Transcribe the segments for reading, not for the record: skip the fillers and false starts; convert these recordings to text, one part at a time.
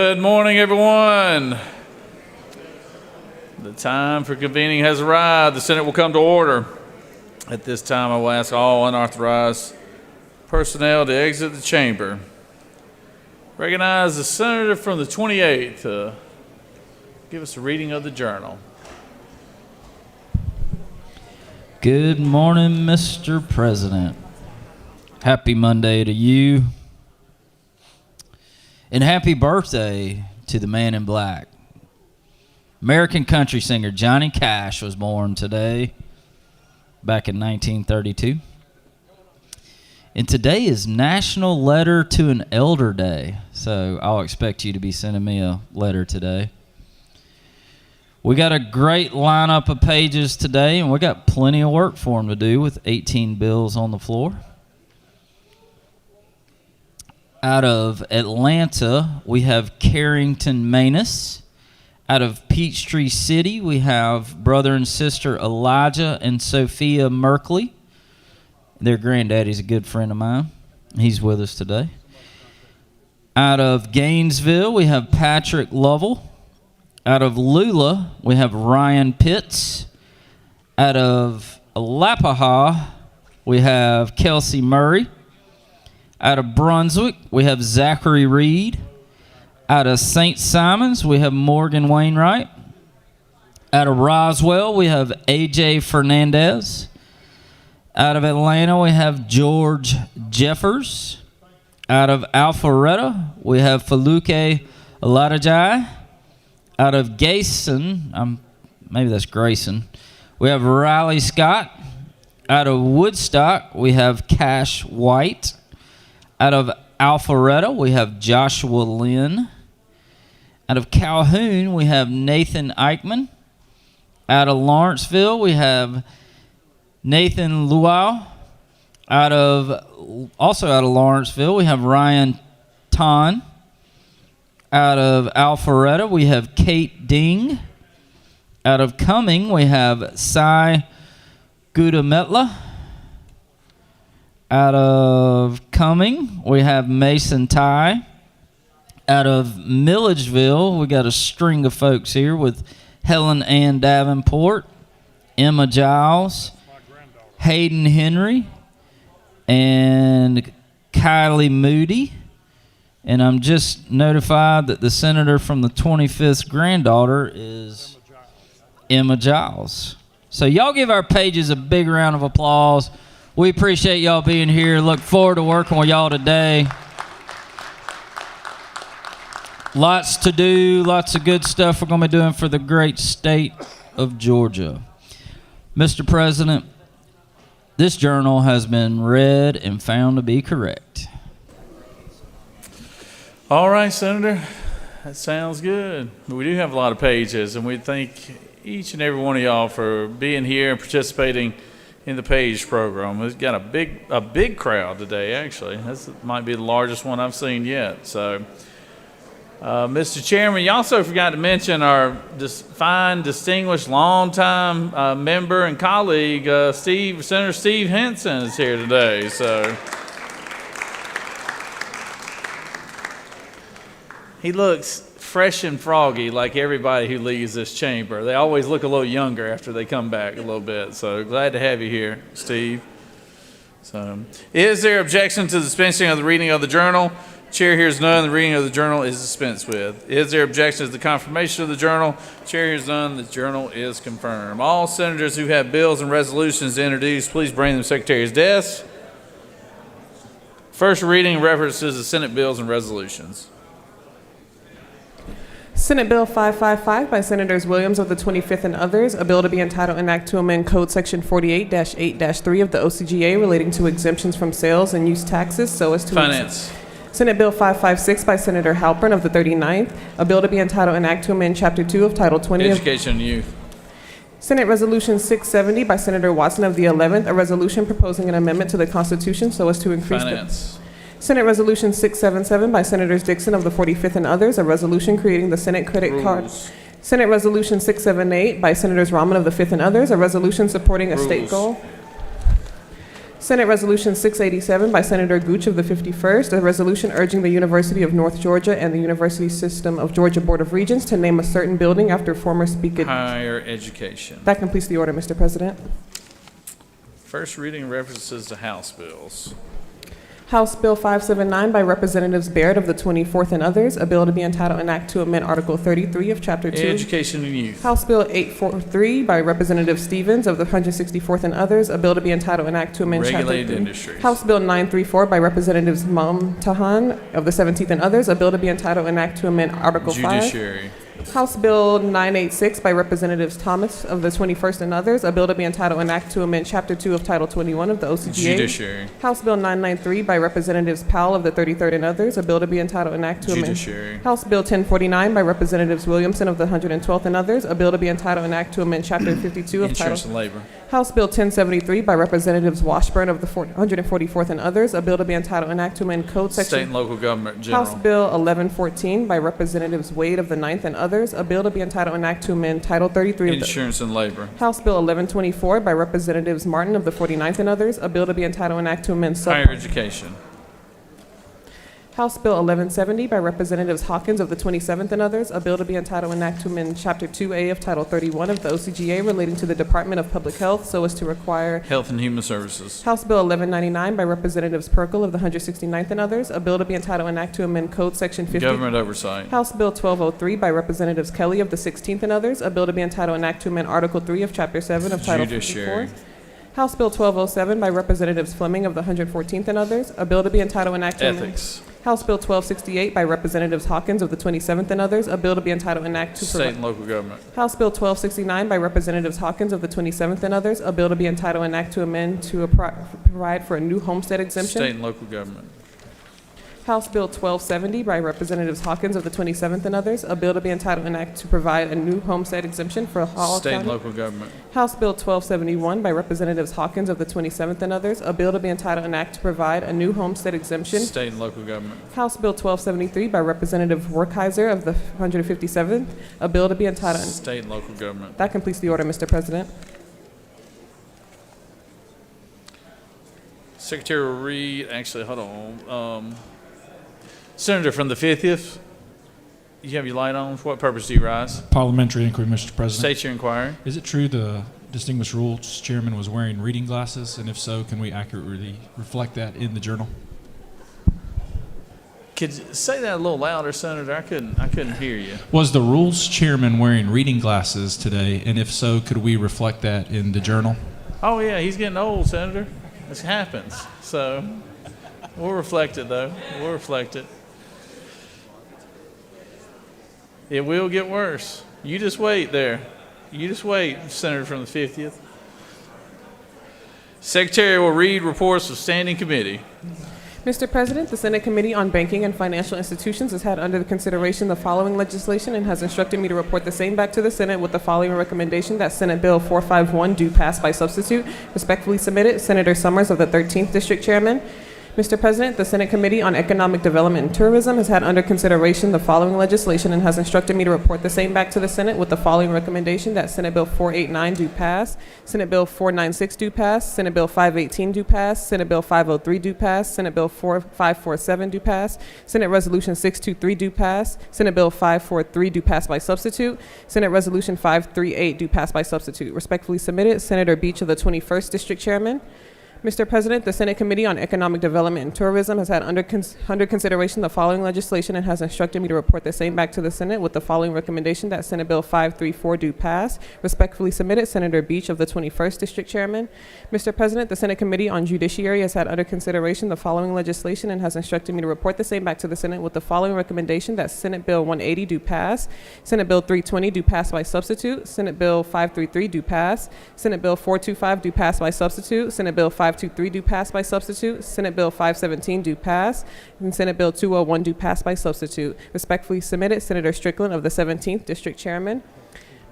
Good morning, everyone. The time for convening has arrived. The Senate will come to order. At this time, I will ask all unauthorized personnel to exit the chamber. Recognize the senator from the 28th to give us a reading of the journal. Good morning, Mr. President. Happy Monday to you. And happy birthday to the man in black. American country singer Johnny Cash was born today, back in 1932. And today is National Letter to an Elder Day, so I'll expect you to be sending me a letter today. We got a great lineup of pages today, and we got plenty of work for them to do with 18 bills on the floor. Out of Atlanta, we have Carrington Manus. Out of Peachtree City, we have brother and sister Elijah and Sophia Merkley. Their granddaddy's a good friend of mine. He's with us today. Out of Gainesville, we have Patrick Lovell. Out of Lula, we have Ryan Pitts. Out of Alapaha, we have Kelsey Murray. Out of Brunswick, we have Zachary Reed. Out of St. Simons, we have Morgan Wainwright. Out of Roswell, we have A.J. Fernandez. Out of Atlanta, we have George Jeffers. Out of Alpharetta, we have Faluke Oladajai. Out of Gayson, maybe that's Grayson, we have Riley Scott. Out of Woodstock, we have Cash White. Out of Alpharetta, we have Joshua Lynn. Out of Calhoun, we have Nathan Eichman. Out of Lawrenceville, we have Nathan Luau. Also out of Lawrenceville, we have Ryan Ton. Out of Alpharetta, we have Kate Ding. Out of Cumming, we have Cy Gudametla. Out of Cumming, we have Mason Ty. Out of Milledgeville, we got a string of folks here with Helen Ann Davenport, Emma Giles, Hayden Henry, and Kylie Moody. And I'm just notified that the senator from the 25th granddaughter is Emma Giles. So y'all give our pages a big round of applause. We appreciate y'all being here. Look forward to working with y'all today. Lots to do, lots of good stuff we're going to be doing for the great state of Georgia. Mr. President, this journal has been read and found to be correct. All right, Senator. That sounds good. We do have a lot of pages, and we thank each and every one of y'all for being here and participating in the page program. We've got a big crowd today, actually. This might be the largest one I've seen yet. So, Mr. Chairman, you also forgot to mention our fine, distinguished, longtime member and colleague, Senator Steve Henson is here today. So, he looks fresh and froggy like everybody who leaves this chamber. They always look a little younger after they come back a little bit. So glad to have you here, Steve. So, is there objection to the dispensing of the reading of the journal? Chair hears none. The reading of the journal is dispensed with. Is there objection to the confirmation of the journal? Chair hears none. The journal is confirmed. All senators who have bills and resolutions to introduce, please bring them to the Secretary's desk. First reading references the Senate bills and resolutions. Senate Bill 555 by Senators Williams of the 25th and others, a bill to be entitled an act to amend Code Section 48-8-3 of the OCGA relating to exemptions from sales and use taxes so as to... Finance. Senate Bill 556 by Senator Halpern of the 39th, a bill to be entitled an act to amend Chapter 2 of Title 20 Education and Youth. Senate Resolution 670 by Senator Watson of the 11th, a resolution proposing an amendment to the Constitution so as to increase... Finance. Senate Resolution 677 by Senators Dixon of the 45th and others, a resolution creating the Senate credit card. Senate Resolution 678 by Senators Rahman of the 5th and others, a resolution supporting a state goal. Senate Resolution 687 by Senator Gooch of the 51st, a resolution urging the University of North Georgia and the University System of Georgia Board of Regents to name a certain building after former Speaker. Higher education. That completes the order, Mr. President. First reading references to House bills. House Bill 579 by Representatives Baird of the 24th and others, a bill to be entitled an act to amend Article 33 of Chapter 2. Education and youth. House Bill 843 by Representative Stevens of the 164th and others, a bill to be entitled an act to amend Regulated Chapter 3. industries. House Bill 934 by Representatives Momtahan of the 17th and others, a bill to be entitled an act to amend Article 5. Judiciary. House Bill 986 by Representatives Thomas of the 21st and others, a bill to be entitled an act to amend Chapter 2 of Title 21 of the OCGA. Judiciary. House Bill 993 by Representatives Powell of the 33rd and others, a bill to be entitled an act to amend. Judiciary. House Bill 1049 by Representatives Williamson of the 112th and others, a bill to be entitled an act to amend Chapter 52 of Insurance Title. and labor. House Bill 1073 by Representatives Washburn of the 144th and others, a bill to be entitled an act to amend Code State Section. and local government general. House Bill 1114 by Representatives Wade of the 9th and others, a bill to be entitled an act to amend Title 33 of the. Insurance and labor. House Bill 1124 by Representatives Martin of the 49th and others, a bill to be entitled an act to amend Higher education. House Bill 1170 by Representatives Hawkins of the 27th and others, a bill to be entitled an act to amend Chapter 2A of Title 31 of the OCGA relating to the Department of Public Health so as to require. Health and human services. House Bill 1199 by Representatives Perkle of the 169th and others, a bill to be entitled an act to amend Code Section 50. Government oversight. House Bill 1203 by Representatives Kelly of the 16th and others, a bill to be entitled an act to amend Article 3 of Chapter 7 of Title 54. Judiciary. House Bill 1207 by Representatives Fleming of the 114th and others, a bill to be entitled an act to amend. Ethics. House Bill 1268 by Representatives Hawkins of the 27th and others, a bill to be entitled an act to State and local government. House Bill 1269 by Representatives Hawkins of the 27th and others, a bill to be entitled an act to amend to provide for a new homestead exemption. State and local government. House Bill 1270 by Representatives Hawkins of the 27th and others, a bill to be entitled an act to provide a new homestead exemption for Hall State and County. local government. House Bill 1271 by Representatives Hawkins of the 27th and others, a bill to be entitled an act to provide a new homestead exemption. State and local government. House Bill 1273 by Representative Werkheiser of the 157th, a bill to be entitled. State and local government. That completes the order, Mr. President. Secretary will read, actually, hold on. Senator from the 50th, you have your light on. For what purpose do you rise? Parliamentary inquiry, Mr. President. State your inquiry. Is it true the distinguished rules chairman was wearing reading glasses? And if so, can we accurately reflect that in the journal? Could you say that a little louder, Senator? I couldn't hear you. Was the rules chairman wearing reading glasses today? And if so, could we reflect that in the journal? Oh, yeah, he's getting old, Senator. This happens. So we'll reflect it, though. We'll reflect it. It will get worse. You just wait there. You just wait, Senator from the 50th. Secretary will read reports of standing committee. Mr. President, the Senate Committee on Banking and Financial Institutions has had under consideration the following legislation and has instructed me to report the same back to the Senate with the following recommendation: that Senate Bill 451 do pass by substitute. Respectfully submitted, Senator Summers of the 13th District Chairman. Mr. President, the Senate Committee on Economic Development and Tourism has had under consideration the following legislation and has instructed me to report the same back to the Senate with the following recommendation: that Senate Bill 489 do pass, Senate Bill 496 do pass, Senate Bill 518 do pass, Senate Bill 503 do pass, Senate Bill 547 do pass, Senate Resolution 623 do pass, Senate Bill 543 do pass by substitute, Senate Resolution 538 do pass by substitute. Respectfully submitted, Senator Beach of the 21st District Chairman. Mr. President, the Senate Committee on Economic Development and Tourism has had under consideration the following legislation and has instructed me to report the same back to the Senate with the following recommendation: that Senate Bill 534 do pass. Respectfully submitted, Senator Beach of the 21st District Chairman. Mr. President, the Senate Committee on Judiciary has had under consideration the following legislation and has instructed me to report the same back to the Senate with the following recommendation: that Senate Bill 180 do pass, Senate Bill 320 do pass by substitute, Senate Bill 533 do pass, Senate Bill 425 do pass by substitute, Senate Bill 523 do pass by substitute, Senate Bill 517 do pass, and Senate Bill 201 do pass by substitute. Respectfully submitted, Senator Strickland of the 17th District Chairman.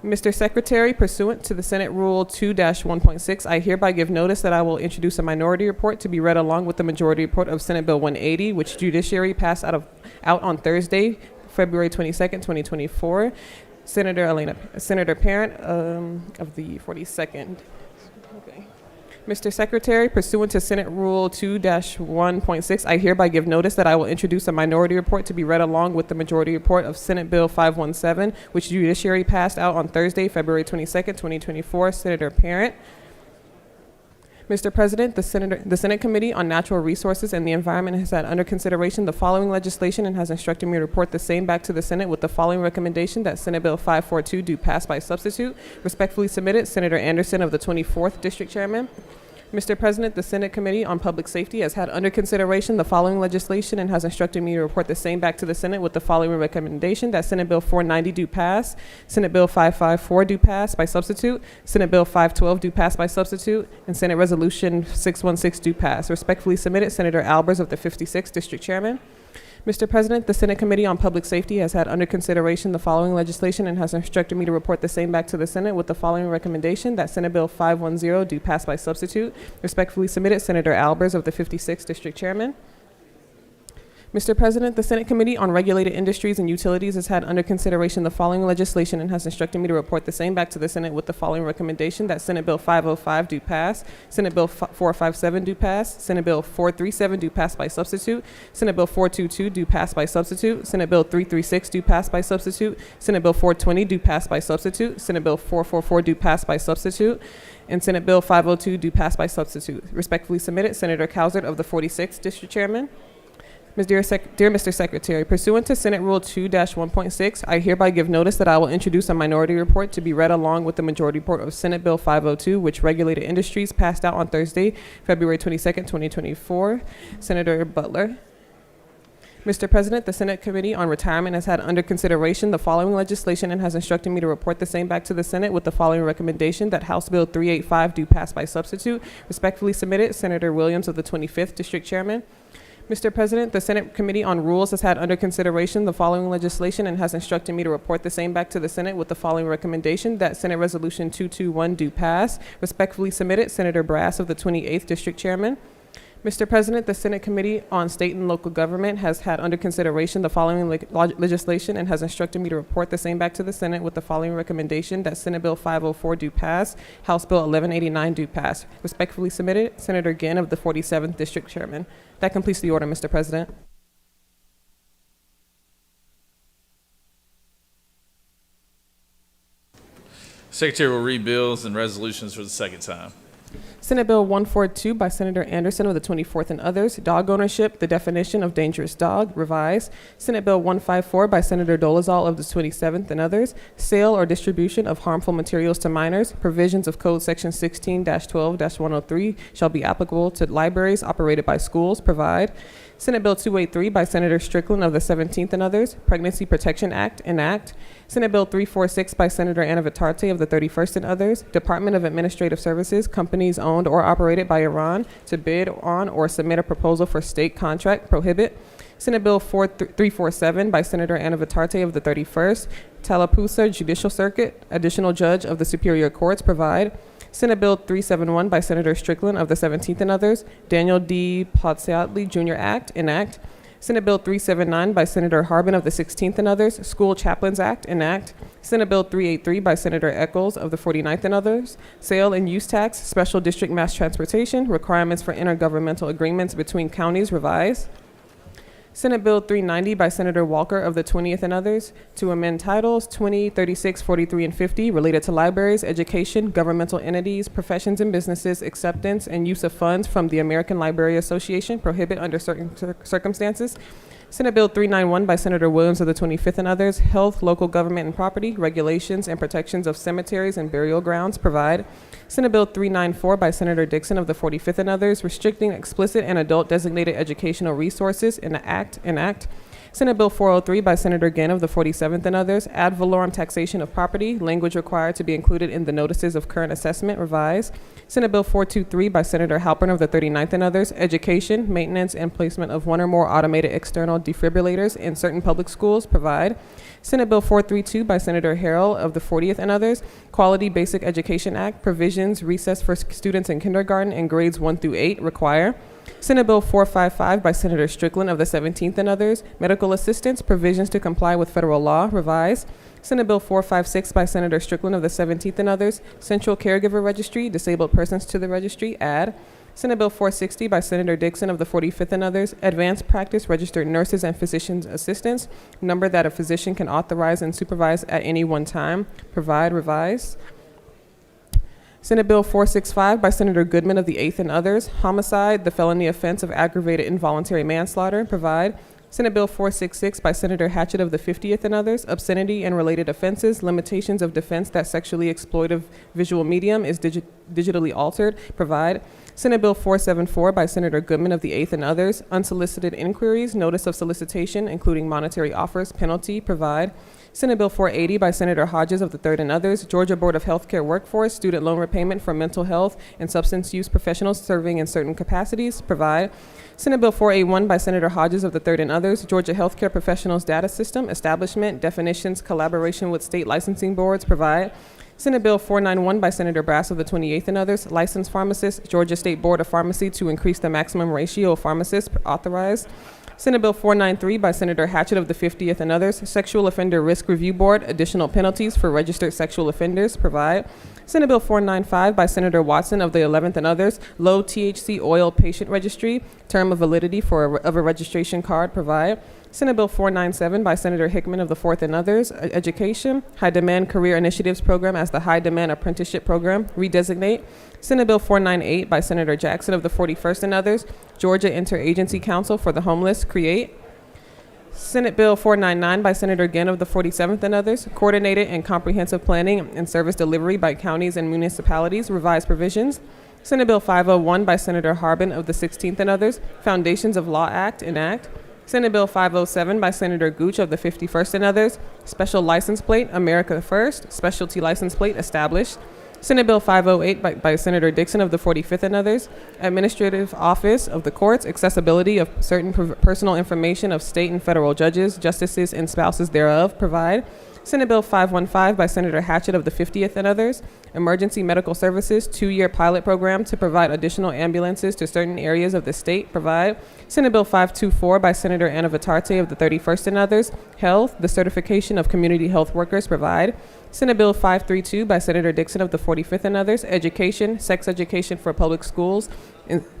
Mr. Secretary, pursuant to the Senate Rule 2-1.6, I hereby give notice that I will introduce a minority report to be read along with the majority report of Senate Bill 180, which Judiciary passed out on Thursday, February 22nd, 2024. Senator Parent of the 42nd. Okay. Mr. Secretary, pursuant to Senate Rule 2-1.6, I hereby give notice that I will introduce a minority report to be read along with the majority report of Senate Bill 517, which Judiciary passed out on Thursday, February 22nd, 2024. Senator Parent. Mr. President, the Senate Committee on Natural Resources and the Environment has had under consideration the following legislation and has instructed me to report the same back to the Senate with the following recommendation: that Senate Bill 542 do pass by substitute. Respectfully submitted, Senator Anderson of the 24th District Chairman. Mr. President, the Senate Committee on Public Safety has had under consideration the following legislation and has instructed me to report the same back to the Senate with the following recommendation: that Senate Bill 490 do pass, Senate Bill 554 do pass by substitute, Senate Bill 512 do pass by substitute, and Senate Resolution 616 do pass. Respectfully submitted, Senator Albers of the 56th District Chairman. Mr. President, the Senate Committee on Public Safety has had under consideration the following legislation and has instructed me to report the same back to the Senate with the following recommendation: that Senate Bill 510 do pass by substitute. Respectfully submitted, Senator Albers of the 56th District Chairman. Mr. President, the Senate Committee on Regulated Industries and Utilities has had under consideration the following legislation and has instructed me to report the same back to the Senate with the following recommendation: that Senate Bill 505 do pass, Senate Bill 457 do pass, Senate Bill 437 do pass by substitute, Senate Bill 422 do pass by substitute, Senate Bill 336 do pass by substitute, Senate Bill 420 do pass by substitute, Senate Bill 444 do pass by substitute, and Senate Bill 502 do pass by substitute. Respectfully submitted, Senator Cowsert of the 46th District Chairman. Dear Mr. Secretary, pursuant to Senate Rule 2-1.6, I hereby give notice that I will introduce a minority report to be read along with the majority report of Senate Bill 502, which regulated industries, passed out on Thursday, February 22nd, 2024. Senator Butler. Mr. President, the Senate Committee on Retirement has had under consideration the following legislation and has instructed me to report the same back to the Senate with the following recommendation: that House Bill 385 do pass by substitute. Respectfully submitted, Senator Williams of the 25th District Chairman. Mr. President, the Senate Committee on Rules has had under consideration the following legislation and has instructed me to report the same back to the Senate with the following recommendation: that Senate Resolution 221 do pass. Respectfully submitted, Senator Brass of the 28th District Chairman. Mr. President, the Senate Committee on State and Local Government has had under consideration the following legislation and has instructed me to report the same back to the Senate with the following recommendation: that Senate Bill 504 do pass, House Bill 1189 do pass. Respectfully submitted, Senator Ginn of the 47th District Chairman. That completes the order, Mr. President. Secretary will read bills and resolutions for the second time. Senate Bill 142 by Senator Anderson of the 24th and others, dog ownership, the definition of dangerous dog, revised. Senate Bill 154 by Senator Dolezal of the 27th and others, sale or distribution of harmful materials to minors, provisions of Code Section 16-12-103 shall be applicable to libraries operated by schools, provide. Senate Bill 283 by Senator Strickland of the 17th and others, Pregnancy Protection Act, enact. Senate Bill 346 by Senator Anna Vitarte of the 31st and others, Department of Administrative Services, companies owned or operated by Iran, to bid on or submit a proposal for state contract, prohibit. Senate Bill 347 by Senator Anna Vitarte of the 31st, Tallapoosa Judicial Circuit, additional judge of the Superior Courts, provide. Senate Bill 371 by Senator Strickland of the 17th and others, Daniel D. Potsiatli Jr. Act, enact. Senate Bill 379 by Senator Harbin of the 16th and others, School Chaplains Act, enact. Senate Bill 383 by Senator Eccles of the 49th and others, Sale and Use Tax, Special District Mass Transportation, Requirements for Intergovernmental Agreements Between Counties, revised. Senate Bill 390 by Senator Walker of the 20th and others, to amend titles 20, 36, 43, and 50 related to libraries, education, governmental entities, professions and businesses, acceptance and use of funds from the American Library Association, prohibit under certain circumstances. Senate Bill 391 by Senator Williams of the 25th and others, health, local government and property, regulations and protections of cemeteries and burial grounds, provide. Senate Bill 394 by Senator Dixon of the 45th and others, restricting explicit and adult designated educational resources, enact. Senate Bill 403 by Senator Ginn of the 47th and others, ad valorem taxation of property, language required to be included in the notices of current assessment, revised. Senate Bill 423 by Senator Halpern of the 39th and others, education, maintenance, and placement of one or more automated external defibrillators in certain public schools, provide. Senate Bill 432 by Senator Harrell of the 40th and others, Quality Basic Education Act, provisions, recess for students in kindergarten and grades 1 through 8, require. Senate Bill 455 by Senator Strickland of the 17th and others, medical assistance, provisions to comply with federal law, revised. Senate Bill 456 by Senator Strickland of the 17th and others, central caregiver registry, disabled persons to the registry, add. Senate Bill 460 by Senator Dixon of the 45th and others, advanced practice registered nurses and physicians assistants, number that a physician can authorize and supervise at any one time, provide, revised. Senate Bill 465 by Senator Goodman of the 8th and others, homicide, the felony offense of aggravated involuntary manslaughter, provide. Senate Bill 466 by Senator Hatchett of the 50th and others, obscenity and related offenses, limitations of defense that sexually exploitive visual medium is digitally altered, provide. Senate Bill 474 by Senator Goodman of the 8th and others, unsolicited inquiries, notice of solicitation, including monetary offers, penalty, provide. Senate Bill 480 by Senator Hodges of the 3rd and others, Georgia Board of Healthcare Workforce, student loan repayment for mental health and substance use professionals serving in certain capacities, provide. Senate Bill 481 by Senator Hodges of the 3rd and others, Georgia Healthcare Professionals Data System, establishment, definitions, collaboration with state licensing boards, provide. Senate Bill 491 by Senator Brass of the 28th and others, licensed pharmacists, Georgia State Board of Pharmacy to increase the maximum ratio of pharmacists authorized. Senate Bill 493 by Senator Hatchett of the 50th and others, Sexual Offender Risk Review Board, additional penalties for registered sexual offenders, provide. Senate Bill 495 by Senator Watson of the 11th and others, low THC oil patient registry, term of validity of a registration card, provide. Senate Bill 497 by Senator Hickman of the 4th and others, education, high demand career initiatives program as the high demand apprenticeship program, redesignate. Senate Bill 498 by Senator Jackson of the 41st and others, Georgia Interagency Council for the Homeless, create. Senate Bill 499 by Senator Ginn of the 47th and others, coordinated and comprehensive planning and service delivery by counties and municipalities, revised provisions. Senate Bill 501 by Senator Harbin of the 16th and others, Foundations of Law Act, enact. Senate Bill 507 by Senator Gooch of the 51st and others, Special License Plate, America First, Specialty License Plate, established. Senate Bill 508 by Senator Dixon of the 45th and others, Administrative Office of the Courts, accessibility of certain personal information of state and federal judges, justices, and spouses thereof, provide. Senate Bill 515 by Senator Hatchett of the 50th and others, Emergency Medical Services 2-year pilot program to provide additional ambulances to certain areas of the state, provide. Senate Bill 524 by Senator Anna Vitarte of the 31st and others, Health, the certification of community health workers, provide. Senate Bill 532 by Senator Dixon of the 45th and others, Education, sex education for public schools,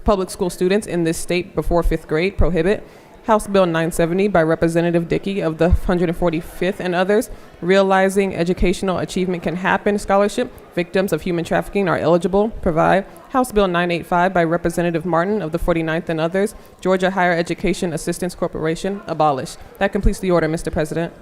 public school students in this state before 5th grade, prohibit. House Bill 970 by Representative Dickey of the 145th and others, Realizing Educational Achievement Can Happen Scholarship, victims of human trafficking are eligible, provide. House Bill 985 by Representative Martin of the 49th and others, Georgia Higher Education Assistance Corporation, abolish. That completes the order, Mr. President.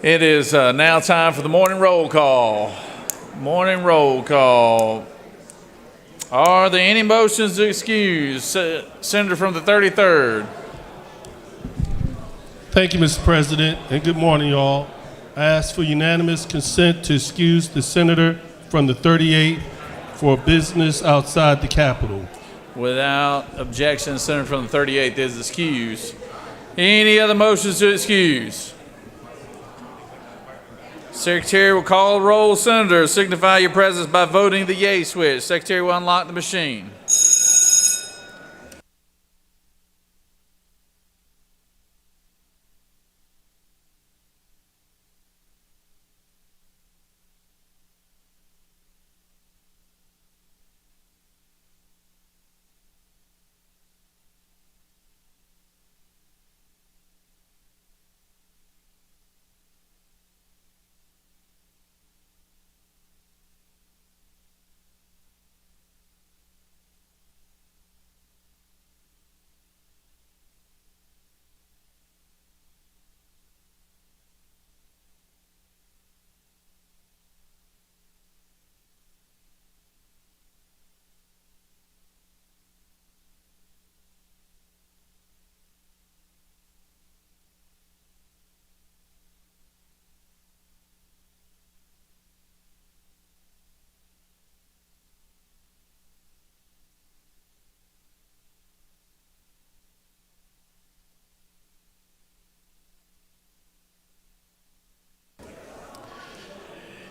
It is now time for the morning roll call. Morning roll call. Are there any motions to excuse? Senator from the 33rd. Thank you, Mr. President, and good morning, y'all. I ask for unanimous consent to excuse the senator from the 38th for business outside the Capitol. Without objection, the senator from the 38th is excused. Any other motions to excuse? Secretary will call the roll. Senators, signify your presence by voting the yay switch. Secretary will unlock the machine.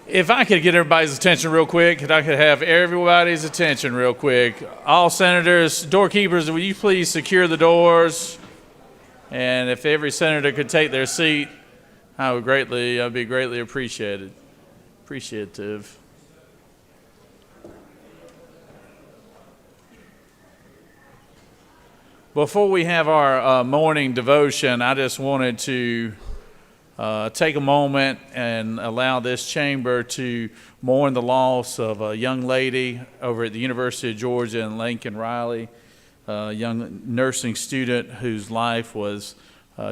If I could get everybody's attention real quick, if I could have everybody's attention real quick. All senators, doorkeepers, will you please secure the doors? And if every senator could take their seat, I'd be greatly appreciative. Before we have our morning devotion, I just wanted to take a moment and allow this chamber to mourn the loss of a young lady over at the University of Georgia in Lincoln Riley, a young nursing student whose life was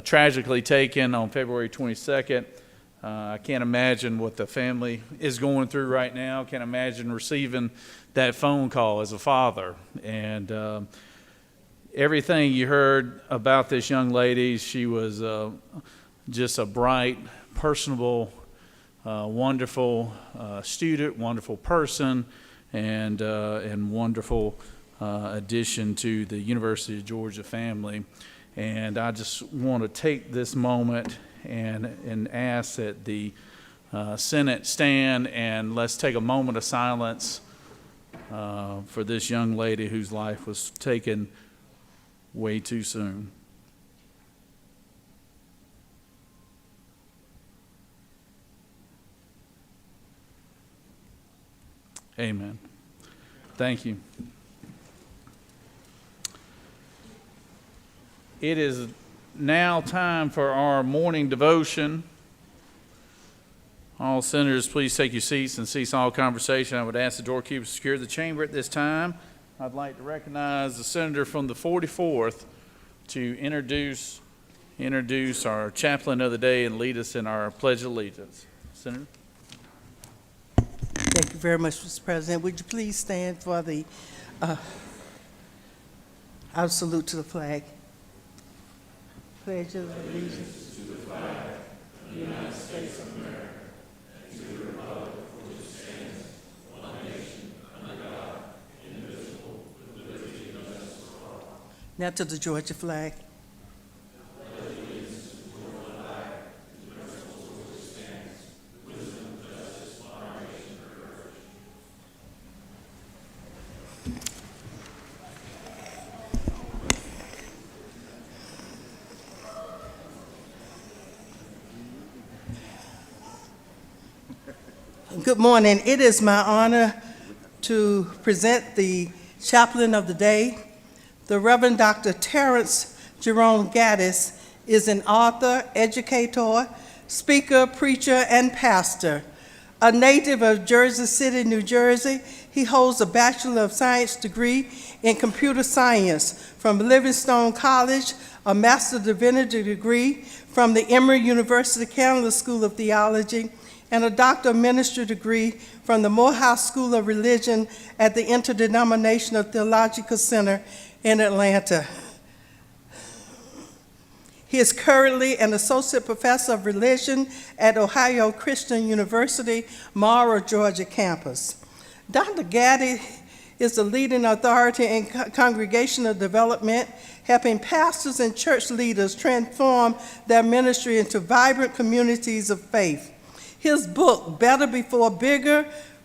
tragically taken on February 22nd. I can't imagine what the family is going through right now. Can't imagine receiving that phone call as a father. And everything you heard about this young lady, she was just a bright, personable, wonderful student, wonderful person, and wonderful addition to the University of Georgia family. And I just want to take this moment and ask that the Senate stand, and let's take a moment of silence for this young lady whose life was taken way too soon. Amen. Thank you. It is now time for our morning devotion. All senators, please take your seats and cease all conversation. I would ask the doorkeeper to secure the chamber at this time. I'd like to recognize the senator from the 44th to introduce our chaplain of the day and lead us in our Pledge of Allegiance. Senator. Thank you very much, Mr. President. Would you please stand for the our salute to the flag? Pledge of allegiance to the flag of the United States of America and to the republic for which it stands, one nation, under God, indivisible, with liberty and justice for all. Now to the Georgia flag. Good morning. It is my honor to present the chaplain of the day. The Reverend Dr. Terrence Jerome Gaddis is an author, educator, speaker, preacher, and pastor. A native of Jersey City, New Jersey, he holds a Bachelor of Science degree in computer science from Livingstone College, a Master of Divinity degree from the Emory University Candler School of Theology, and a Doctor of Ministry degree from the Morehouse School of Religion at the Interdenominational Theological Center in Atlanta. He is currently an associate professor of religion at Ohio Christian University, Mara, Georgia campus. Dr. Gaddy is the leading authority in congregational development, helping pastors and church leaders transform their ministry into vibrant communities of faith. His book, Better Before Bigger,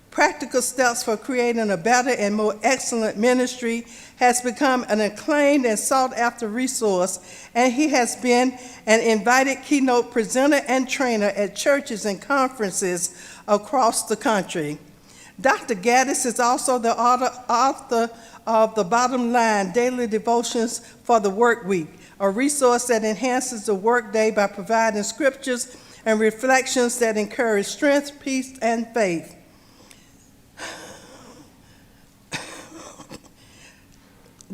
Practical Steps for Creating a Better and More Excellent Ministry, has become an acclaimed and sought-after resource, and he has been an invited keynote presenter and trainer at churches and conferences across the country. Dr. Gaddis is also the author of The Bottom Line, Daily Devotions for the Work Week, a resource that enhances the workday by providing scriptures and reflections that encourage strength, peace, and faith.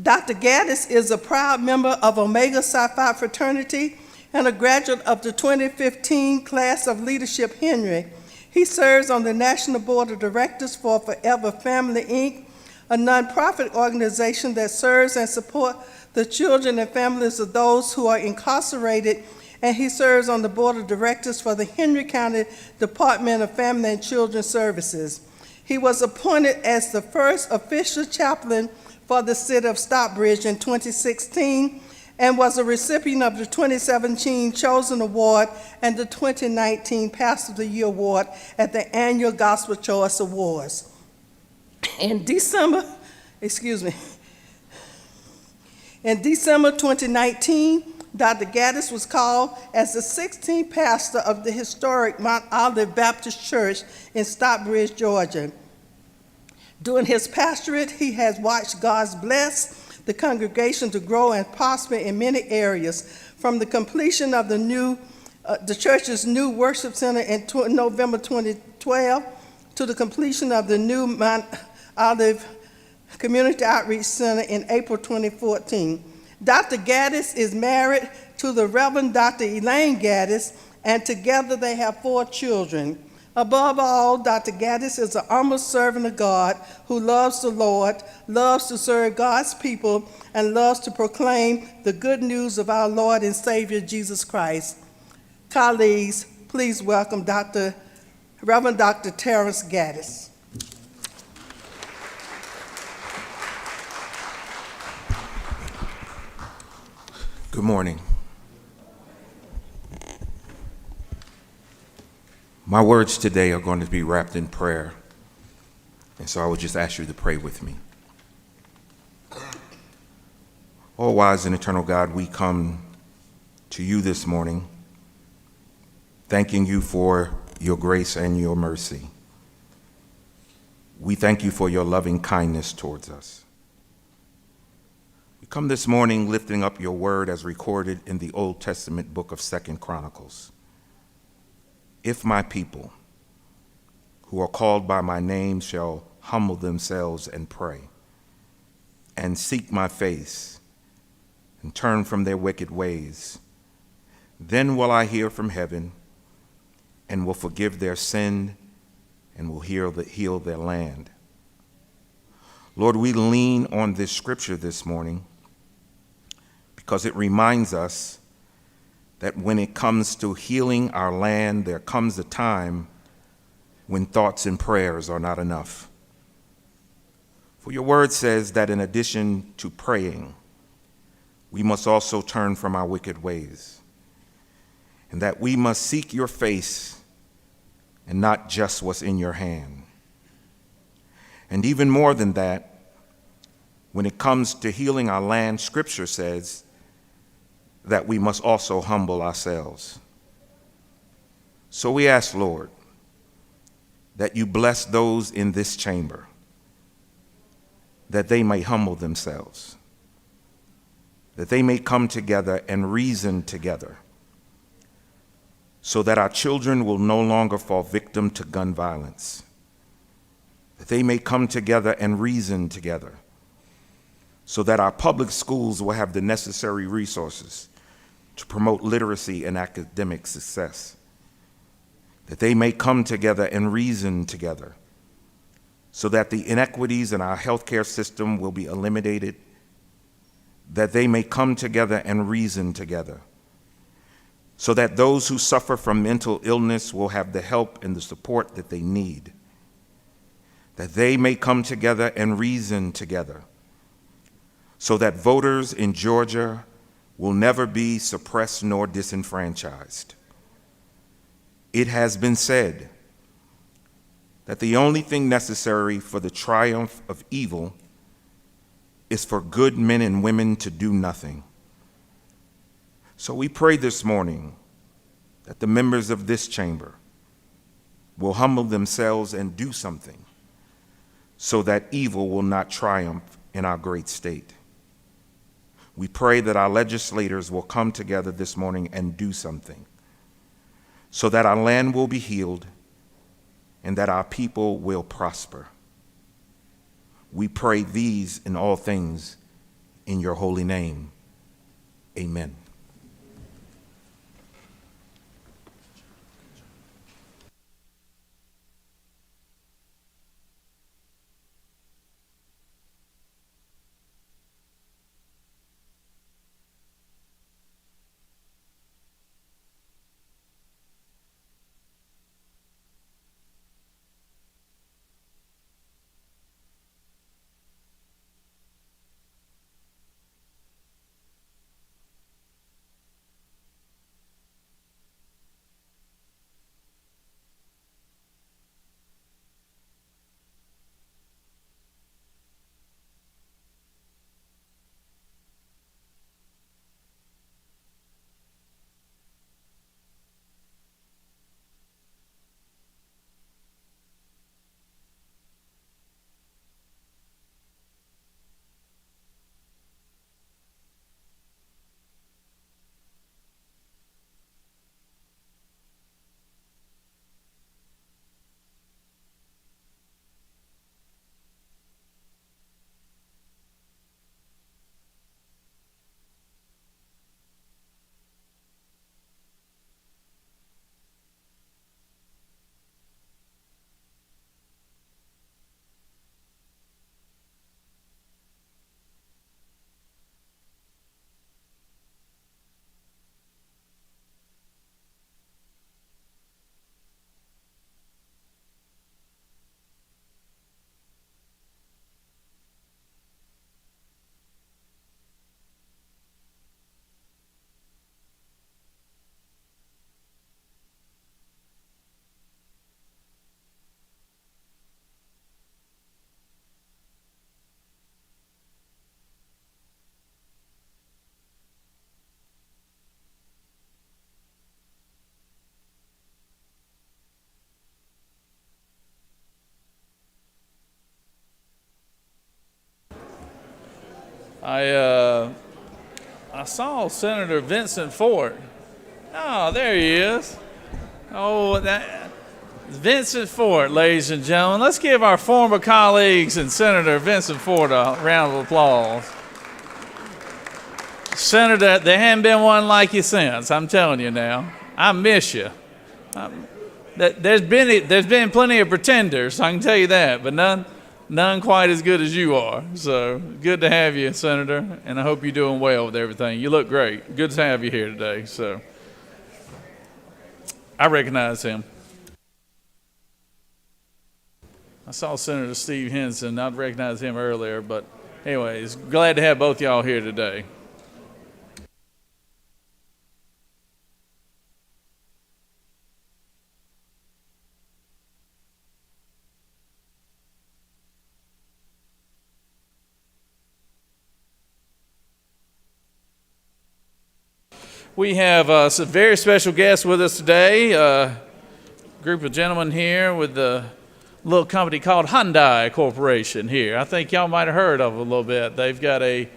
Dr. Gaddis is a proud member of Omega Psi Phi fraternity and a graduate of the 2015 class of Leadership Henry. He serves on the National Board of Directors for Forever Family, Inc., a nonprofit organization that serves and supports the children and families of those who are incarcerated, and he serves on the Board of Directors for the Henry County Department of Family and Children Services. He was appointed as the first official chaplain for the city of Stockbridge in 2016 and was a recipient of the 2017 Chosen Award and the 2019 Pastor of the Year Award at the annual Gospel Choice Awards. In December 2019, Dr. Gaddis was called as the 16th pastor of the historic Mount Olive Baptist Church in Stockbridge, Georgia. During his pastorate, he has watched God bless the congregation to grow and prosper in many areas, from the completion of the church's new worship center in November 2012 to the completion of the new Mount Olive Community Outreach Center in April 2014. Dr. Gaddis is married to the Reverend Dr. Elaine Gaddis, and together they have 4 children. Above all, Dr. Gaddis is an humble servant of God who loves the Lord, loves to serve God's people, and loves to proclaim the good news of our Lord and Savior, Jesus Christ. Colleagues, please welcome Reverend Dr. Terrence Gaddis. Good morning. My words today are going to be wrapped in prayer, and so I would just ask you to pray with me. All wise and eternal God, we come to you this morning, thanking you for your grace and your mercy. We thank you for your loving kindness towards us. We come this morning lifting up your word as recorded in the Old Testament book of 2 Chronicles. If my people, who are called by my name, shall humble themselves and pray, and seek my face, and turn from their wicked ways, then will I hear from heaven, and will forgive their sin, and will heal their land. Lord, we lean on this scripture this morning because it reminds us that when it comes to healing our land, there comes a time when thoughts and prayers are not enough. For your word says that in addition to praying, we must also turn from our wicked ways, and that we must seek your face and not just what's in your hand. And even more than that, when it comes to healing our land, Scripture says that we must also humble ourselves. So we ask, Lord, that you bless those in this chamber, that they may humble themselves, that they may come together and reason together, so that our children will no longer fall victim to gun violence, that they may come together and reason together, so that our public schools will have the necessary resources to promote literacy and academic success, that they may come together and reason together, so that the inequities in our healthcare system will be eliminated, that they may come together and reason together, so that those who suffer from mental illness will have the help and the support that they need, that they may come together and reason together, so that voters in Georgia will never be suppressed nor disenfranchised. It has been said that the only thing necessary for the triumph of evil is for good men and women to do nothing. So we pray this morning that the members of this chamber will humble themselves and do something so that evil will not triumph in our great state. We pray that our legislators will come together this morning and do something so that our land will be healed and that our people will prosper. We pray these in all things in your holy name. Amen. I saw Senator Vincent Ford. Oh, there he is. Oh, that Vincent Ford, ladies and gentlemen. Let's give our former colleagues and Senator Vincent Ford a round of applause. Senator, there hasn't been one like you since. I'm telling you now. I miss you. There's been plenty of pretenders, I can tell you that, but none quite as good as you are. So good to have you, Senator, and I hope you're doing well with everything. You look great. Good to have you here today. So I recognize him. I saw Senator Steve Henson. I'd recognize him earlier, but anyways, glad to have both y'all here today. We have some very special guests with us today. A group of gentlemen here with a little company called Hyundai Corporation here. I think y'all might have heard of it a little bit. They've got a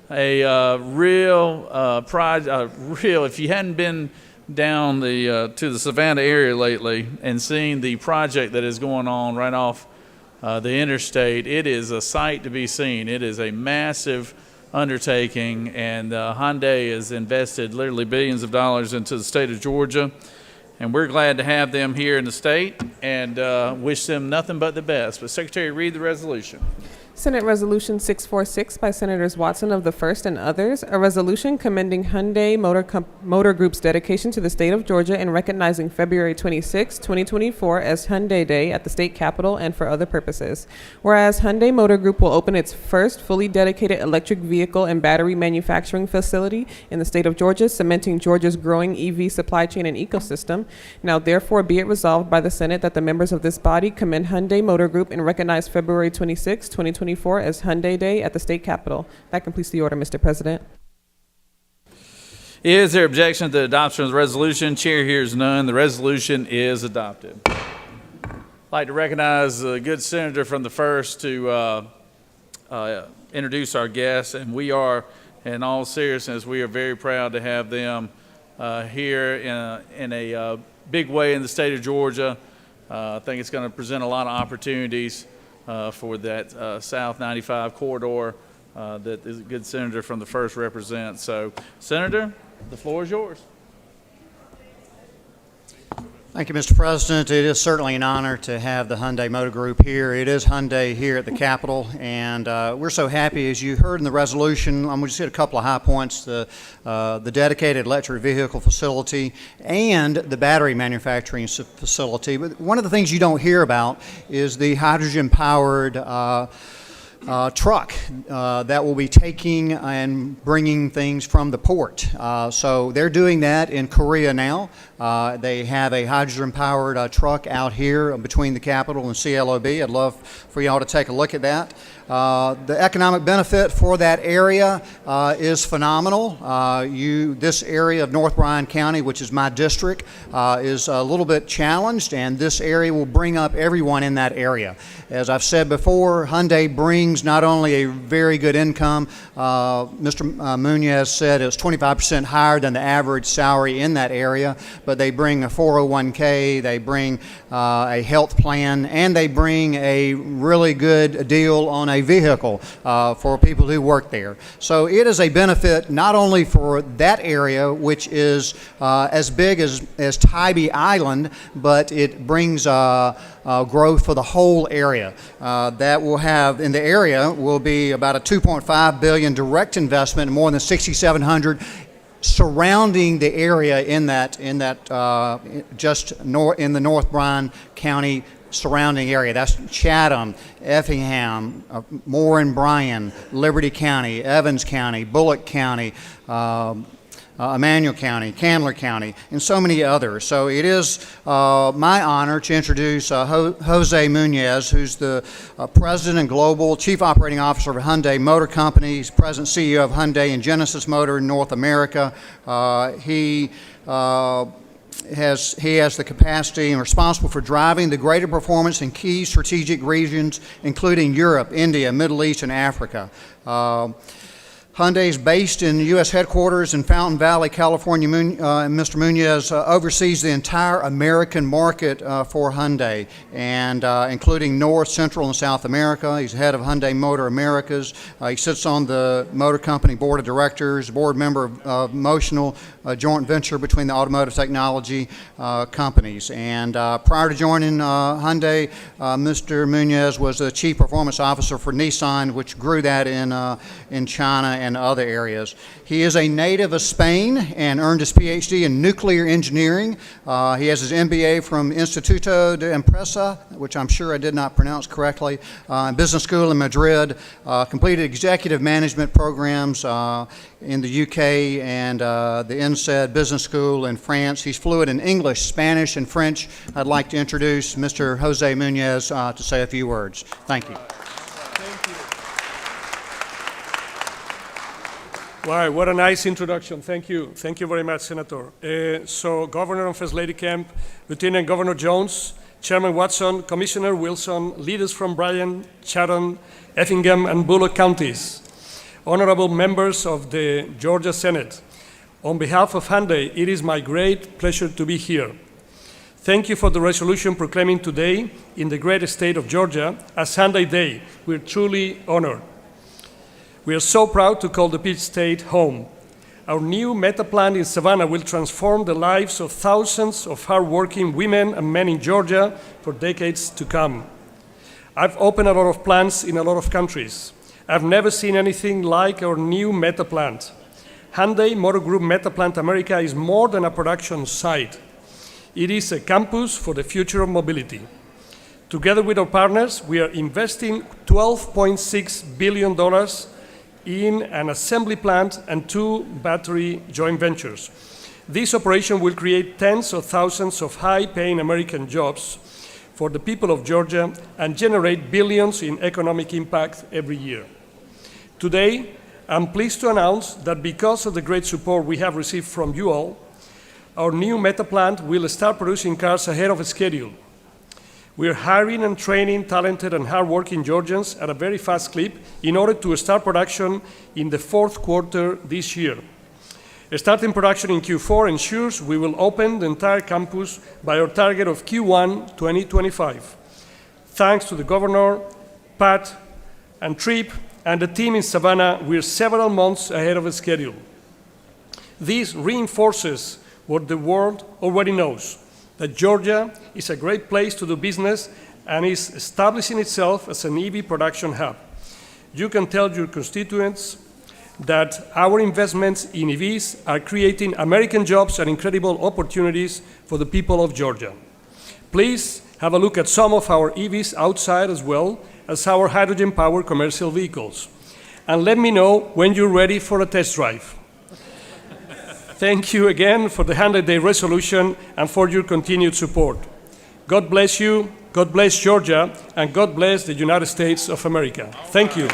real real. If you hadn't been down to the Savannah area lately and seen the project that is going on right off the interstate, it is a sight to be seen. It is a massive undertaking, and Hyundai has invested literally billions of dollars into the state of Georgia, and we're glad to have them here in the state and wish them nothing but the best. But Secretary, read the resolution. Senate Resolution 646 by Senators Watson of the 1st and others, a resolution commending Hyundai Motor Group's dedication to the state of Georgia and recognizing February 26, 2024 as Hyundai Day at the state capitol and for other purposes. Whereas Hyundai Motor Group will open its first fully dedicated electric vehicle and battery manufacturing facility in the state of Georgia, cementing Georgia's growing EV supply chain and ecosystem. Now therefore be it resolved by the Senate that the members of this body commend Hyundai Motor Group and recognize February 26, 2024 as Hyundai Day at the state capitol. That completes the order, Mr. President. Is there objection to the adoption of the resolution? Chair hears none. The resolution is adopted. I'd like to recognize a good senator from the 1st to introduce our guests, and we are, in all seriousness, we are very proud to have them here in a big way in the state of Georgia. I think it's going to present a lot of opportunities for that South 95 corridor that the good senator from the 1st represents. So, Senator, the floor is yours. Thank you, Mr. President. It is certainly an honor to have the Hyundai Motor Group here. It is Hyundai here at the Capitol, and we're so happy. As you heard in the resolution, I'm going to just hit a couple of high points: the dedicated electric vehicle facility and the battery manufacturing facility. But one of the things you don't hear about is the hydrogen-powered truck that will be taking and bringing things from the port. So they're doing that in Korea now. They have a hydrogen-powered truck out here between the Capitol and CLOB. I'd love for y'all to take a look at that. The economic benefit for that area is phenomenal. This area of North Bryan County, which is my district, is a little bit challenged, and this area will bring up everyone in that area. As I've said before, Hyundai brings not only a very good income, Mr. Munoz said it was 25% higher than the average salary in that area, but they bring a 401k, they bring a health plan, and they bring a really good deal on a vehicle for people who work there. So it is a benefit not only for that area, which is as big as Tybee Island, but it brings growth for the whole area. That will have, in the area, will be about a $2.5 billion direct investment and more than 6,700 surrounding the area in the North Bryan County surrounding area. That's Chatham, Effingham, Moore and Bryan, Liberty County, Evans County, Bullock County, Emmanuel County, Candler County, and so many others. So it is my honor to introduce Jose Munoz, who's the President and Global Chief Operating Officer of Hyundai Motor Company. He's President CEO of Hyundai and Genesis Motor in North America. He has the capacity and responsible for driving the greater performance in key strategic regions, including Europe, India, Middle East, and Africa. Hyundai is based in the U.S. headquarters in Fountain Valley, California. Mr. Munoz oversees the entire American market for Hyundai, and including North, Central, and South America. He's head of Hyundai Motor Americas. He sits on the Motor Company Board of Directors, board member of Motional, a joint venture between the automotive technology companies. And prior to joining Hyundai, Mr. Munoz was the Chief Performance Officer for Nissan, which grew that in China and other areas. He is a native of Spain and earned his PhD in nuclear engineering. He has his MBA from Instituto de Empresa, which I'm sure I did not pronounce correctly, business school in Madrid, completed executive management programs in the UK and the INSEAD Business School in France. He's fluent in English, Spanish, and French. I'd like to introduce Mr. Jose Munoz to say a few words. Thank you. Wow, what a nice introduction. Thank you. Thank you very much, Senator. So, Governor and First Lady Kemp, Lieutenant Governor Jones, Chairman Watson, Commissioner Wilson, leaders from Bryan, Chatham, Effingham, and Bullock counties, honorable members of the Georgia Senate, on behalf of Hyundai, it is my great pleasure to be here. Thank you for the resolution proclaiming today in the great state of Georgia as Hyundai Day. We're truly honored. We are so proud to call the Peach State home. Our new Meta plant in Savannah will transform the lives of thousands of hardworking women and men in Georgia for decades to come. I've opened a lot of plants in a lot of countries. I've never seen anything like our new Meta plant. Hyundai Motor Group Meta Plant America is more than a production site. It is a campus for the future of mobility. Together with our partners, we are investing $12.6 billion in an assembly plant and 2 battery joint ventures. This operation will create tens of thousands of high-paying American jobs for the people of Georgia and generate billions in economic impact every year. Today, I'm pleased to announce that because of the great support we have received from you all, our new Meta plant will start producing cars ahead of schedule. We are hiring and training talented and hardworking Georgians at a very fast clip in order to start production in the 4th quarter this year. Starting production in Q4 ensures we will open the entire campus by our target of Q1 2025. Thanks to the Governor, Pat, and Tripp, and the team in Savannah, we're several months ahead of schedule. This reinforces what the world already knows, that Georgia is a great place to do business and is establishing itself as an EV production hub. You can tell your constituents that our investments in EVs are creating American jobs and incredible opportunities for the people of Georgia. Please have a look at some of our EVs outside as well as our hydrogen-powered commercial vehicles. And let me know when you're ready for a test drive. Thank you again for the 100-day resolution and for your continued support. God bless you, God bless Georgia, and God bless the United States of America. Thank you.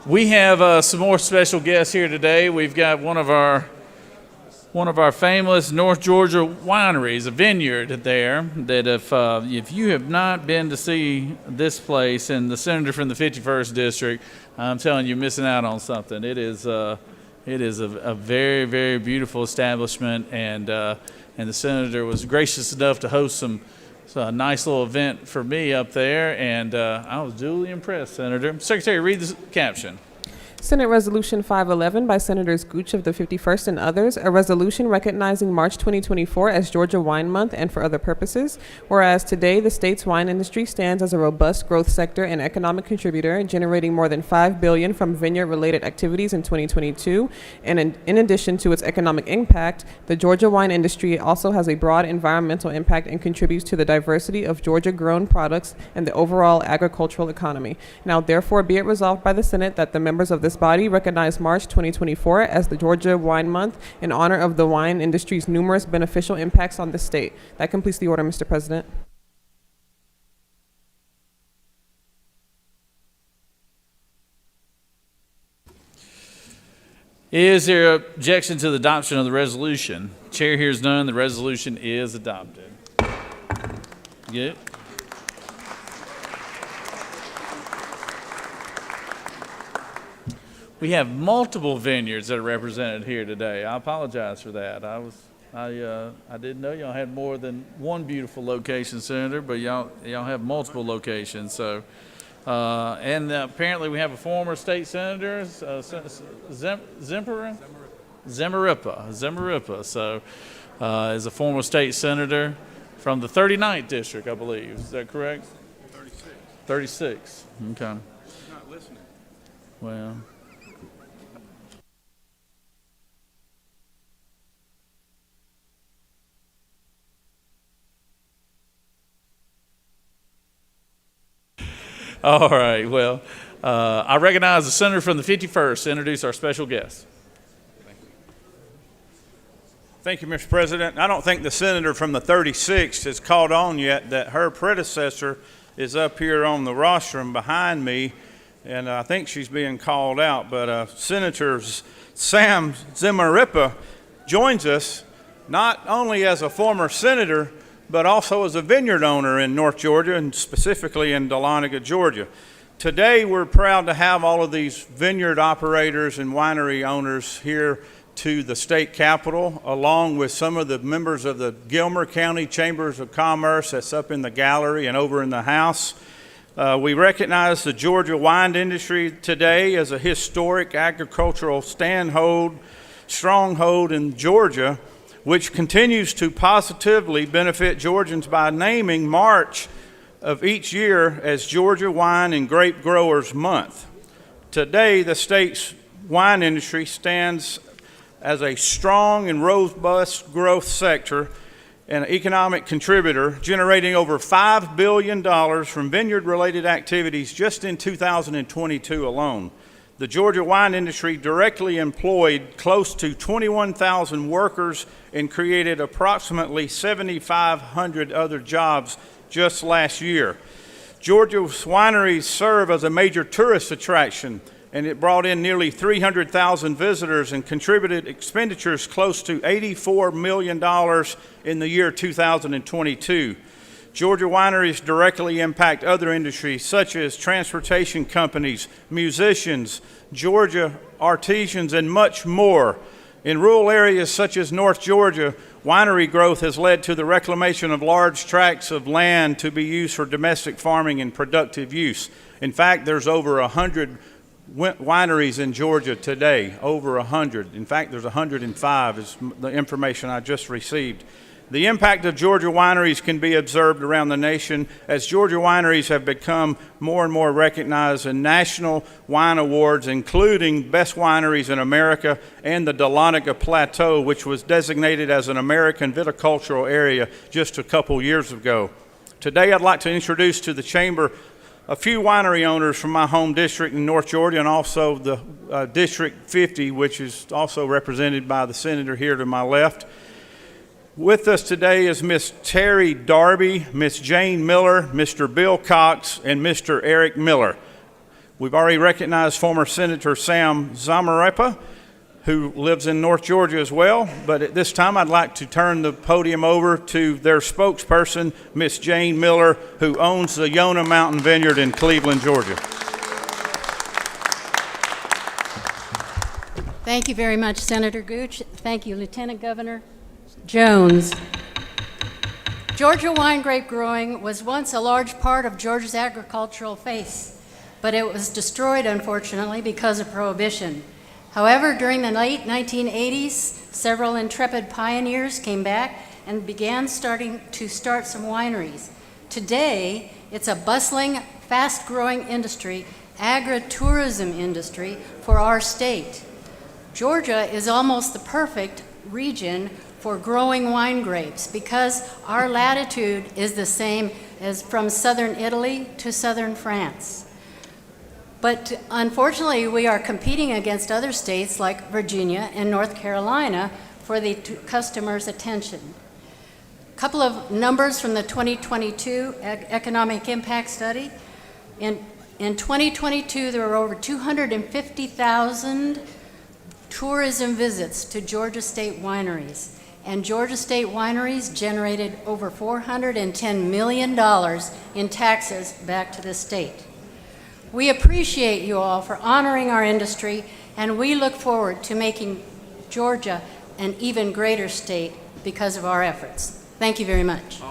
We have some more special guests here today. We've got one of our famous North Georgia wineries, a vineyard there, that if you have not been to see this place and the senator from the 51st District, I'm telling you, you're missing out on something. It is a very, very beautiful establishment, and the senator was gracious enough to host a nice little event for me up there, and I was duly impressed, Senator. Secretary, read the caption. Senate Resolution 511 by Senators Gooch of the 51st and others, a resolution recognizing March 2024 as Georgia Wine Month and for other purposes. Whereas today the state's wine industry stands as a robust growth sector and economic contributor, generating more than $5 billion from vineyard-related activities in 2022. And in addition to its economic impact, the Georgia wine industry also has a broad environmental impact and contributes to the diversity of Georgia-grown products and the overall agricultural economy. Now, therefore, be it resolved by the Senate that the members of this body recognize March 2024 as the Georgia Wine Month in honor of the wine industry's numerous beneficial impacts on the state. That completes the order, Mr. President. Is there objection to the adoption of the resolution? Chair hears none. The resolution is adopted. Good. We have multiple vineyards that are represented here today. I apologize for that. I didn't know y'all had more than one beautiful location, Senator, but y'all have multiple locations. So, and apparently we have a former state senator, Zemarippa. So, is a former state senator from the 39th district, I believe. Is that correct? 36. 36. Okay. Not listening. Well. All right, well, I recognize the senator from the 51st to introduce our special guest. Thank you, Mr. President. I don't think the senator from the 36th has caught on yet that her predecessor is up here on the rostrum behind me, and I think she's being called out. But Senator Sam Zemarippa joins us not only as a former senator, but also as a vineyard owner in North Georgia, and specifically in Dahlonega, Georgia. Today, we're proud to have all of these vineyard operators and winery owners here to the state capitol, along with some of the members of the Gilmer County Chambers of Commerce that's up in the gallery and over in the house. We recognize the Georgia wine industry today as a historic agricultural stronghold in Georgia, which continues to positively benefit Georgians by naming March of each year as Georgia Wine and Grape Growers Month. Today, the state's wine industry stands as a strong and robust growth sector and economic contributor, generating over $5 billion from vineyard-related activities just in 2022 alone. The Georgia wine industry directly employed close to 21,000 workers and created approximately 7,500 other jobs just last year. Georgia's wineries serve as a major tourist attraction, and it brought in nearly 300,000 visitors and contributed expenditures close to $84 million in the year 2022. Georgia wineries directly impact other industries such as transportation companies, musicians, Georgia artisans, and much more. In rural areas such as North Georgia, winery growth has led to the reclamation of large tracts of land to be used for domestic farming and productive use. In fact, there's over 100 wineries in Georgia today, over 100. In fact, there's 105 is the information I just received. The impact of Georgia wineries can be observed around the nation as Georgia wineries have become more and more recognized in national wine awards, including Best Wineries in America and the Dahlonega Plateau, which was designated as an American viticultural area just a couple years ago. Today, I'd like to introduce to the Chamber a few winery owners from my home district in North Georgia, and also the District 50, which is also represented by the senator here to my left. With us today is Miss Terry Darby, Miss Jane Miller, Mr. Bill Cox, and Mr. Eric Miller. We've already recognized former Senator Sam Zemarippa, who lives in North Georgia as well, but at this time I'd like to turn the podium over to their spokesperson, Miss Jane Miller, who owns the Yona Mountain Vineyard in Cleveland, Georgia. Thank you very much, Senator Gooch. Thank you, Lieutenant Governor Jones. Georgia wine grape growing was once a large part of Georgia's agricultural face. but it was destroyed, unfortunately, because of Prohibition. However, during the late 1980s, several intrepid pioneers came back and began start some wineries. Today, it's a bustling, fast-growing industry, agritourism industry for our state. Georgia is almost the perfect region for growing wine grapes because our latitude is the same as from southern Italy to southern France. But unfortunately, we are competing against other states like Virginia and North Carolina for the customers' attention. A couple of numbers from the 2022 Economic Impact Study. In 2022, there were over 250,000 tourism visits to Georgia State wineries, and Georgia State wineries generated over $410 million in taxes back to the state. We appreciate you all for honoring our industry, and we look forward to making Georgia an even greater state because of our efforts. Thank you very much.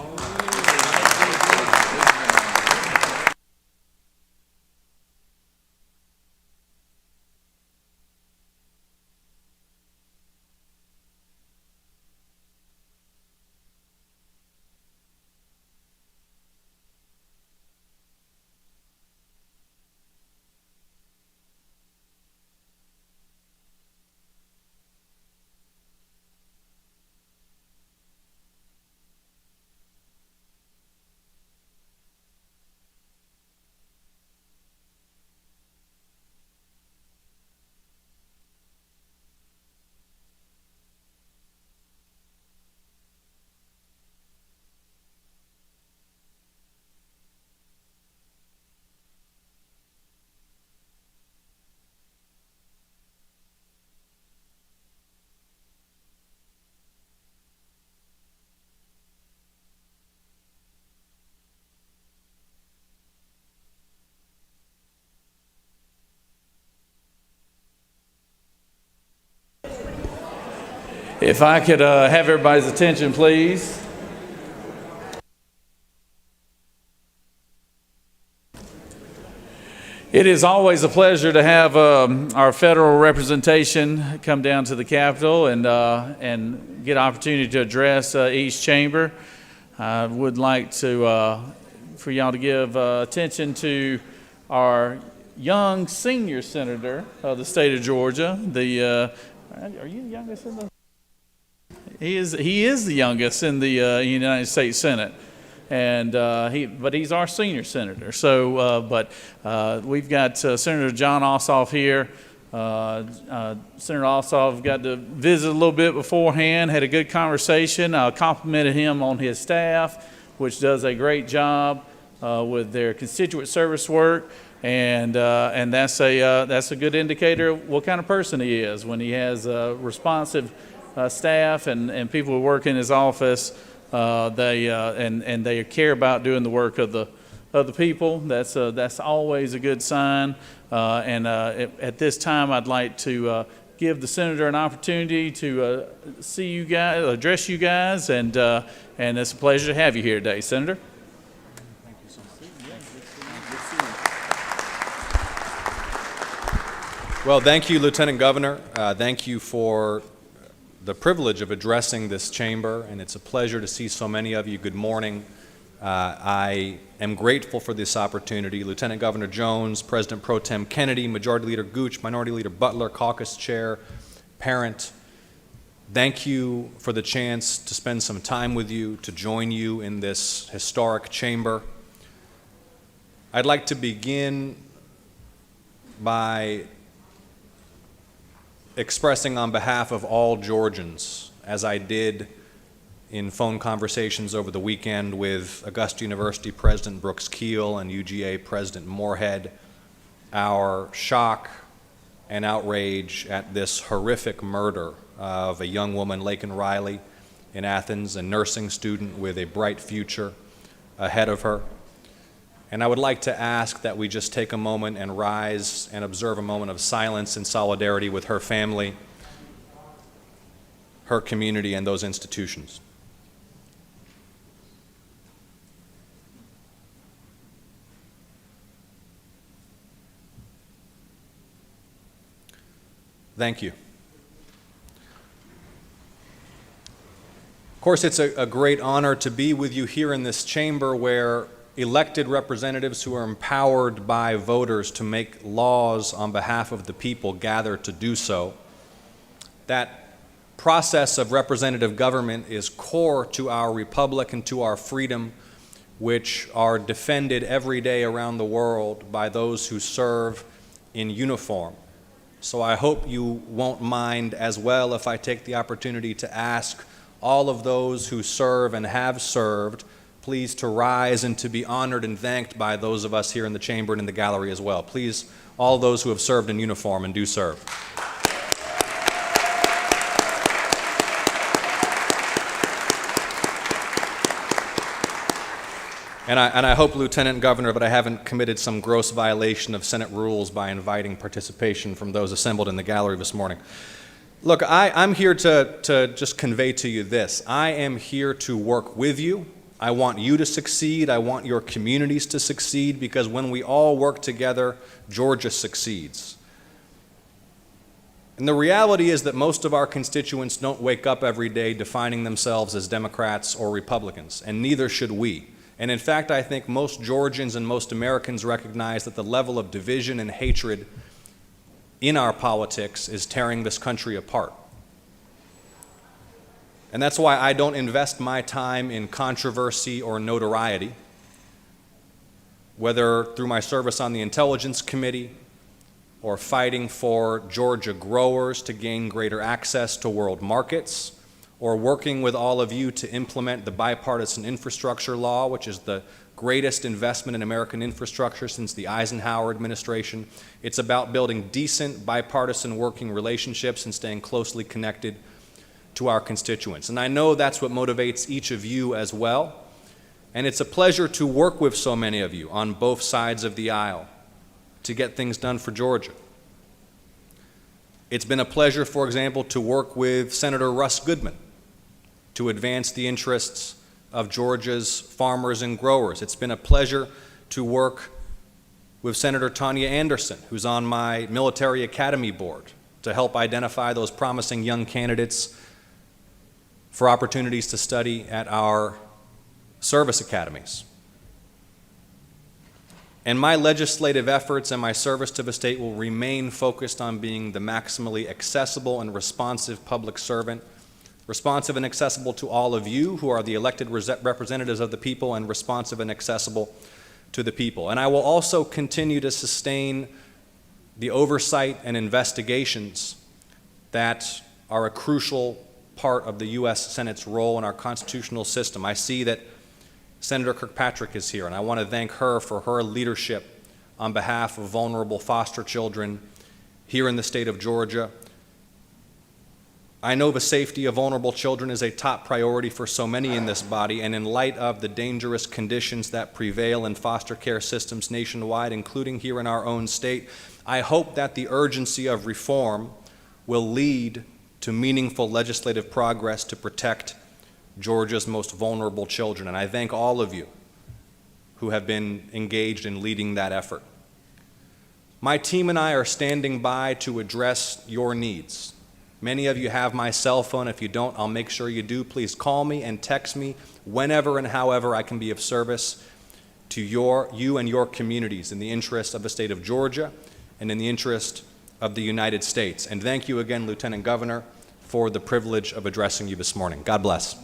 If I could have everybody's attention, please. It is always a pleasure to have our federal representation come down to the Capitol and get opportunity to address each chamber. I would like to for y'all to give attention to our young senior senator of the state of Georgia. Are you the youngest in the? He is the youngest in the United States Senate, and but he's our senior senator. So, we've got Senator John Ossoff here. Senator Ossoff got to visit a little bit beforehand, had a good conversation. I complimented him on his staff, which does a great job with their constituent service work, and that's a good indicator of what kind of person he is when he has responsive staff and people who work in his office. They care about doing the work of the people. That's always a good sign. At this time, I'd like to give the senator an opportunity to see you guys, address you guys, and it's a pleasure to have you here today, Senator. Thank you so much. Well, thank you, Lieutenant Governor. Thank you for the privilege of addressing this chamber, and it's a pleasure to see so many of you. Good morning. I am grateful for this opportunity. Lieutenant Governor Jones, President Pro Tem Kennedy, Majority Leader Gooch, Minority Leader Butler, Caucus Chair Parent, thank you for the chance to spend some time with you, to join you in this historic chamber. I'd like to begin by expressing on behalf of all Georgians, as I did in phone conversations over the weekend with Augusta University President Brooks Keel and UGA President Moorhead, our shock and outrage at this horrific murder of a young woman, Laken Riley, in Athens, a nursing student with a bright future ahead of her. And I would like to ask that we just take a moment and rise and observe a moment of silence in solidarity with her family, her community, and those institutions. Thank you. Of course, it's a great honor to be with you here in this chamber where elected representatives who are empowered by voters to make laws on behalf of the people gather to do so. That process of representative government is core to our republic and to our freedom, which are defended every day around the world by those who serve in uniform. So I hope you won't mind as well if I take the opportunity to ask all of those who serve and have served, please to rise and to be honored and thanked by those of us here in the chamber and in the gallery as well. Please, all those who have served in uniform and do serve. And I hope, Lieutenant Governor, that I haven't committed some gross violation of Senate rules by inviting participation from those assembled in the gallery this morning. Look, I'm here to just convey to you this. I am here to work with you. I want you to succeed. I want your communities to succeed, because when we all work together, Georgia succeeds. And the reality is that most of our constituents don't wake up every day defining themselves as Democrats or Republicans, and neither should we. And in fact, I think most Georgians and most Americans recognize that the level of division and hatred in our politics is tearing this country apart. And that's why I don't invest my time in controversy or notoriety, whether through my service on the Intelligence Committee or fighting for Georgia growers to gain greater access to world markets, or working with all of you to implement the bipartisan infrastructure law, which is the greatest investment in American infrastructure since the Eisenhower administration. It's about building decent bipartisan working relationships and staying closely connected to our constituents. And I know that's what motivates each of you as well. And it's a pleasure to work with so many of you on both sides of the aisle to get things done for Georgia. It's been a pleasure, for example, to work with Senator Russ Goodman to advance the interests of Georgia's farmers and growers. It's been a pleasure to work with Senator Tanya Anderson, who's on my military academy board, to help identify those promising young candidates for opportunities to study at our service academies. And my legislative efforts and my service to the state will remain focused on being the maximally accessible and responsive public servant, responsive and accessible to all of you who are the elected representatives of the people, and responsive and accessible to the people. And I will also continue to sustain the oversight and investigations that are a crucial part of the U.S. Senate's role in our constitutional system. I see that Senator Kirkpatrick is here, and I want to thank her for her leadership on behalf of vulnerable foster children here in the state of Georgia. I know the safety of vulnerable children is a top priority for so many in this body, and in light of the dangerous conditions that prevail in foster care systems nationwide, including here in our own state, I hope that the urgency of reform will lead to meaningful legislative progress to protect Georgia's most vulnerable children. And I thank all of you who have been engaged in leading that effort. My team and I are standing by to address your needs. Many of you have my cell phone. If you don't, I'll make sure you do. Please call me and text me whenever and however I can be of service to you and your communities in the interest of the state of Georgia and in the interest of the United States. And thank you again, Lieutenant Governor, for the privilege of addressing you this morning. God bless.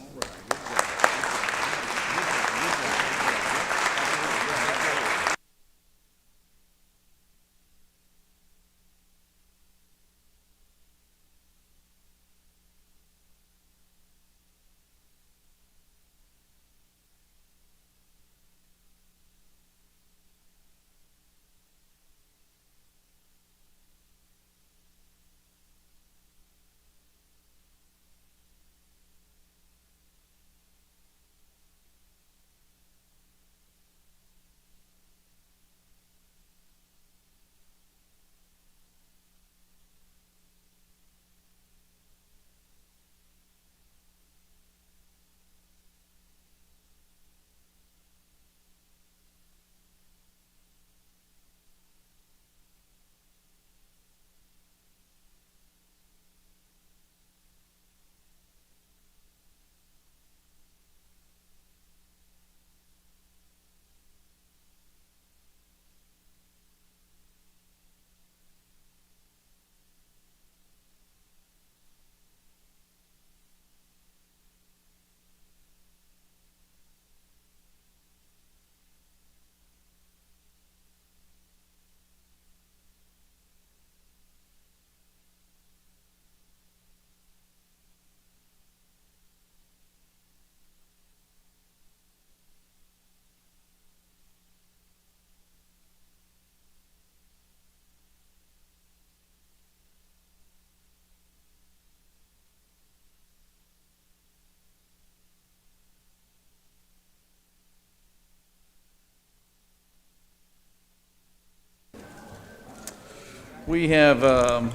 We have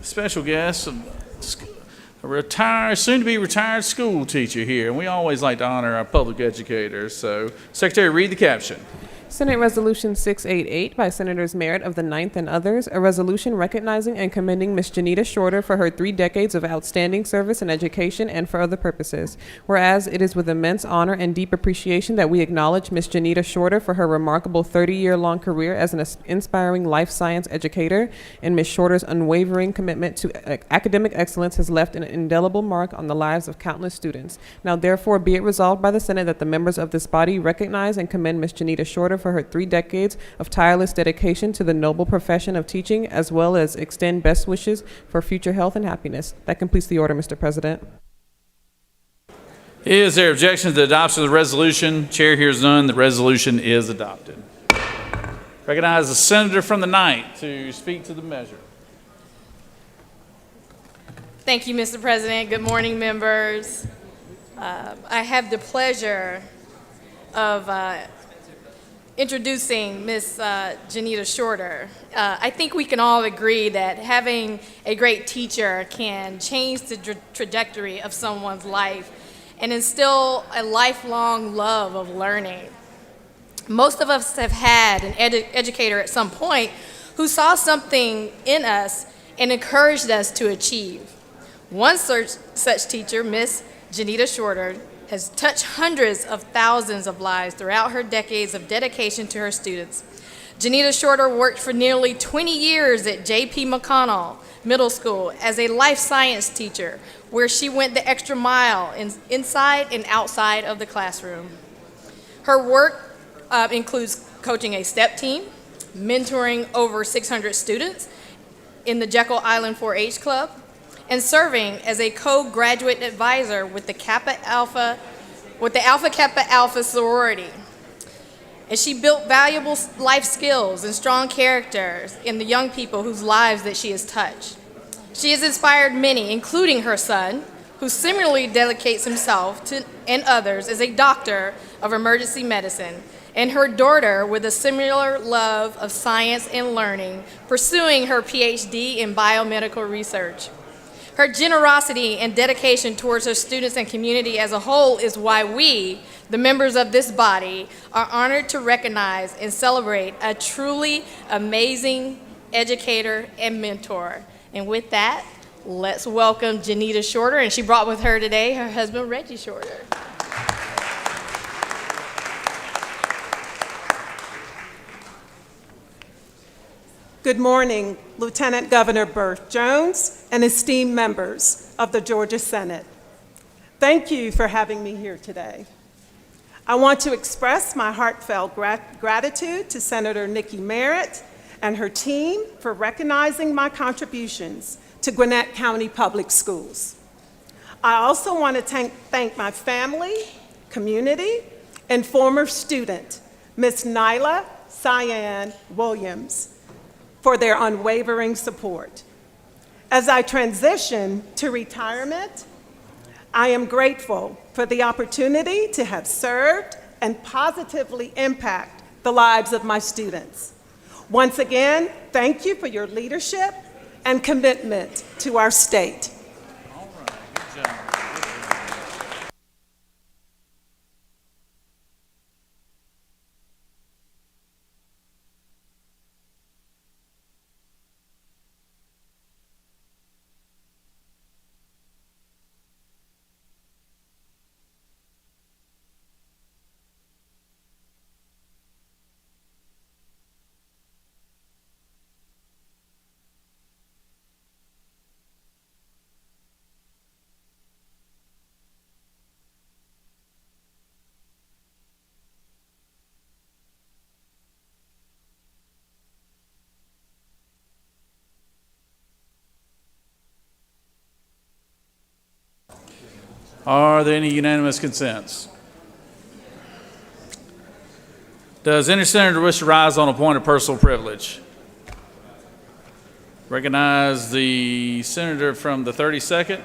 special guest, a retired, soon-to-be retired school teacher here, and we always like to honor our public educators. So, Secretary, read the caption. Senate Resolution 688 by Senators Merritt of the 9th and others, a resolution recognizing and commending Ms. Janita Shorter for her 3 decades of outstanding service in education and for other purposes. Whereas it is with immense honor and deep appreciation that we acknowledge Ms. Janita Shorter for her remarkable 30-year-long career as an inspiring life science educator, and Ms. Shorter's unwavering commitment to academic excellence has left an indelible mark on the lives of countless students. Now therefore be it resolved by the Senate that the members of this body recognize and commend Ms. Janita Shorter for her 3 decades of tireless dedication to the noble profession of teaching, as well as extend best wishes for future health and happiness. That completes the order, Mr. President. Is there objection to the adoption of the resolution? Chair hears none. The resolution is adopted. Recognize the senator from the 9th to speak to the measure. Thank you, Mr. President. Good morning, members. I have the pleasure of introducing Ms. Janita Shorter. I think we can all agree that having a great teacher can change the trajectory of someone's life and instill a lifelong love of learning. Most of us have had an educator at some point who saw something in us and encouraged us to achieve. One such teacher, Ms. Janita Shorter, has touched hundreds of thousands of lives throughout her decades of dedication to her students. Janita Shorter worked for nearly 20 years at J.P. McConnell Middle School as a life science teacher, where she went the extra mile inside and outside of the classroom. Her work includes coaching a step team, mentoring over 600 students in the Jekyll Island 4-H Club, and serving as a co-graduate advisor with the Alpha Kappa Alpha sorority. And she built valuable life skills and strong characters in the young people whose lives that she has touched. She has inspired many, including her son, who similarly dedicates himself to and others as a doctor of emergency medicine, and her daughter with a similar love of science and learning, pursuing her PhD in biomedical research. Her generosity and dedication towards her students and community as a whole is why we, the members of this body, are honored to recognize and celebrate a truly amazing educator and mentor. And with that, let's welcome Janita Shorter, and she brought with her today her husband, Reggie Shorter. Good morning, Lieutenant Governor Burt Jones and esteemed members of the Georgia Senate. Thank you for having me here today. I want to express my heartfelt gratitude to Senator Nikki Merritt and her team for recognizing my contributions to Gwinnett County Public Schools. I also want to thank my family, community, and former student, Ms. Nyla Cyan Williams, for their unwavering support. As I transition to retirement, I am grateful for the opportunity to have served and positively impact the lives of my students. Once again, thank you for your leadership and commitment to our state. All right, good job. Are there any unanimous consents? Does any senator wish to rise on a point of personal privilege? Recognize the senator from the 32nd.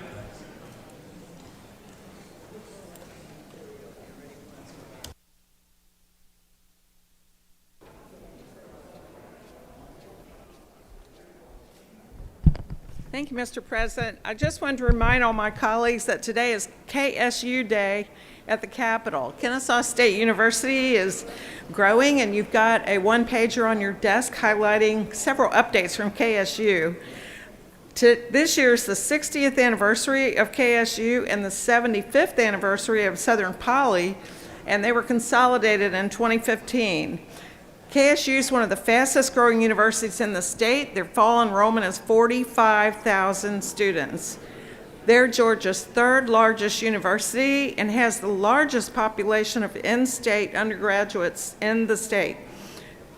you, Mr. President. I just wanted to remind all my colleagues that today is KSU Day at the Capitol. Kennesaw State University is growing, and you've got a one-pager on your desk highlighting several updates from KSU. This year is the 60th anniversary of KSU and the 75th anniversary of Southern Poly, and they were consolidated in 2015. KSU is one of the fastest growing universities in the state. Their fall enrollment is 45,000 students. They're Georgia's third largest university and has the largest population of in-state undergraduates in the state.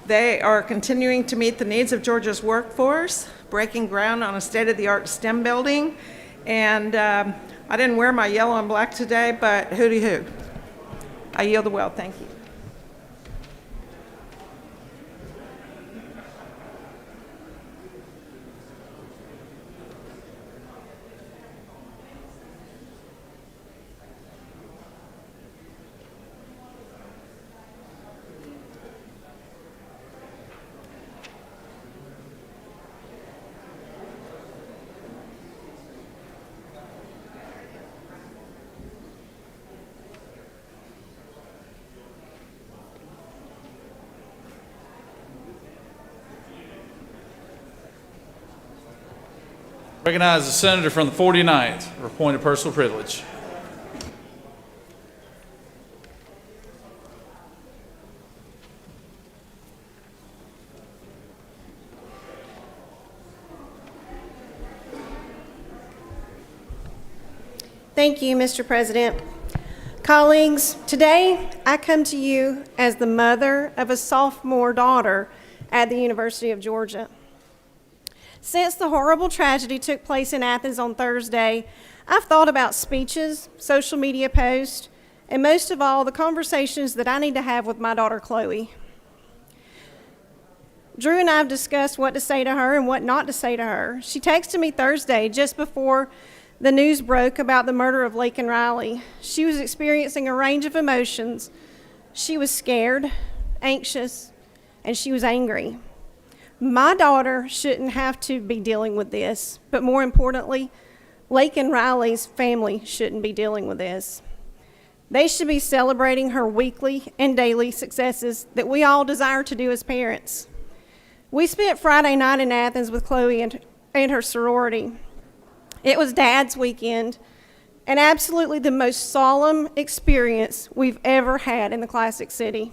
They are continuing to meet the needs of Georgia's workforce, breaking ground on a state-of-the-art STEM building. And I didn't wear my yellow and black today, but hooty hoo. I yield the well, thank you. Recognize the senator from the 49th for point of personal privilege. Thank you, Mr. President. Colleagues, today I come to you as the mother of a sophomore daughter at the University of Georgia. Since the horrible tragedy took place in Athens on Thursday, I've thought about speeches, social media posts, and most of all, the conversations that I need to have with my daughter, Chloe. Drew and I have discussed what to say to her and what not to say to her. She texted me Thursday just before the news broke about the murder of Laken Riley. She was experiencing a range of emotions. She was scared, anxious, and she was angry. My daughter shouldn't have to be dealing with this, but more importantly, Laken Riley's family shouldn't be dealing with this. They should be celebrating her weekly and daily successes that we all desire to do as parents. We spent Friday night in Athens with Chloe and her sorority. It was Dad's weekend, and absolutely the most solemn experience we've ever had in the Classic City.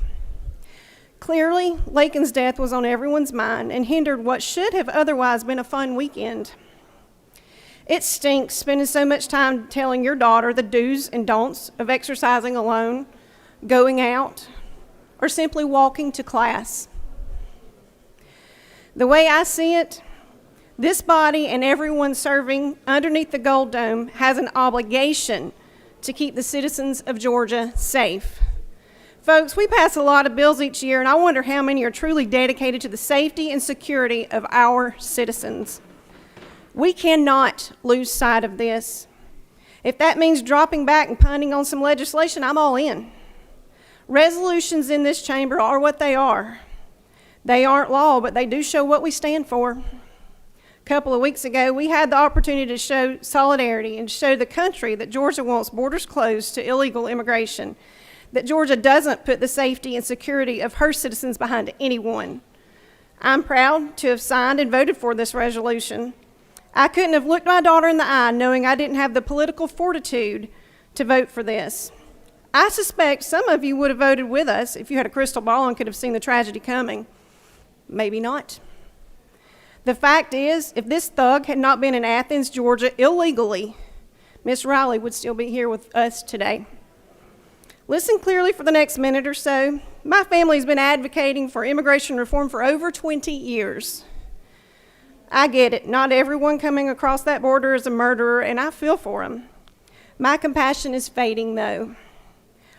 Clearly, Laken's death was on everyone's mind and hindered what should have otherwise been a fun weekend. It stinks spending so much time telling your daughter the do's and don'ts of exercising alone, going out, or simply walking to class. The way I see it, this body and everyone serving underneath the Gold Dome has an obligation to keep the citizens of Georgia safe. Folks, we pass a lot of bills each year, and I wonder how many are truly dedicated to the safety and security of our citizens. We cannot lose sight of this. If that means dropping back and punting on some legislation, I'm all in. Resolutions in this chamber are what they are. They aren't law, but they do show what we stand for. A couple of weeks ago, we had the opportunity to show solidarity and show the country that Georgia wants borders closed to illegal immigration, that Georgia doesn't put the safety and security of her citizens behind anyone. I'm proud to have signed and voted for this resolution. I couldn't have looked my daughter in the eye knowing I didn't have the political fortitude to vote for this. I suspect some of you would have voted with us if you had a crystal ball and could have seen the tragedy coming. Maybe not. The fact is, if this thug had not been in Athens, Georgia, illegally, Miss Riley would still be here with us today. Listen clearly for the next minute or so. My family's been advocating for immigration reform for over 20 years. I get it. Not everyone coming across that border is a murderer, and I feel for them. My compassion is fading, though.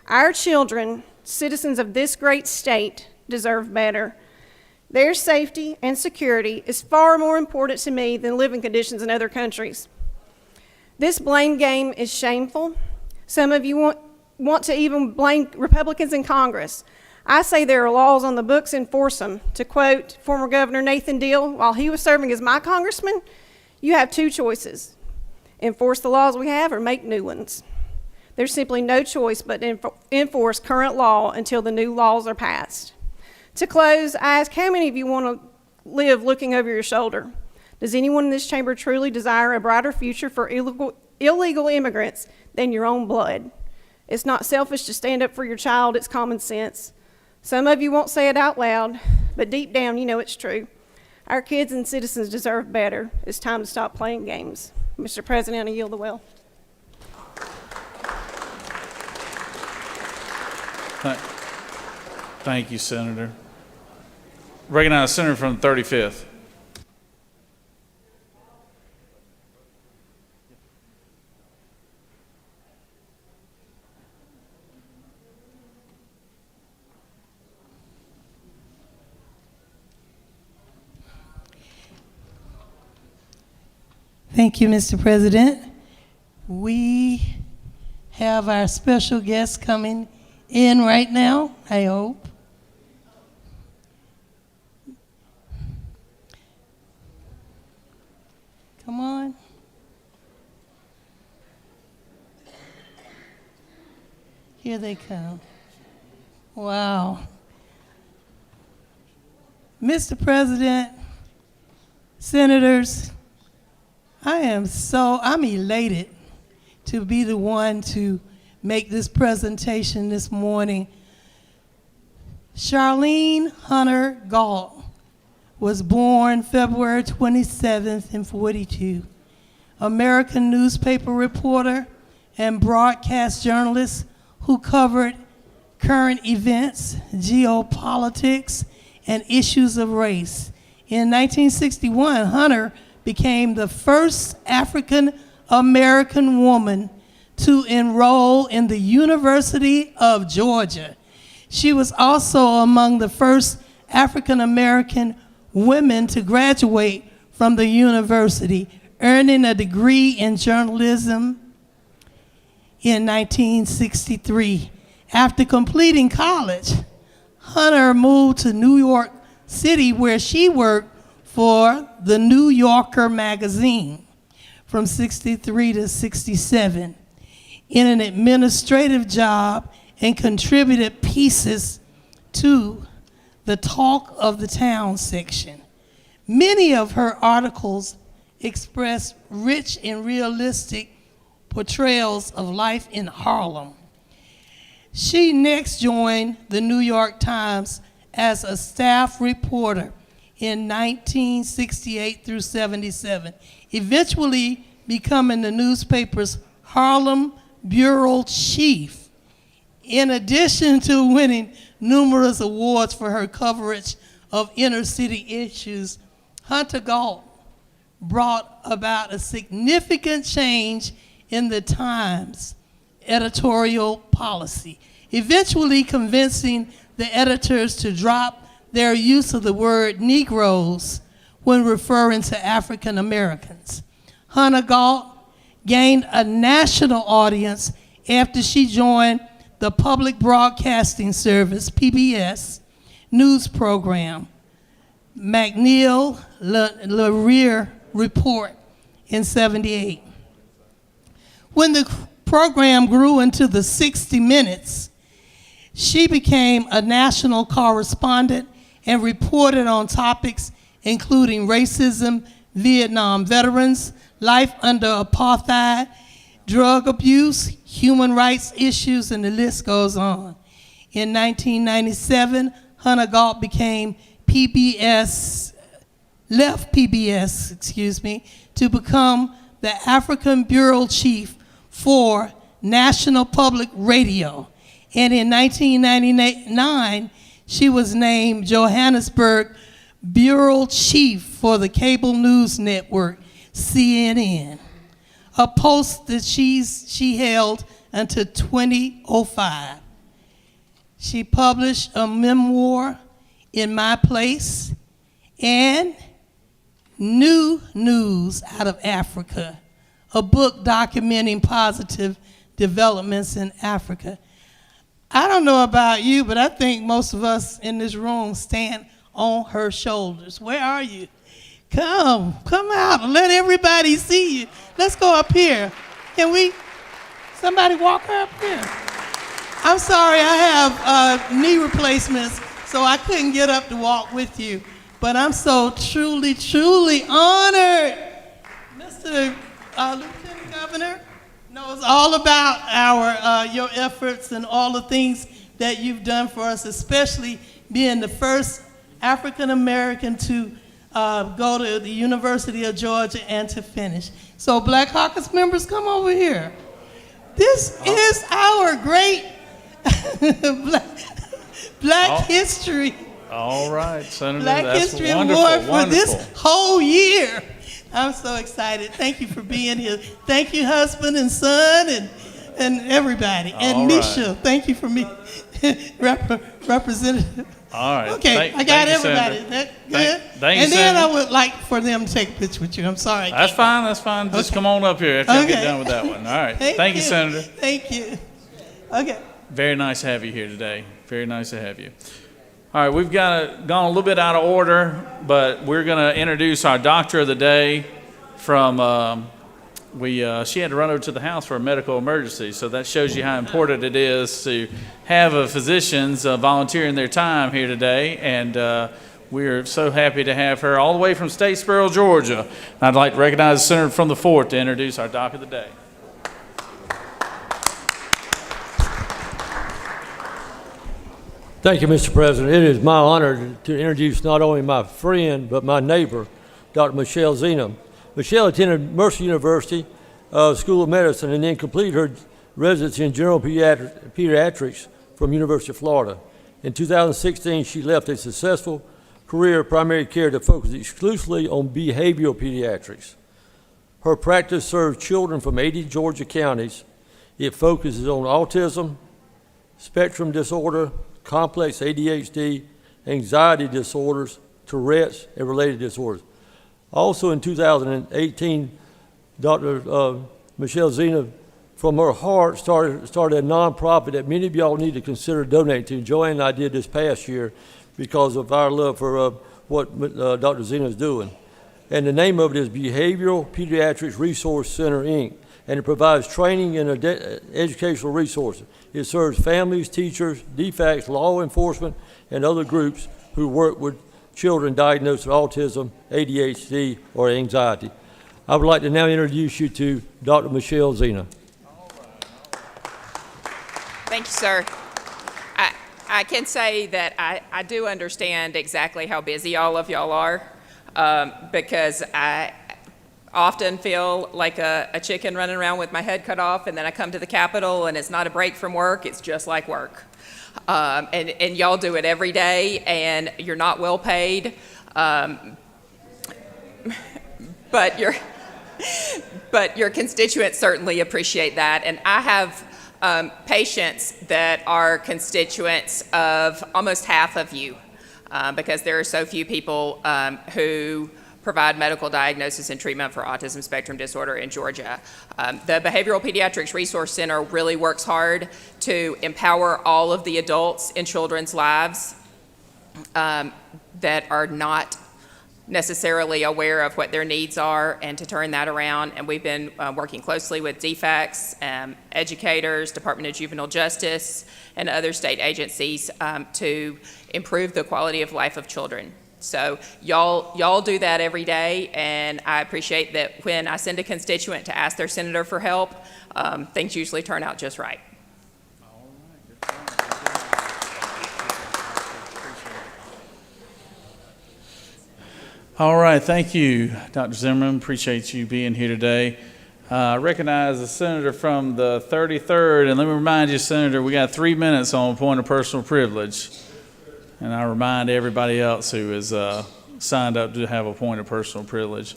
Our children, citizens of this great state, deserve better. Their safety and security is far more important to me than living conditions in other countries. This blame game is shameful. Some of you want to even blame Republicans in Congress. I say there are laws on the books, enforce them. To quote former Governor Nathan Deal, while he was serving as my congressman, You have two choices: enforce the laws we have or make new ones. There's simply no choice but to enforce current law until the new laws are passed. To close, I ask, how many of you want to live looking over your shoulder? Does anyone in this chamber truly desire a brighter future for illegal immigrants than your own blood? It's not selfish to stand up for your child, it's common sense. Some of you won't say it out loud, but deep down you know it's true. Our kids and citizens deserve better. It's time to stop playing games. Mr. President, I yield the will. Thank you, Senator. Recognize Senator from the 35th. Thank you, Mr. President. We have our special guest coming in right now, I hope. Come on. Here they come. Wow. Mr. President, senators, I'm elated to be the one to make this presentation this morning. Charlene Hunter Galt was born February 27th in 42. American newspaper reporter and broadcast journalist who covered current events, geopolitics, and issues of race. In 1961, Hunter became the first African American woman to enroll in the University of Georgia. She was also among the first African American women to graduate from the university, earning a degree in journalism in 1963. After completing college, Hunter moved to New York City, where she worked for the New Yorker magazine from 63 to 67 in an administrative job, and contributed pieces to the Talk of the Town section. Many of her articles express rich and realistic portrayals of life in Harlem. She next joined the New York Times as a staff reporter in 1968 through 77, eventually becoming the newspaper's Harlem bureau chief. In addition to winning numerous awards for her coverage of inner city issues, Hunter Galt brought about a significant change in the Times editorial policy, eventually convincing the editors to drop their use of the word Negroes when referring to African Americans. Hunter Galt gained a national audience after she joined the Public Broadcasting Service, PBS, news program, McNeil Lear Report in '78. When the program grew into the 60 Minutes, she became a national correspondent and reported on topics including racism, Vietnam veterans, life under apartheid, drug abuse, human rights issues, and the list goes on. In 1997, Hunter Galt left PBS, to become the African Bureau Chief for National Public Radio. And in 1999, she was named Johannesburg Bureau Chief for the cable news network, CNN, a post that she held until 2005. She published a memoir, In My Place, and New News Out of Africa, a book documenting positive developments in Africa. I don't know about you, but I think most of us in this room stand on her shoulders. Where are you? Come out and let everybody see you. Let's go up here. Can we, somebody walk her up here? I'm sorry, I have knee replacements, so I couldn't get up to walk with you. But I'm so truly, truly honored. Mr. Lieutenant Governor knows all about your efforts and all the things that you've done for us, especially being the first African American to go to the University of Georgia and to finish. So Black Caucus members, come over here. This is our great Black History. All right, Senator, Black that's History wonderful, Award for wonderful. this whole year. I'm so excited. Thank you for being here. Thank you, husband and son and everybody. And All Misha, right. thank you for me, Representative. All right. Okay, I got thank you, everybody. Senator. That good? Thank you, And then Senator. I would like for them to take a picture with you. I'm sorry. That's fine, that's fine. Just come on up here after I get Okay. done with that one. All right. Thank you, you. Senator. Thank you. Okay. Very nice to have you here today. Very nice to have you. All right, we've gone a little bit out of order, but we're going to introduce our doctor of the day from, she had to run over to the house for a medical emergency, so that shows you how important it is to have physicians volunteering their time here today, and we're so happy to have her all the way from Statesboro, Georgia. I'd like to recognize the Senator from the 4th to introduce our doc of the day. Thank you, Mr. President. It is my honor to introduce not only my friend, but my neighbor, Dr. Michelle Zena. Michelle attended Mercer University School of Medicine and then completed her residency in general pediatrics from University of Florida. In 2016, she left a successful career in primary care to focus exclusively on behavioral pediatrics. Her practice serves children from 80 Georgia counties. It focuses on autism, spectrum disorder, complex ADHD, anxiety disorders, Tourette's, and related disorders. Also in 2018, Dr. Michelle Zena, from her heart, started a nonprofit that many of y'all need to consider donating to. Joanne and I did this past year because of our love for what Dr. Zena is doing. And the name of it is Behavioral Pediatrics Resource Center, Inc., and it provides training and educational resources. It serves families, teachers, DFACs, law enforcement, and other groups who work with children diagnosed with autism, ADHD, or anxiety. I would like to now introduce you to Dr. Michelle Zena. Thank you, sir. I can say that I do understand exactly how busy all of y'all are, because I often feel like a chicken running around with my head cut off, and then I come to the Capitol and it's not a break from work, it's just like work. And y'all do it every day, and you're not well paid, but your constituents certainly appreciate that. And I have patients that are constituents of almost half of you, because there are so few people who provide medical diagnosis and treatment for autism spectrum disorder in Georgia. The Behavioral Pediatrics Resource Center really works hard to empower all of the adults in children's lives that are not necessarily aware of what their needs are, and to turn that around. And we've been working closely with DFACs, educators, Department of Juvenile Justice, and other state agencies to improve the quality of life of children. So y'all do that every day, and I appreciate that when I send a constituent to ask their senator for help, things usually turn out just right. All right, thank you, Dr. Zimmerman. Appreciate you being here today. I recognize the senator from the 33rd, and let me remind you, Senator, we got 3 minutes on point of personal privilege. And I remind everybody else who is signed up to have a point of personal privilege.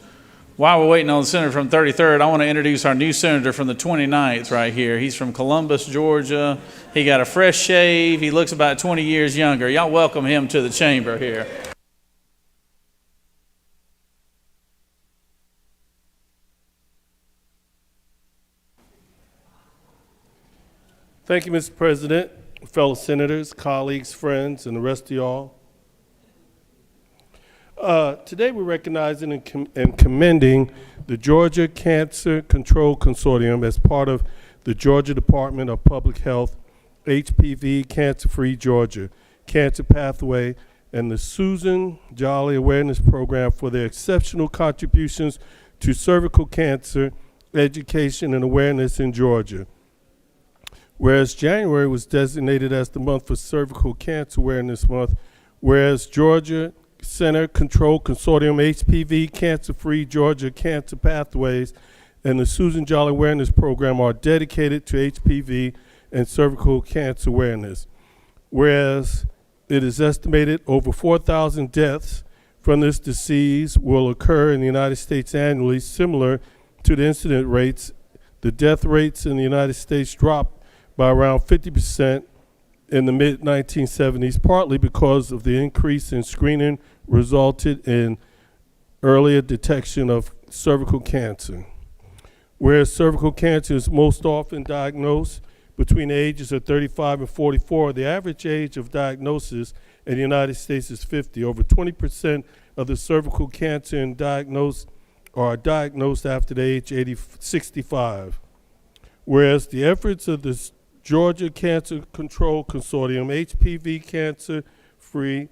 While we're waiting on the senator from 33rd, I want to introduce our new senator from the 29th right here. He's from Columbus, Georgia. He got a fresh shave. He looks about 20 years younger. Y'all welcome him to the chamber here. Thank you, Mr. President, fellow senators, colleagues, friends, and the rest of y'all. Today we're recognizing and commending the Georgia Cancer Control Consortium as part of the Georgia Department of Public Health, HPV Cancer Free Georgia, Cancer Pathway, and the Susan Jolly Awareness Program for their exceptional contributions to cervical cancer education and awareness in Georgia. Whereas January was designated as the month for Cervical Cancer Awareness Month, whereas Georgia Center Control Consortium, HPV Cancer Free Georgia Cancer Pathways, and the Susan Jolly Awareness Program are dedicated to HPV and cervical cancer awareness. Whereas it is estimated over 4,000 deaths from this disease will occur in the United States annually, similar to the incident rates. The death rates in the United States dropped by around 50% in the mid-1970s, partly because of the increase in screening resulted in earlier detection of cervical cancer. Whereas cervical cancer is most often diagnosed between the ages of 35 and 44, the average age of diagnosis in the United States is 50. Over 20% of the cervical cancer are diagnosed after the age 65. Whereas the efforts of the Georgia Cancer Control Consortium, HPV Cancer Free,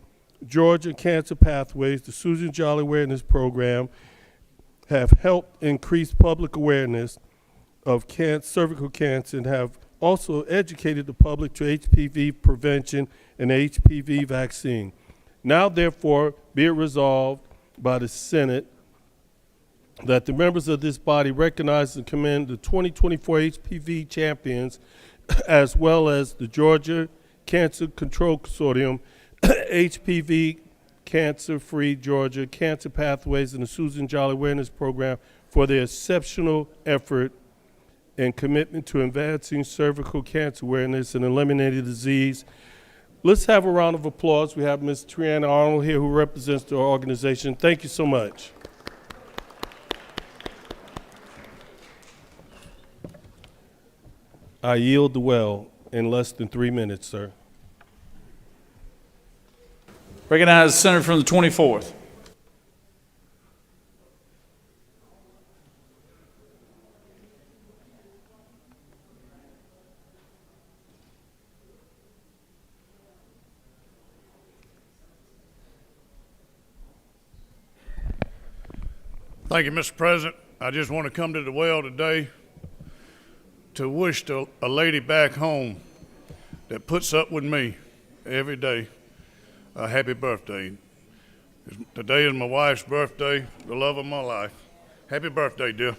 Georgia Cancer Pathways, the Susan Jolly Awareness Program have helped increase public awareness of cervical cancer and have also educated the public to HPV prevention and HPV vaccine. Now, therefore, be it resolved by the Senate that the members of this body recognize and commend the 2024 HPV champions, as well as the Georgia Cancer Control Consortium, HPV Cancer Free Georgia, Cancer Pathways, and the Susan Jolly Awareness Program for their exceptional effort and commitment to advancing cervical cancer awareness and eliminating the disease. Let's have a round of applause. We have Ms. Triana Arnold here, who represents the organization. Thank you so much. I yield the well in less than 3 minutes, sir. Recognize the senator from the 24th. Thank you, Mr. President. I just want to come to the well today to wish a lady back home that puts up with me every day a happy birthday. Today is my wife's birthday, the love of my life. Happy birthday, dear.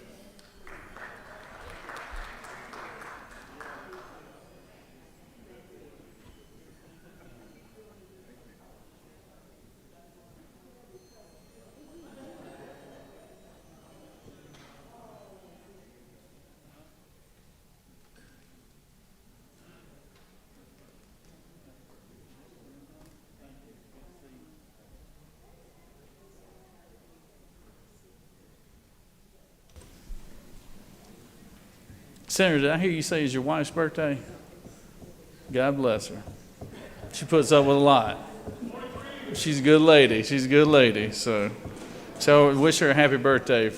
Senator, did I hear you say it's your wife's birthday? God bless her. She puts up with a lot. She's a good lady. She's a good lady. So wish her a happy birthday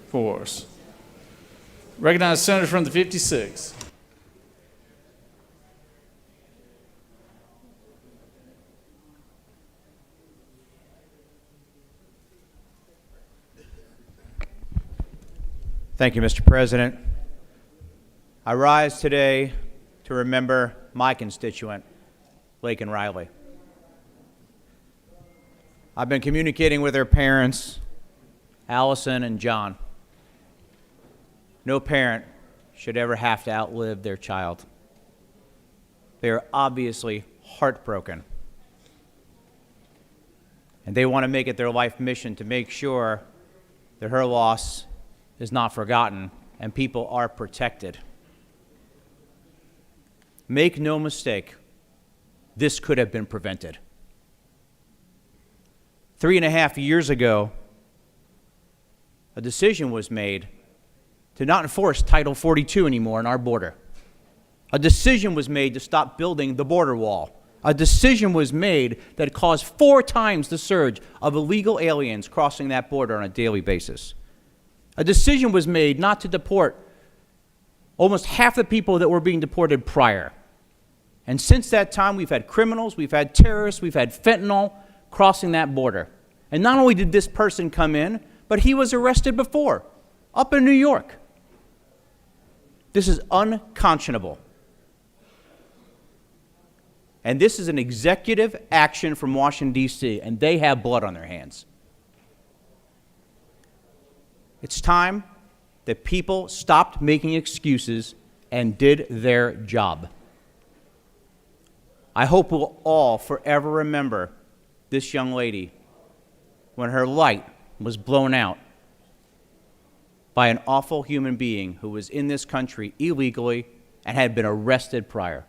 for us. Recognize the senator from the 56. Thank you, Mr. President. I rise today to remember my constituent, Laken Riley. I've been communicating with her parents, Allison and John. No parent should ever have to outlive their child. They are obviously heartbroken. And they want to make it their life mission to make sure that her loss is not forgotten and people are protected. Make no mistake, this could have been prevented. 3.5 years ago, a decision was made to not enforce Title 42 anymore in our border. A decision was made to stop building the border wall. A decision was made that caused 4 times the surge of illegal aliens crossing that border on a daily basis. A decision was made not to deport almost half the people that were being deported prior. And since that time, we've had criminals, we've had terrorists, we've had fentanyl crossing that border. And not only did this person come in, but he was arrested before, up in New York. This is unconscionable. And this is an executive action from Washington, D.C., and they have blood on their hands. It's time that people stopped making excuses and did their job. I hope we'll all forever remember this young lady when her light was blown out by an awful human being who was in this country illegally and had been arrested prior.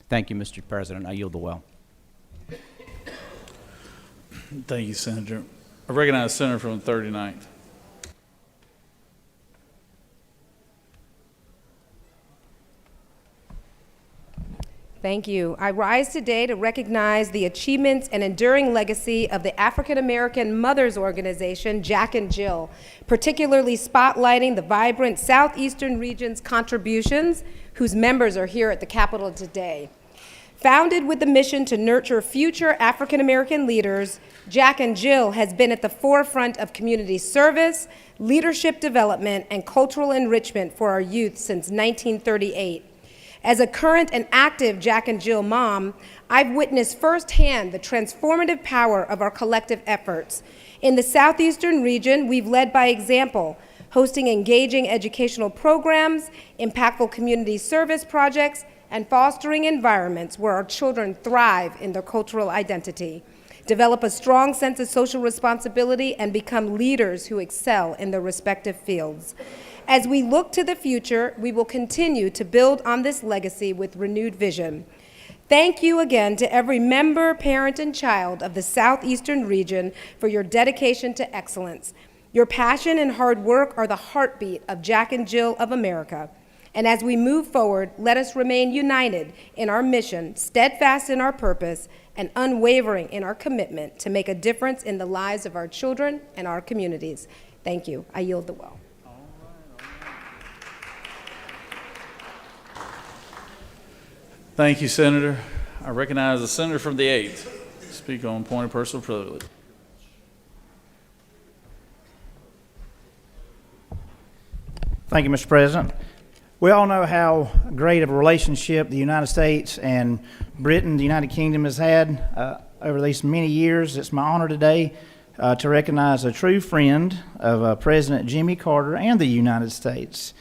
Thank you, Mr. President. I yield the well. Thank you, Senator. I recognize the Senator from the 39th. Thank you. I rise today to recognize the achievements and enduring legacy of the African American Mothers Organization, Jack and Jill, particularly spotlighting the vibrant Southeastern region's contributions, whose members are here at the Capitol today. Founded with the mission to nurture future African American leaders, Jack and Jill has been at the forefront of community service, leadership development, and cultural enrichment for our youth since 1938. As a current and active Jack and Jill mom, I've witnessed firsthand the transformative power of our collective efforts. In the Southeastern region, we've led by example, hosting engaging educational programs, impactful community service projects, and fostering environments where our children thrive in their cultural identity, develop a strong sense of social responsibility, and become leaders who excel in their respective fields. As we look to the future, we will continue to build on this legacy with renewed vision. Thank you again to every member, parent, and child of the Southeastern region for your dedication to excellence. Your passion and hard work are the heartbeat of Jack and Jill of America. And as we move forward, let us remain united in our mission, steadfast in our purpose, and unwavering in our commitment to make a difference in the lives of our children and our communities. Thank you. I yield the well. Thank you, Senator. I recognize the Senator from the 8th to speak on point of personal privilege. Thank you, Mr. President. We all know how great of a relationship the United States and Britain, the United Kingdom, has had over these many years. It's my honor today to recognize a true friend of President Jimmy Carter and the United States.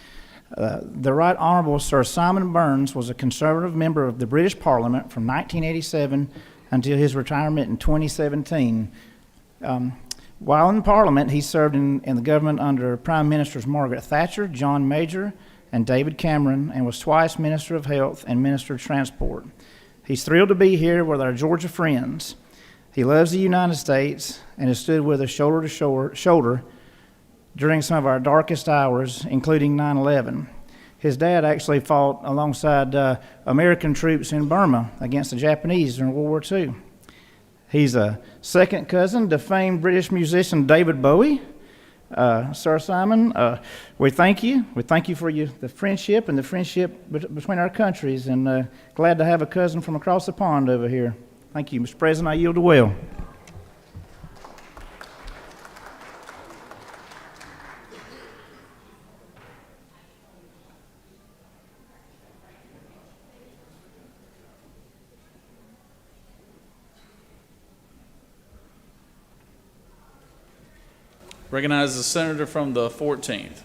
The Right Honorable Sir Simon Burns was a Conservative member of the British Parliament from 1987 until his retirement in 2017. While in Parliament, he served in the government under Prime Ministers Margaret Thatcher, John Major, and David Cameron, and was twice Minister of Health and Minister of Transport. He's thrilled to be here with our Georgia friends. He loves the United States and has stood with us shoulder to shoulder during some of our darkest hours, including 9/11. His dad actually fought alongside American troops in Burma against the Japanese during World War II. He's a second cousin to famed British musician David Bowie. Sir Simon, we thank you. We thank you for the friendship and the friendship between our countries, and glad to have a cousin from across the pond over here. Thank you, Mr. President. I yield the well. Recognize the Senator from the 14th.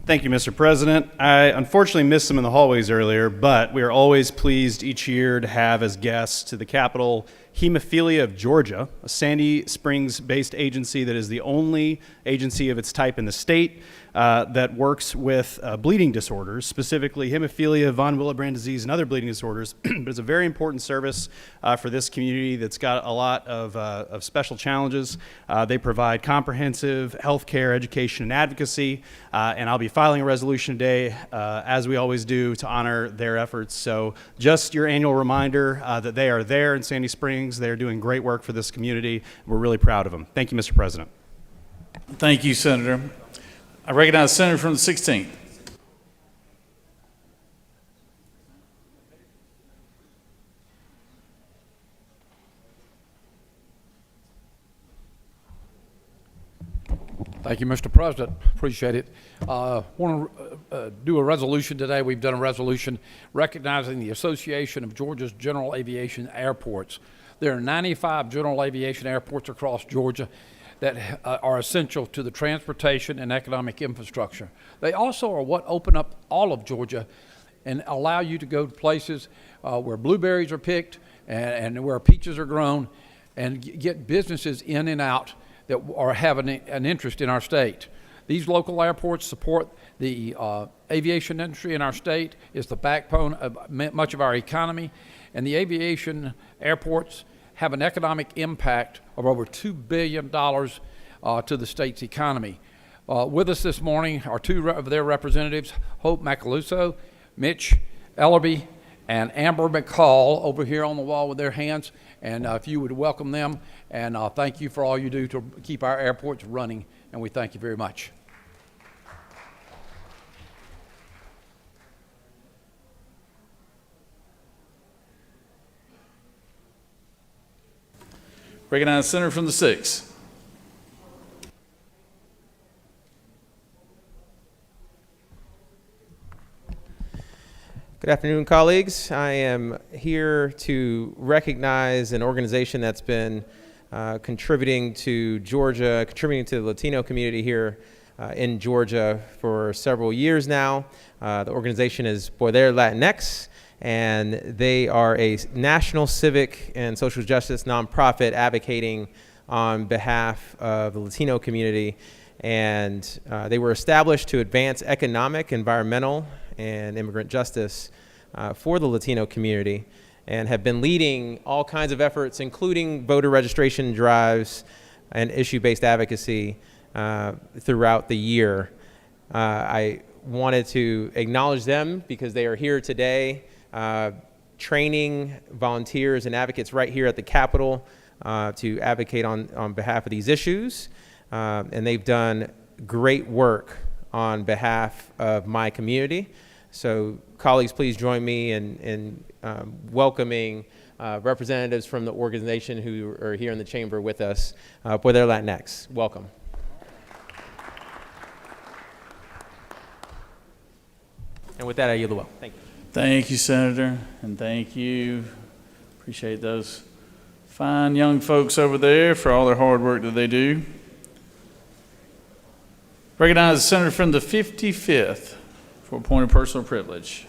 Thank you, Mr. President. I unfortunately missed them in the hallways earlier, but we are always pleased each year to have as guests to the Capitol Hemophilia of Georgia, a Sandy Springs-based agency that is the only agency of its type in the state that works with bleeding disorders, specifically hemophilia, von Willebrand disease, and other bleeding disorders. But it's a very important service for this community that's got a lot of special challenges. They provide comprehensive health care, education, and advocacy, and I'll be filing a resolution today, as we always do, to honor their efforts. So just your annual reminder that they are there in Sandy Springs. They're doing great work for this community. We're really proud of them. Thank you, Mr. President. Thank you, Senator. I recognize the senator from the 16th. Thank you, Mr. President. Appreciate it. Want to do a resolution today. We've done a resolution recognizing the Association of Georgia's General Aviation Airports. There are 95 general aviation airports across Georgia that are essential to the transportation and economic infrastructure. They also are what open up all of Georgia and allow you to go to places where blueberries are picked and where peaches are grown, and get businesses in and out that are having an interest in our state. These local airports support the aviation industry in our state. It's the backbone of much of our economy, and the aviation airports have an economic impact of over $2 billion to the state's economy. With us this morning are two of their representatives, Hope Macaluso, Mitch Ellerby, and Amber McCall over here on the wall with their hands. And if you would welcome them, and thank you for all you do to keep our airports running, and we thank you very much. Recognize the senator from the 6th. Good afternoon, colleagues. I am here to recognize an organization that's been contributing to Georgia, contributing to the Latino community here in Georgia for several years now. The organization is Poder Latinx, and they are a national civic and social justice nonprofit advocating on behalf of the Latino community. And they were established to advance economic, environmental, and immigrant justice for the Latino community, and have been leading all kinds of efforts, including voter registration drives and issue-based advocacy throughout the year. I wanted to acknowledge them because they are here today training volunteers and advocates right here at the Capitol to advocate on behalf of these issues. And they've done great work on behalf of my community. So colleagues, please join me in welcoming representatives from the organization who are here in the chamber with us. Poder Latinx, welcome. And with that, I yield the well. Thank you. Thank you, Senator, and thank you. Appreciate those fine young folks over there for all their hard work that they do. Recognize the senator from the 55th for a point of personal privilege.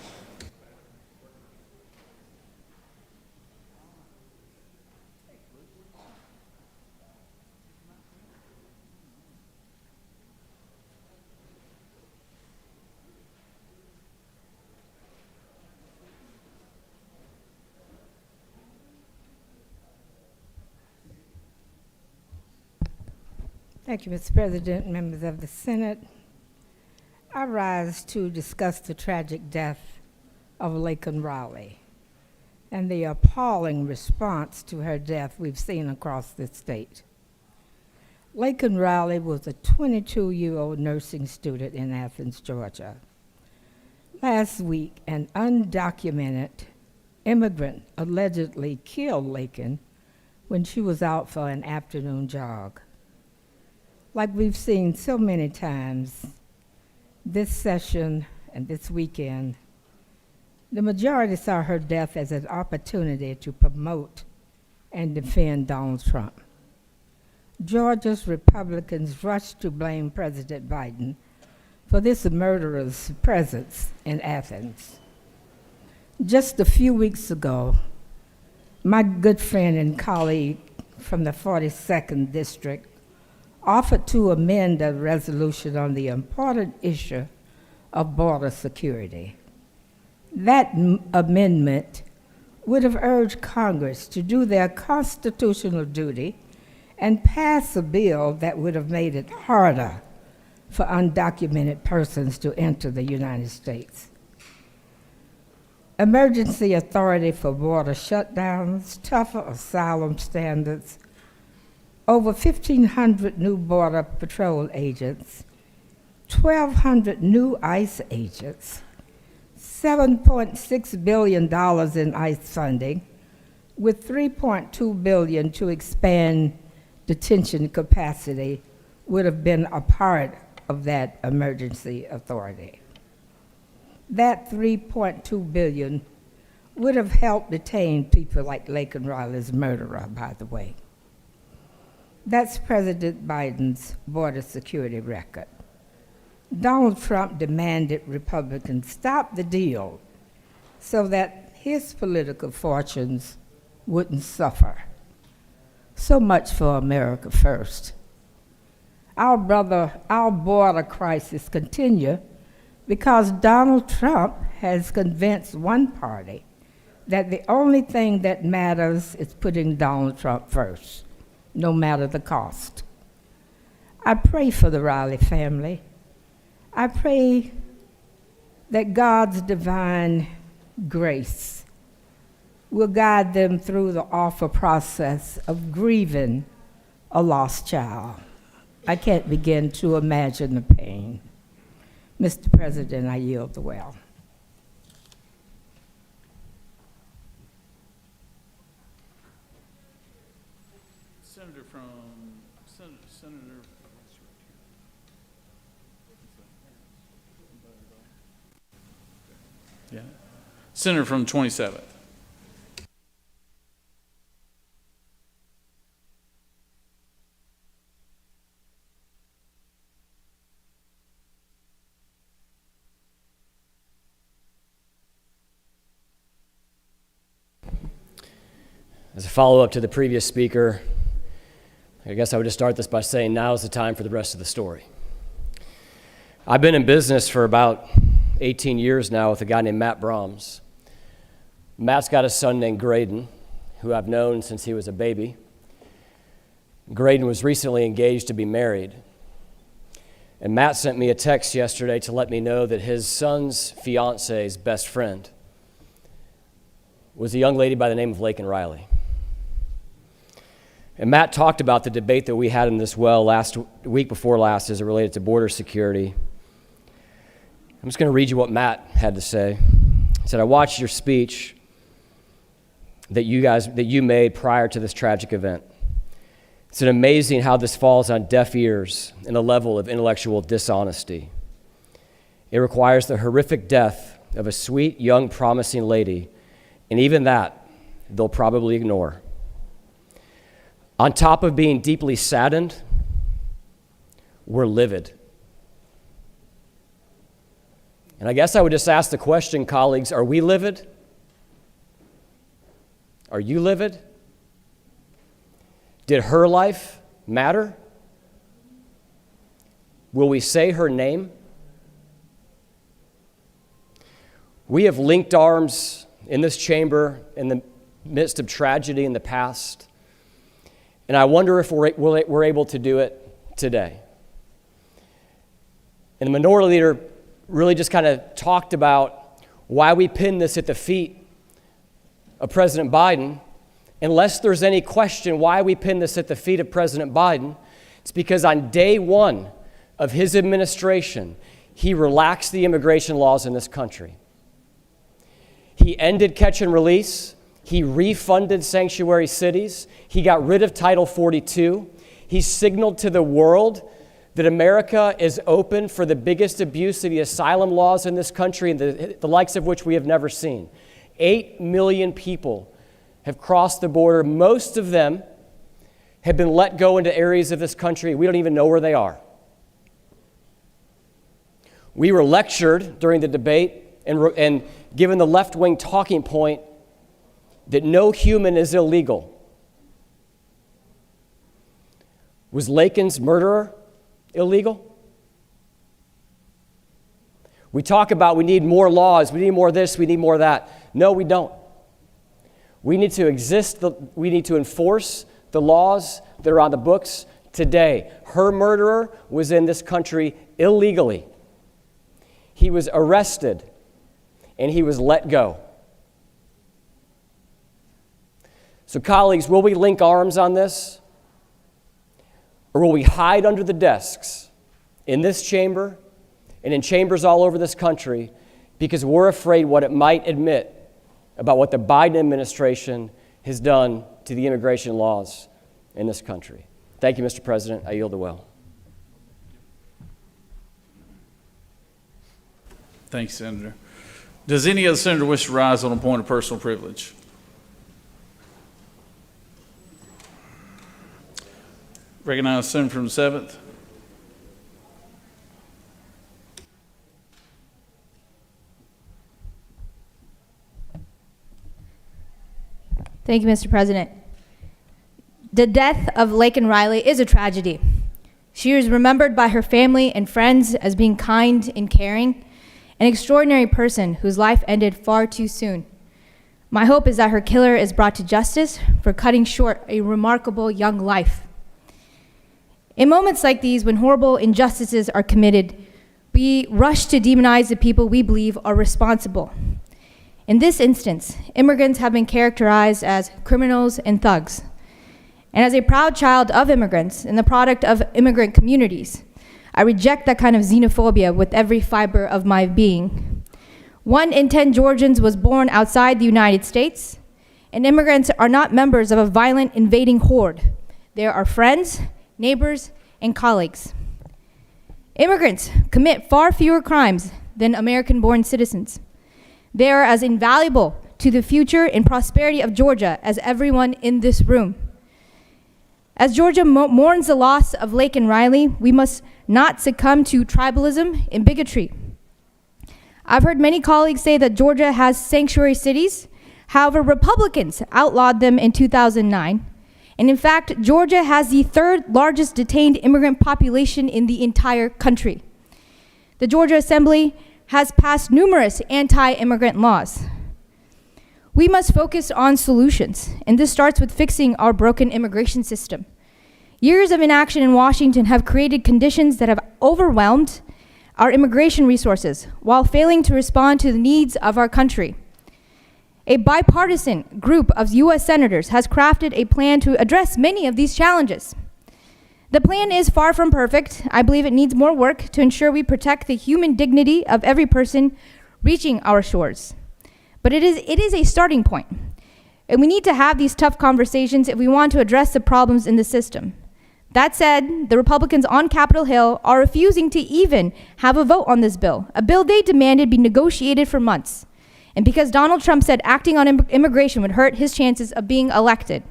Thank you, Mr. President, members of the Senate. I rise to discuss the tragic death of Laken Riley and the appalling response to her death we've seen across the state. Laken Riley was a 22-year-old nursing student in Athens, Georgia. Last week, an undocumented immigrant allegedly killed Laken when she was out for an afternoon jog. Like we've seen so many times this session and this weekend, the majority saw her death as an opportunity to promote and defend Donald Trump. Georgia's Republicans rushed to blame President Biden for this murderous presence in Athens. Just a few weeks ago, my good friend and colleague from the 42nd District offered to amend a resolution on the important issue of border security. That amendment would have urged Congress to do their constitutional duty and pass a bill that would have made it harder for undocumented persons to enter the United States. Emergency authority for border shutdowns, tougher asylum standards, over 1,500 new Border Patrol agents, 1,200 new ICE agents, $7.6 billion in ICE funding, with $3.2 billion to expand detention capacity would have been a part of that emergency authority. That $3.2 billion would have helped detain people like Laken Riley's murderer, by the way. That's President Biden's border security record. Donald Trump demanded Republicans stop the deal so that his political fortunes wouldn't suffer. So much for America first. Our border crisis continue because Donald Trump has convinced one party that the only thing that matters is putting Donald Trump first, no matter the cost. I pray for the Riley family. I pray that God's divine grace will guide them through the awful process of grieving a lost child. I can't begin to imagine the pain. Mr. President, I yield the well. Senator from 27th. As a follow-up to the previous speaker, I guess I would just start this by saying now is the time for the rest of the story. I've been in business for about 18 years now with a guy named Matt Brahms. Matt's got a son named Graydon, who I've known since he was a baby. Graydon was recently engaged to be married. And Matt sent me a text yesterday to let me know that his son's fiance's best friend was a young lady by the name of Laken Riley. And Matt talked about the debate that we had in this well week before last as it related to border security. I'm just going to read you what Matt had to say. He said, I watched your speech that you made prior to this tragic event. It's amazing how this falls on deaf ears in a level of intellectual dishonesty. It requires the horrific death of a sweet, young, promising lady, and even that they'll probably ignore. On top of being deeply saddened, we're livid. And I guess I would just ask the question, colleagues, are we livid? Are you livid? Did her life matter? Will we say her name? We have linked arms in this chamber in the midst of tragedy in the past, and I wonder if we're able to do it today. And the minority leader really just kind of talked about why we pin this at the feet of President Biden. Unless there's any question why we pin this at the feet of President Biden, it's because on day one of his administration, he relaxed the immigration laws in this country. He ended catch and release. He refunded sanctuary cities. He got rid of Title 42. He signaled to the world that America is open for the biggest abuse of the asylum laws in this country, and the likes of which we have never seen. 8 million people have crossed the border. Most of them have been let go into areas of this country we don't even know where they are. We were lectured during the debate and given the left-wing talking point that no human is illegal. Was Lakin's murderer illegal? We talk about we need more laws, we need more this, we need more that. No, we don't. We need to enforce the laws that are on the books today. Her murderer was in this country illegally. He was arrested and he was let go. So colleagues, will we link arms on this? Or will we hide under the desks in this chamber and in chambers all over this country because we're afraid what it might admit about what the Biden administration has done to the immigration laws in this country? Thank you, Mr. President. I yield the well. Thanks, Senator. Does any other senator wish to rise on a point of personal privilege? Recognize the senator from the 7th. Thank you, Mr. President. The death of Laken Riley is a tragedy. She is remembered by her family and friends as being kind and caring, an extraordinary person whose life ended far too soon. My hope is that her killer is brought to justice for cutting short a remarkable young life. In moments like these, when horrible injustices are committed, we rush to demonize the people we believe are responsible. In this instance, immigrants have been characterized as criminals and thugs. And as a proud child of immigrants and the product of immigrant communities, I reject that kind of xenophobia with every fiber of my being. 1 in 10 Georgians was born outside the United States, and immigrants are not members of a violent invading horde. They are friends, neighbors, and colleagues. Immigrants commit far fewer crimes than American-born citizens. They are as invaluable to the future and prosperity of Georgia as everyone in this room. As Georgia mourns the loss of Laken Riley, we must not succumb to tribalism and bigotry. I've heard many colleagues say that Georgia has sanctuary cities. However, Republicans outlawed them in 2009. And in fact, Georgia has the 3rd largest detained immigrant population in the entire country. The Georgia Assembly has passed numerous anti-immigrant laws. We must focus on solutions, and this starts with fixing our broken immigration system. Years of inaction in Washington have created conditions that have overwhelmed our immigration resources while failing to respond to the needs of our country. A bipartisan group of U.S. senators has crafted a plan to address many of these challenges. The plan is far from perfect. I believe it needs more work to ensure we protect the human dignity of every person reaching our shores. But it is a starting point. And we need to have these tough conversations if we want to address the problems in the system. That said, the Republicans on Capitol Hill are refusing to even have a vote on this bill, a bill they demanded be negotiated for months. And because Donald Trump said acting on immigration would hurt his chances of being elected.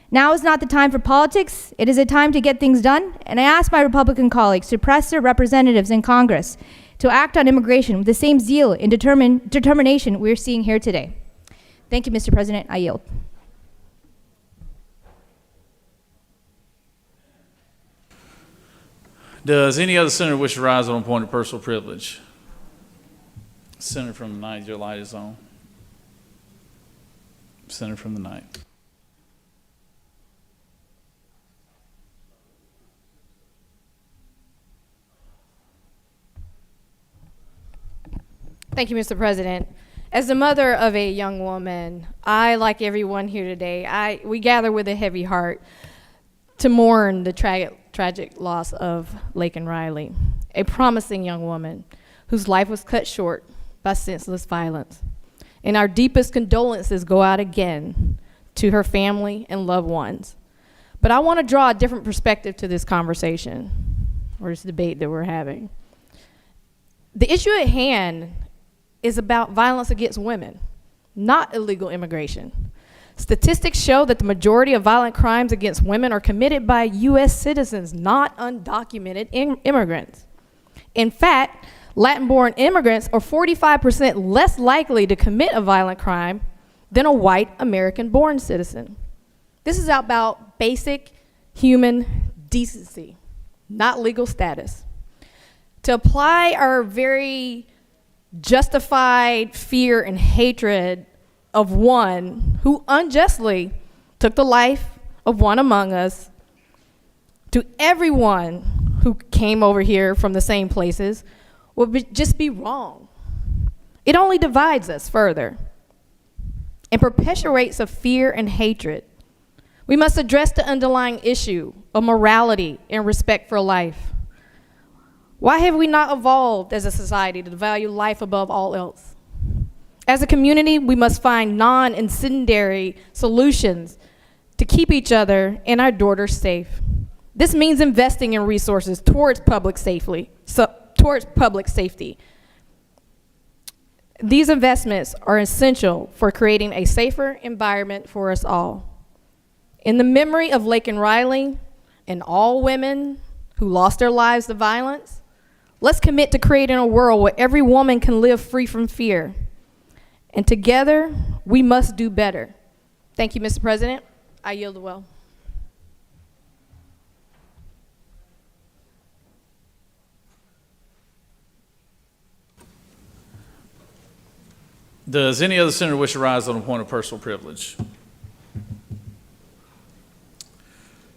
Now is not the time for politics. It is a time to get things done. And I ask my Republican colleagues to press their representatives in Congress to act on immigration with the same zeal and determination we're seeing here today. Thank you, Mr. President. I yield. Does any other senator wish to rise on a point of personal privilege? Senator from the 9th, your light is on. Senator from the 9th. Thank you, Mr. President. As the mother of a young woman, I, like everyone here today, we gather with a heavy heart to mourn the tragic loss of Laken Riley, a promising young woman whose life was cut short by senseless violence. And our deepest condolences go out again to her family and loved ones. But I want to draw a different perspective to this conversation, or this debate that we're having. The issue at hand is about violence against women, not illegal immigration. Statistics show that the majority of violent crimes against women are committed by U.S. citizens, not undocumented immigrants. In fact, Latin-born immigrants are 45% less likely to commit a violent crime than a white American-born citizen. This is about basic human decency, not legal status. To apply our very justified fear and hatred of one who unjustly took the life of one among us to everyone who came over here from the same places would just be wrong. It only divides us further and perpetuates a fear and hatred. We must address the underlying issue of morality and respect for life. Why have we not evolved as a society to value life above all else? As a community, we must find non-incendiary solutions to keep each other and our daughters safe. This means investing in resources towards public safety. These investments are essential for creating a safer environment for us all. In the memory of Laken Riley and all women who lost their lives to violence, let's commit to creating a world where every woman can live free from fear. And together, we must do better. Thank you, Mr. President. I yield the well. Does any other senator wish to rise on a point of personal privilege?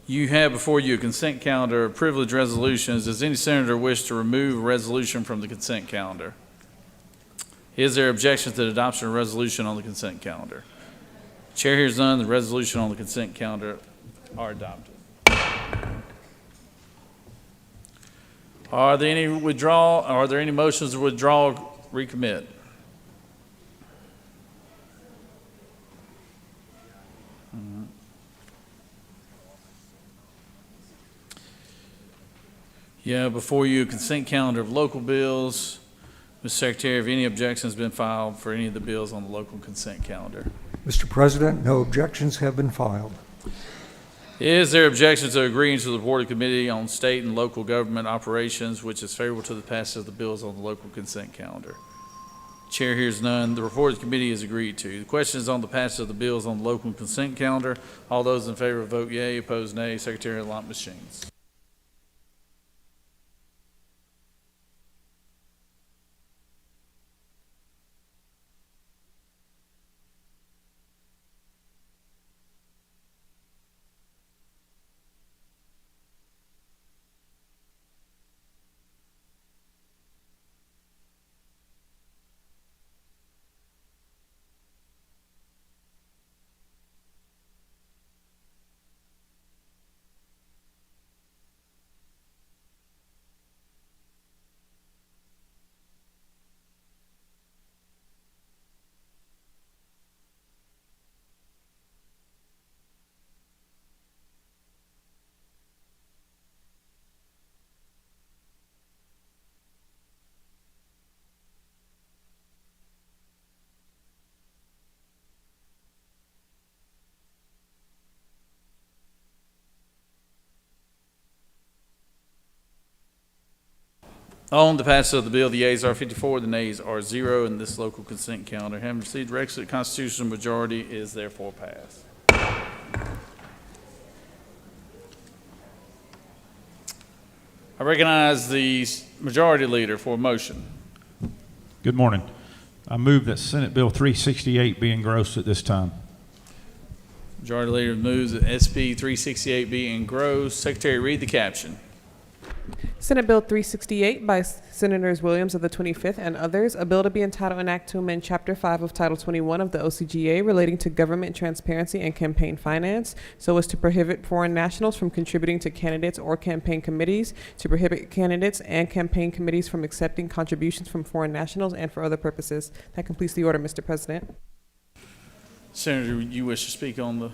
You have before you a consent calendar of privilege resolutions. Does any senator wish to remove a resolution from the consent calendar? Is there objection to the adoption of a resolution on the consent calendar? Chair hears none. The resolution on the consent calendar are adopted. Are there any motions to withdraw, recommit? Yeah, before you, a consent calendar of local bills. Mr. Secretary, have any objections been filed for any of the bills on the local consent calendar? Mr. President, no objections have been filed. Is there objection to agreeing to the Board of Committee on State and Local Government Operations, which is favorable to the passage of the bills on the local consent calendar? Chair hears none. The report of the committee is agreed to. The question is on the passage of the bills on the local consent calendar. All those in favor vote yea, opposed nay. Secretary allot machines. On the passage of the bill, the yeas are 54, the nays are 0, and this local consent calendar, having received the requisite constitutional majority, is therefore passed. I recognize the majority leader for a motion. Good morning. I move that Senate Bill 368 be engrossed at this time. Majority leader moves that SB 368 be engrossed. Secretary, read the caption. Senate Bill 368 by Senators Williams of the 25th and others, a bill to be entitled an act to amend Chapter 5 of Title 21 of the OCGA relating to government transparency and campaign finance so as to prohibit foreign nationals from contributing to candidates or campaign committees, to prohibit candidates and campaign committees from accepting contributions from foreign nationals, and for other purposes. That completes the order, Mr. President. Senator, you wish to speak on the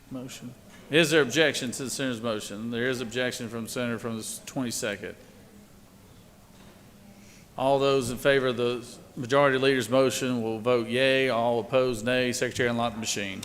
motion? Is there objection to the senator's motion? There is objection from the senator from the 22nd. All those in favor of the majority leader's motion will vote yea. All opposed, nay. Secretary, unlock the machine.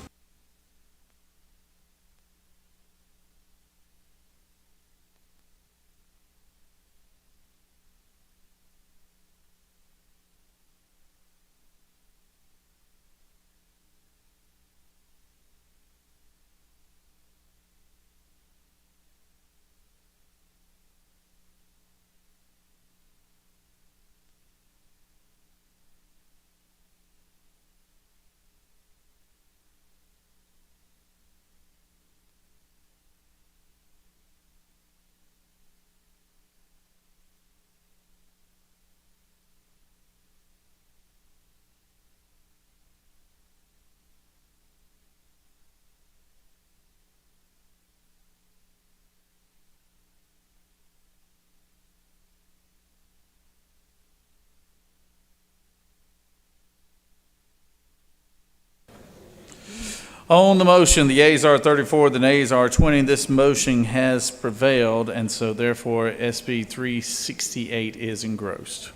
On the motion, the yeas are 34, the nays are 20. This motion has prevailed, and so therefore SB 368 is engrossed.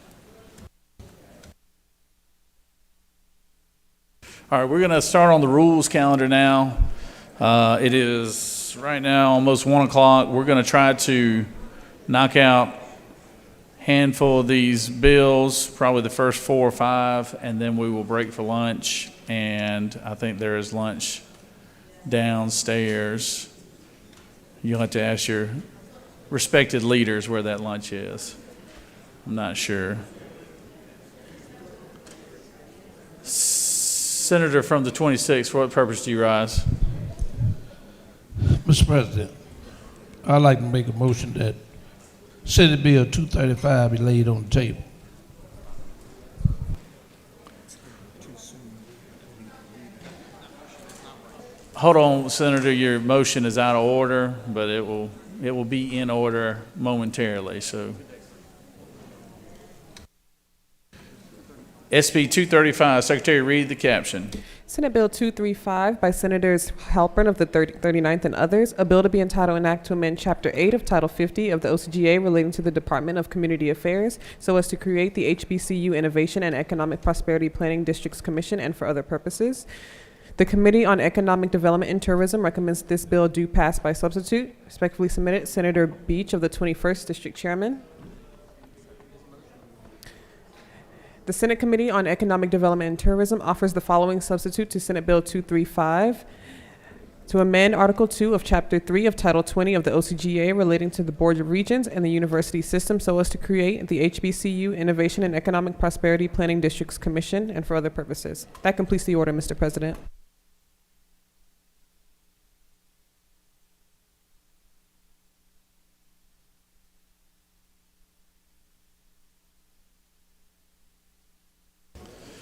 All right, we're going to start on the rules calendar now. It is right now almost 1 o'clock. We're going to try to knock out a handful of these bills, probably the first 4 or 5, and then we will break for lunch. And I think there is lunch downstairs. You'll have to ask your respected leaders where that lunch is. I'm not sure. Senator from the 26th, for what purpose do you rise? Mr. President, I'd like to make a motion that Senate Bill 235 be laid on the table. Hold on, Senator, your motion is out of order, but it will be in order momentarily. So SB 235, Secretary, read the caption. Senate Bill 235 by Senators Halpern of the 39th and others, a bill to be entitled an act to amend Chapter 8 of Title 50 of the OCGA relating to the Department of Community Affairs so as to create the HBCU Innovation and Economic Prosperity Planning Districts Commission and for other purposes. The Committee on Economic Development and Tourism recommends this bill do pass by substitute. Respectfully submitted, Senator Beach of the 21st District Chairman. The Senate Committee on Economic Development and Tourism offers the following substitute to Senate Bill 235 to amend Article 2 of Chapter 3 of Title 20 of the OCGA relating to the Board of Regents and the university system so as to create the HBCU Innovation and Economic Prosperity Planning Districts Commission and for other purposes. That completes the order, Mr. President.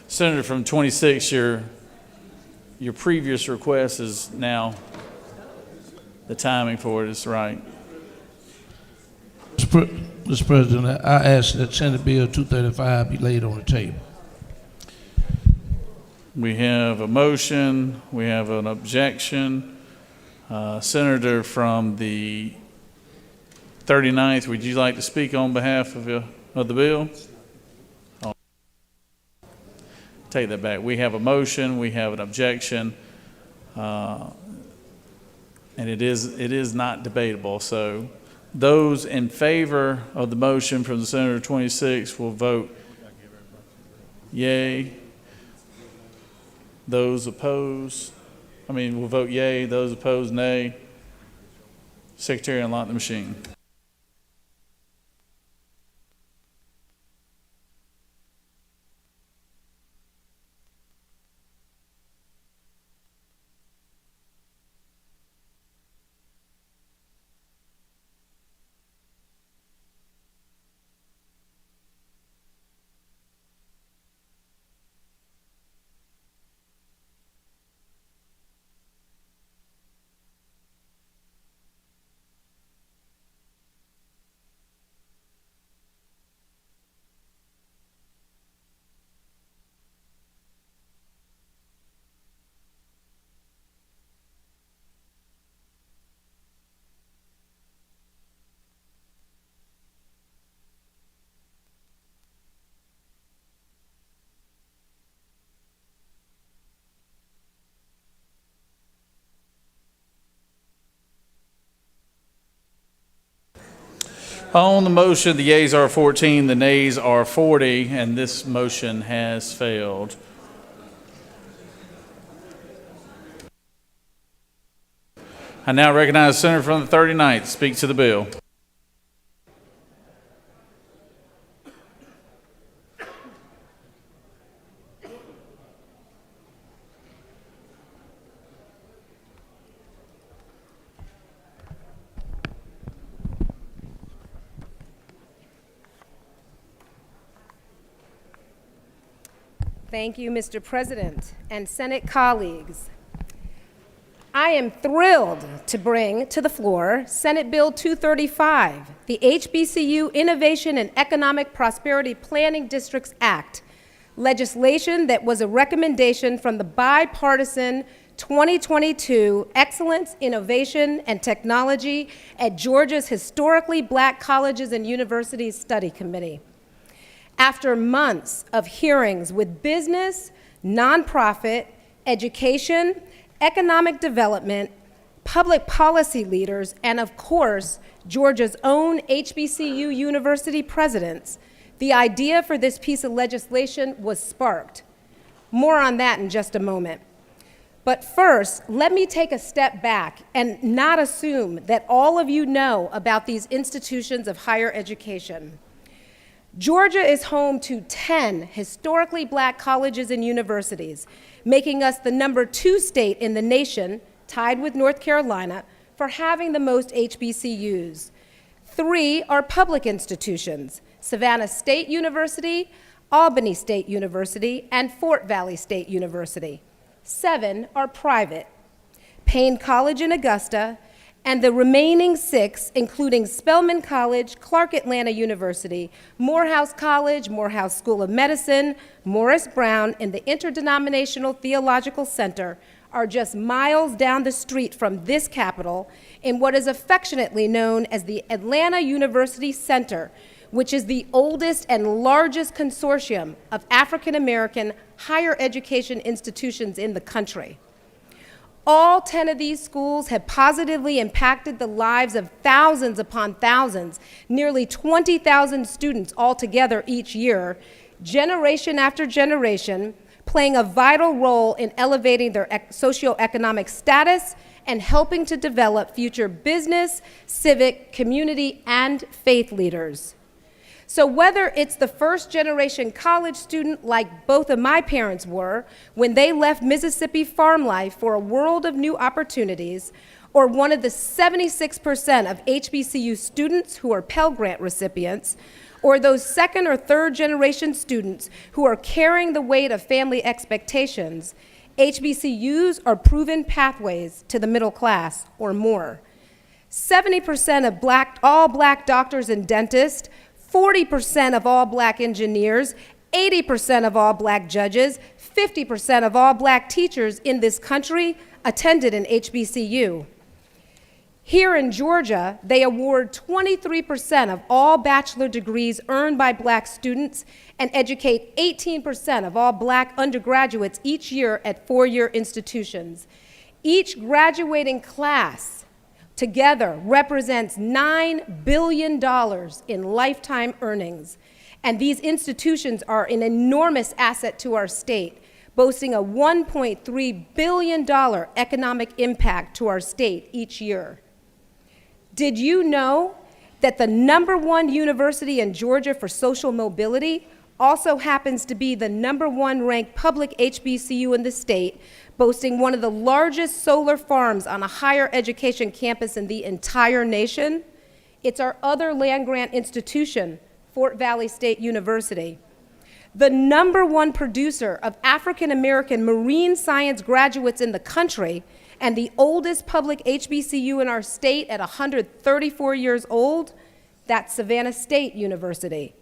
Senator from 26, your previous request is now, the timing for it is right. Mr. President, I ask that Senate Bill 235 be laid on the table. We have a motion, we have an objection. Senator from the 39th, would you like to speak on behalf of the bill? Take that back. We have a motion, we have an objection, and it is not debatable. So those in favor of the motion from the Senator 26 will vote yay. Those opposed, will vote yay. Those opposed, nay. Secretary, unlock the machine. On the motion, the yeas are 14, the nays are 40, and this motion has failed. I now recognize the Senator from the 39th to speak to the bill. Thank you, Mr. President and Senate colleagues. I am thrilled to bring to the floor Senate Bill 235, the HBCU Innovation and Economic Prosperity Planning Districts Act, legislation that was a recommendation from the bipartisan 2022 Excellence, Innovation, and Technology at Georgia's Historically Black Colleges and Universities Study Committee. After months of hearings with business, nonprofit, education, economic development, public policy leaders, and of course, Georgia's own HBCU university presidents, the idea for this piece of legislation was sparked. More on that in just a moment. But first, let me take a step back and not assume that all of you know about these institutions of higher education. Georgia is home to 10 historically black colleges and universities, making us the #2 state in the nation, tied with North Carolina, for having the most HBCUs. 3 are public institutions: Savannah State University, Albany State University, and Fort Valley State University. 7 are private: Payne College in Augusta, and the remaining 6, including Spelman College, Clark Atlanta University, Morehouse College, Morehouse School of Medicine, Morris Brown, and the Interdenominational Theological Center, are just miles down the street from this capital in what is affectionately known as the Atlanta University Center, which is the oldest and largest consortium of African American higher education institutions in the country. All 10 of these schools have positively impacted the lives of thousands upon thousands, nearly 20,000 students altogether each year, generation after generation, playing a vital role in elevating their socioeconomic status and helping to develop future business, civic, community, and faith leaders. So whether it's the first-generation college student like both of my parents were when they left Mississippi farm life for a world of new opportunities, or one of the 76% of HBCU students who are Pell Grant recipients, or those second or third generation students who are carrying the weight of family expectations, HBCUs are proven pathways to the middle class or more. 70% of all black doctors and dentists, 40% of all black engineers, 80% of all black judges, 50% of all black teachers in this country attended an HBCU. Here in Georgia, they award 23% of all bachelor degrees earned by black students and educate 18% of all black undergraduates each year at 4-year institutions. Each graduating class together represents $9 billion in lifetime earnings. And these institutions are an enormous asset to our state, boasting a $1.3 billion economic impact to our state each year. Did you know that the #1 university in Georgia for social mobility also happens to be the #1 ranked public HBCU in the state, boasting one of the largest solar farms on a higher education campus in the entire nation? It's our other land-grant institution, Fort Valley State University. The #1 producer of African-American marine science graduates in the country, and the oldest public HBCU in our state at 134 years old, that's Savannah State University.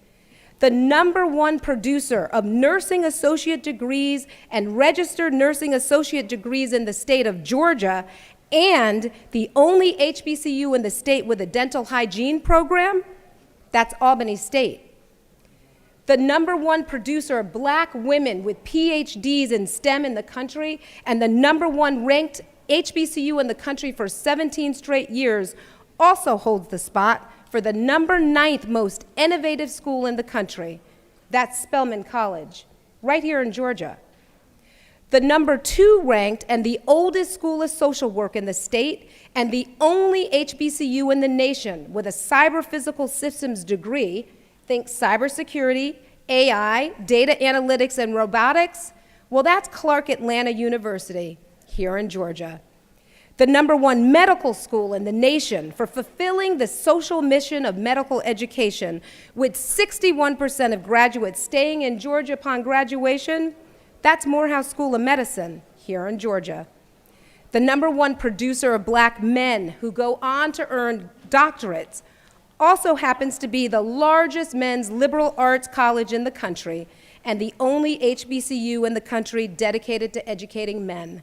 The #1 producer of nursing associate degrees and registered nursing associate degrees in the state of Georgia, and the only HBCU in the state with a dental hygiene program, that's Albany State. The #1 producer of black women with PhDs in STEM in the country, and the #1 ranked HBCU in the country for 17 straight years, also holds the spot for the #9th most innovative school in the country. That's Spelman College, right here in Georgia. The #2 ranked and the oldest school of social work in the state, and the only HBCU in the nation with a cyber physical systems degree, think cybersecurity, AI, data analytics, and robotics, well, that's Clark Atlanta University here in Georgia. The #1 medical school in the nation for fulfilling the social mission of medical education, with 61% of graduates staying in Georgia upon graduation, that's Morehouse School of Medicine here in Georgia. The #1 producer of black men who go on to earn doctorates also happens to be the largest men's liberal arts college in the country, and the only HBCU in the country dedicated to educating men.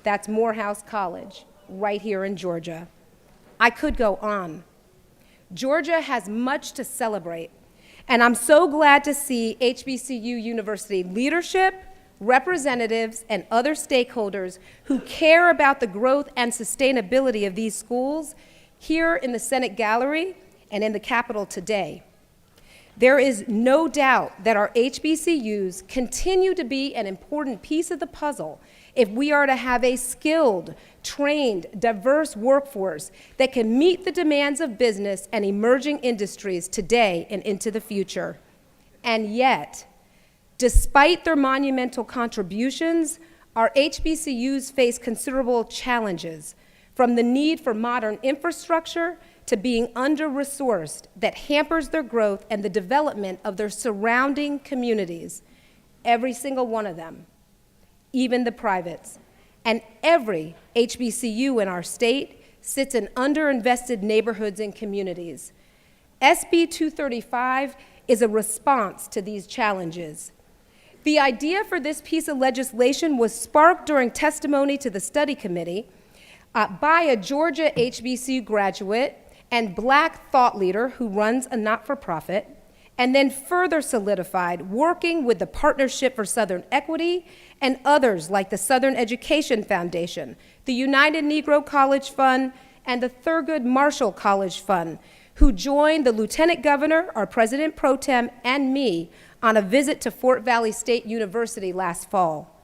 That's Morehouse College, right here in Georgia. I could go on. Georgia has much to celebrate, and I'm so glad to see HBCU University leadership, representatives, and other stakeholders who care about the growth and sustainability of these schools here in the Senate Gallery and in the Capitol today. There is no doubt that our HBCUs continue to be an important piece of the puzzle if we are to have a skilled, trained, diverse workforce that can meet the demands of business and emerging industries today and into the future. And yet, despite their monumental contributions, our HBCUs face considerable challenges, from the need for modern infrastructure to being under-resourced that hampers their growth and the development of their surrounding communities. Every single one of them, even the privates, and every HBCU in our state sits in underinvested neighborhoods and communities. SB 235 is a response to these challenges. The idea for this piece of legislation was sparked during testimony to the study committee by a Georgia HBCU graduate and Black thought leader who runs a not-for-profit, and then further solidified working with the Partnership for Southern Equity and others like the Southern Education Foundation, the United Negro College Fund, and the Thurgood Marshall College Fund, who joined the Lieutenant Governor, our President Pro Tem, and me on a visit to Fort Valley State University last fall.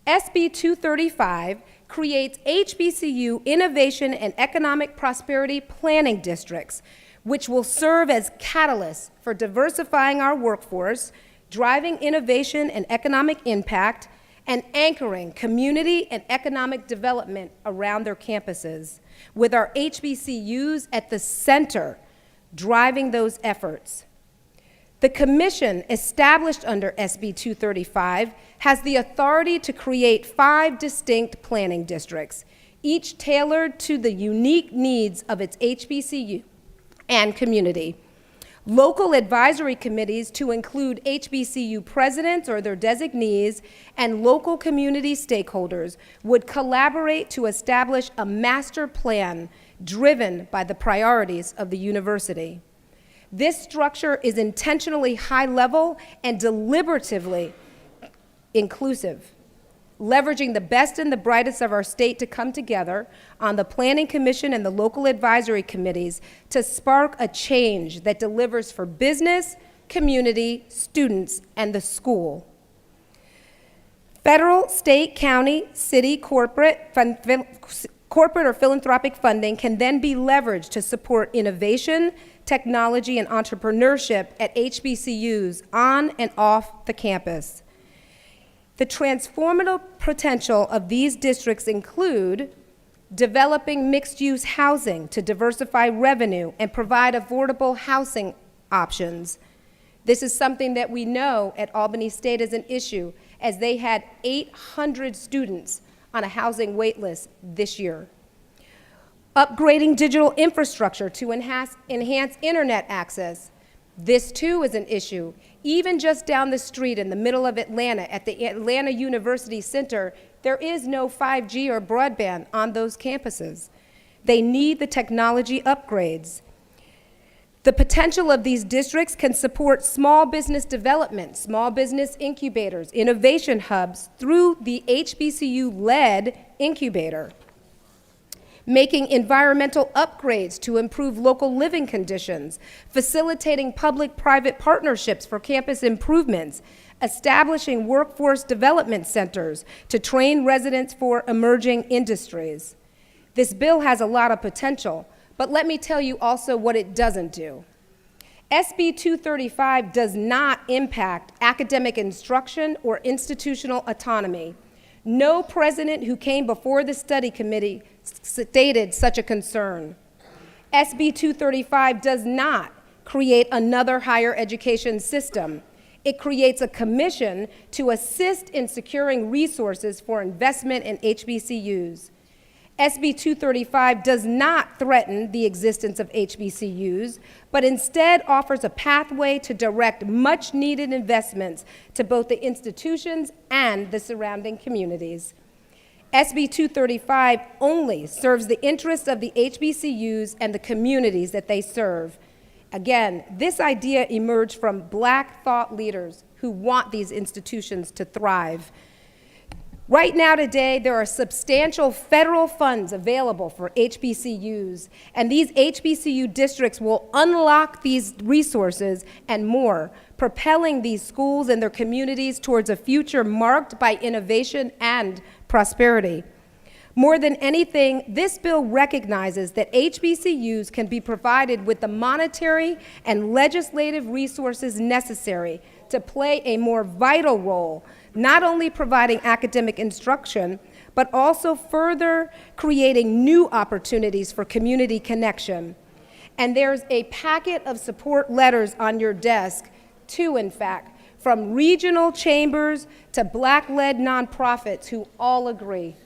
SB 235 creates HBCU Innovation and Economic Prosperity Planning Districts, which will serve as catalysts for diversifying our workforce, driving innovation and economic impact, and anchoring community and economic development around their campuses, with our HBCUs at the center, driving those efforts. The commission established under SB 235 has the authority to create 5 distinct planning districts, each tailored to the unique needs of its HBCU and community. Local advisory committees to include HBCU presidents or their designees and local community stakeholders would collaborate to establish a master plan driven by the priorities of the university. This structure is intentionally high level and deliberatively inclusive, leveraging the best and the brightest of our state to come together on the Planning Commission and the local advisory committees to spark a change that delivers for business, community, students, and the school. Federal, state, county, city, corporate or philanthropic funding can then be leveraged to support innovation, technology, and entrepreneurship at HBCUs on and off the campus. The transformative potential of these districts include developing mixed-use housing to diversify revenue and provide affordable housing options. This is something that we know at Albany State is an issue, as they had 800 students on a housing wait list this year. Upgrading digital infrastructure to enhance internet access. This too is an issue. Even just down the street in the middle of Atlanta at the Atlanta University Center, there is no 5G or broadband on those campuses. They need the technology upgrades. The potential of these districts can support small business development, small business incubators, innovation hubs through the HBCU-led incubator. Making environmental upgrades to improve local living conditions, facilitating public-private partnerships for campus improvements, establishing workforce development centers to train residents for emerging industries. This bill has a lot of potential, but let me tell you also what it doesn't do. SB 235 does not impact academic instruction or institutional autonomy. No president who came before the study committee stated such a concern. SB 235 does not create another higher education system. It creates a commission to assist in securing resources for investment in HBCUs. SB 235 does not threaten the existence of HBCUs, but instead offers a pathway to direct much-needed investments to both the institutions and the surrounding communities. SB 235 only serves the interests of the HBCUs and the communities that they serve. Again, this idea emerged from Black thought leaders who want these institutions to thrive. Right now today, there are substantial federal funds available for HBCUs, and these HBCU districts will unlock these resources and more, propelling these schools and their communities towards a future marked by innovation and prosperity. More than anything, this bill recognizes that HBCUs can be provided with the monetary and legislative resources necessary to play a more vital role, not only providing academic instruction, but also further creating new opportunities for community connection. And there's a packet of support letters on your desk, two in fact, from regional chambers to Black-led nonprofits who all agree.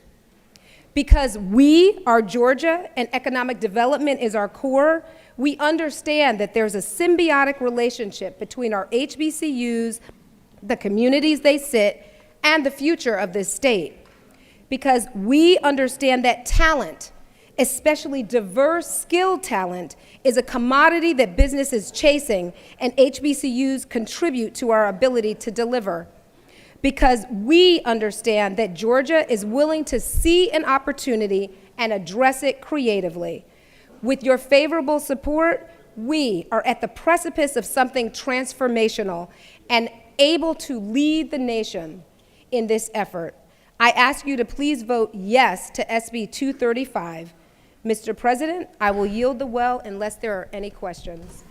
Because we are Georgia and economic development is our core, we understand that there's a symbiotic relationship between our HBCUs, the communities they sit, and the future of this state. Because we understand that talent, especially diverse skilled talent, is a commodity that business is chasing, and HBCUs contribute to our ability to deliver. Because we understand that Georgia is willing to see an opportunity and address it creatively. With your favorable support, we are at the precipice of something transformational and able to lead the nation in this effort. I ask you to please vote yes to SB 235. Mr. President, I will yield the well unless there are any questions.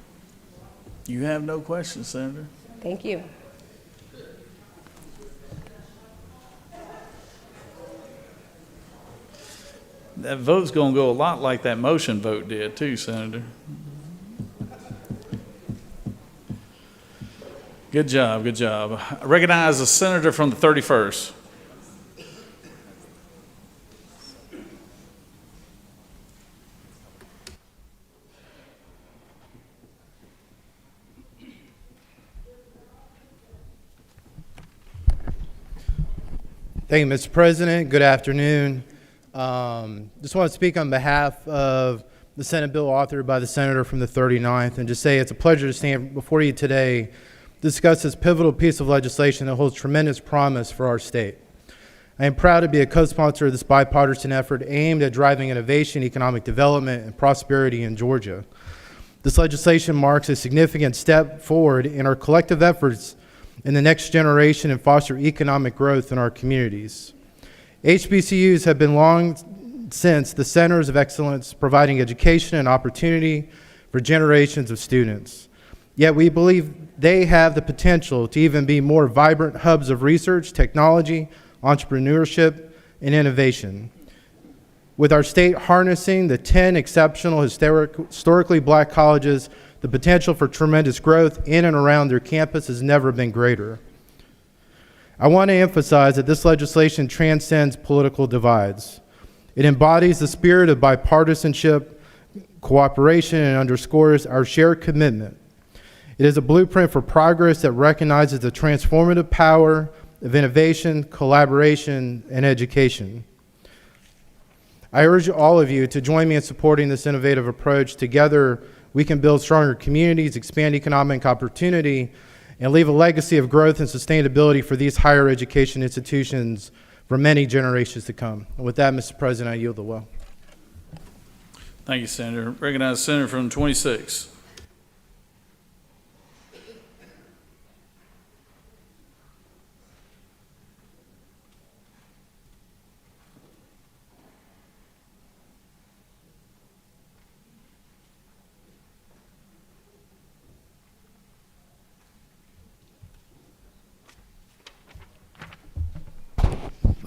You have no questions, Senator. Thank you. That vote's going to go a lot like that motion vote did, too, Senator. Good job, good job. I recognize the senator from the 31st. Thank you, Mr. President. Good afternoon. Just want to speak on behalf of the Senate bill authored by the senator from the 39th and just say it's a pleasure to stand before you today to discuss this pivotal piece of legislation that holds tremendous promise for our state. I am proud to be a co-sponsor of this bipartisan effort aimed at driving innovation, economic development, and prosperity in Georgia. This legislation marks a significant step forward in our collective efforts in the next generation and foster economic growth in our communities. HBCUs have been long since the centers of excellence, providing education and opportunity for generations of students. Yet we believe they have the potential to even be more vibrant hubs of research, technology, entrepreneurship, and innovation. With our state harnessing the 10 exceptional historically Black colleges, the potential for tremendous growth in and around their campus has never been greater. I want to emphasize that this legislation transcends political divides. It embodies the spirit of bipartisanship, cooperation, and underscores our shared commitment. It is a blueprint for progress that recognizes the transformative power of innovation, collaboration, and education. I urge all of you to join me in supporting this innovative approach. Together, we can build stronger communities, expand economic opportunity, and leave a legacy of growth and sustainability for these higher education institutions for many generations to come. And with that, Mr. President, I yield the well. Thank you, Senator. Recognize the senator from 26.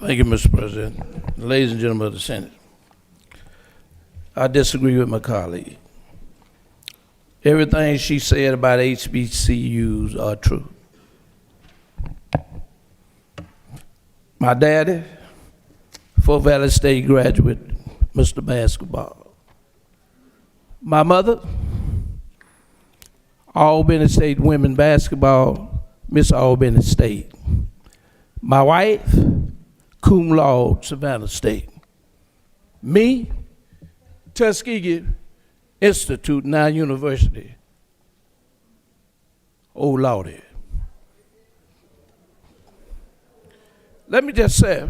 Thank you, Mr. President. Ladies and gentlemen of the Senate, I disagree with my colleague. Everything she said about HBCUs are true. My daddy, Fort Valley State graduate, Mr. Basketball. My mother, Albany State women basketball, Miss Albany State. My wife, cum laude, Savannah State. Me, Tuskegee Institute, now University. Oh, Lordy. Let me just say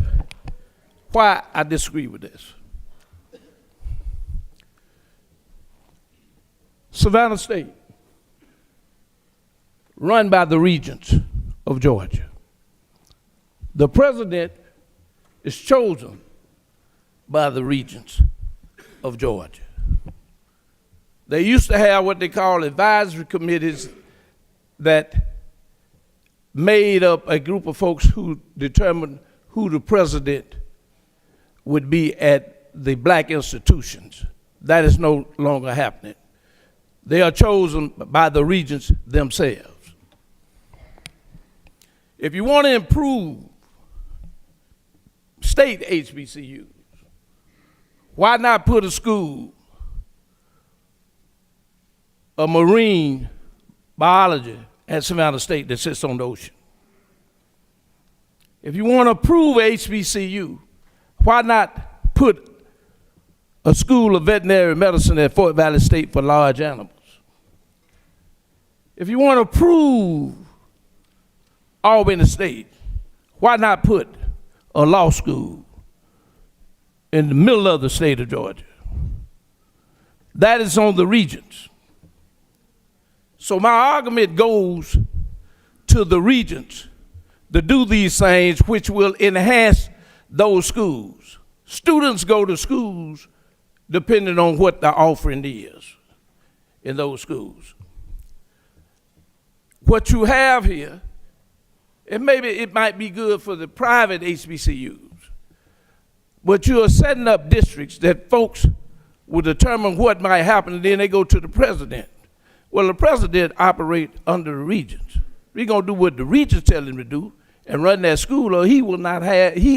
why I disagree with this. Savannah State, run by the regents of Georgia. The president is chosen by the regents of Georgia. They used to have what they call advisory committees that made up a group of folks who determined who the president would be at the black institutions. That is no longer happening. They are chosen by the regents themselves. If you want to improve state HBCUs, why not put a school, a marine biology at Savannah State that sits on the ocean? If you want to improve HBCU, why not put a school of veterinary medicine at Fort Valley State for large animals? If you want to improve Albany State, why not put a law school in the middle of the state of Georgia? That is on the regents. So my argument goes to the regents to do these things which will enhance those schools. Students go to schools depending on what the offering is in those schools. What you have here, and maybe it might be good for the private HBCUs, but you are setting up districts that folks will determine what might happen, and then they go to the president. Well, the president operates under the regents. We're going to do what the regents tell him to do and run that school, or he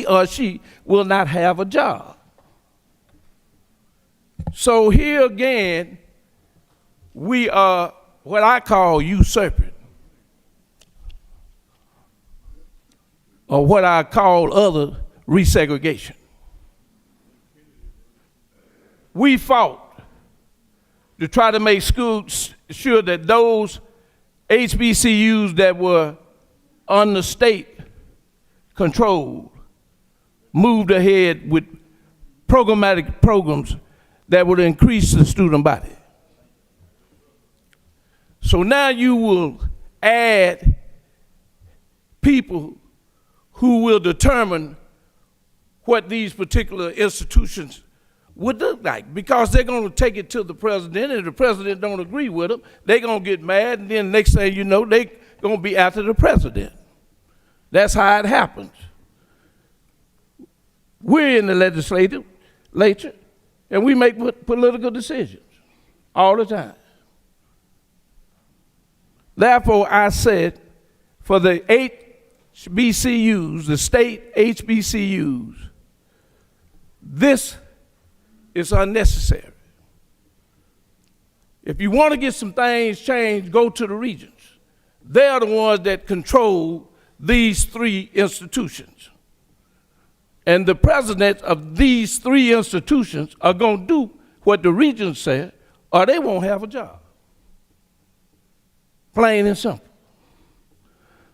or she will not have a job. So here again, we are what I call usurping, or what I call other resegregation. We fought to try to make schools sure that those HBCUs that were under state control moved ahead with programmatic programs that would increase the student body. So now you will add people who will determine what these particular institutions would look like, because they're going to take it to the president, and if the president don't agree with them, they're going to get mad, and then next thing you know, they're going to be after the president. That's how it happens. We're in the legislature, and we make political decisions all the time. Therefore, I said, for the 8 HBCUs, the state HBCUs, this is unnecessary. If you want to get some things changed, go to the regents. They are the ones that control these 3 institutions. And the presidents of these 3 institutions are going to do what the regents said, or they won't have a job. Plain and simple.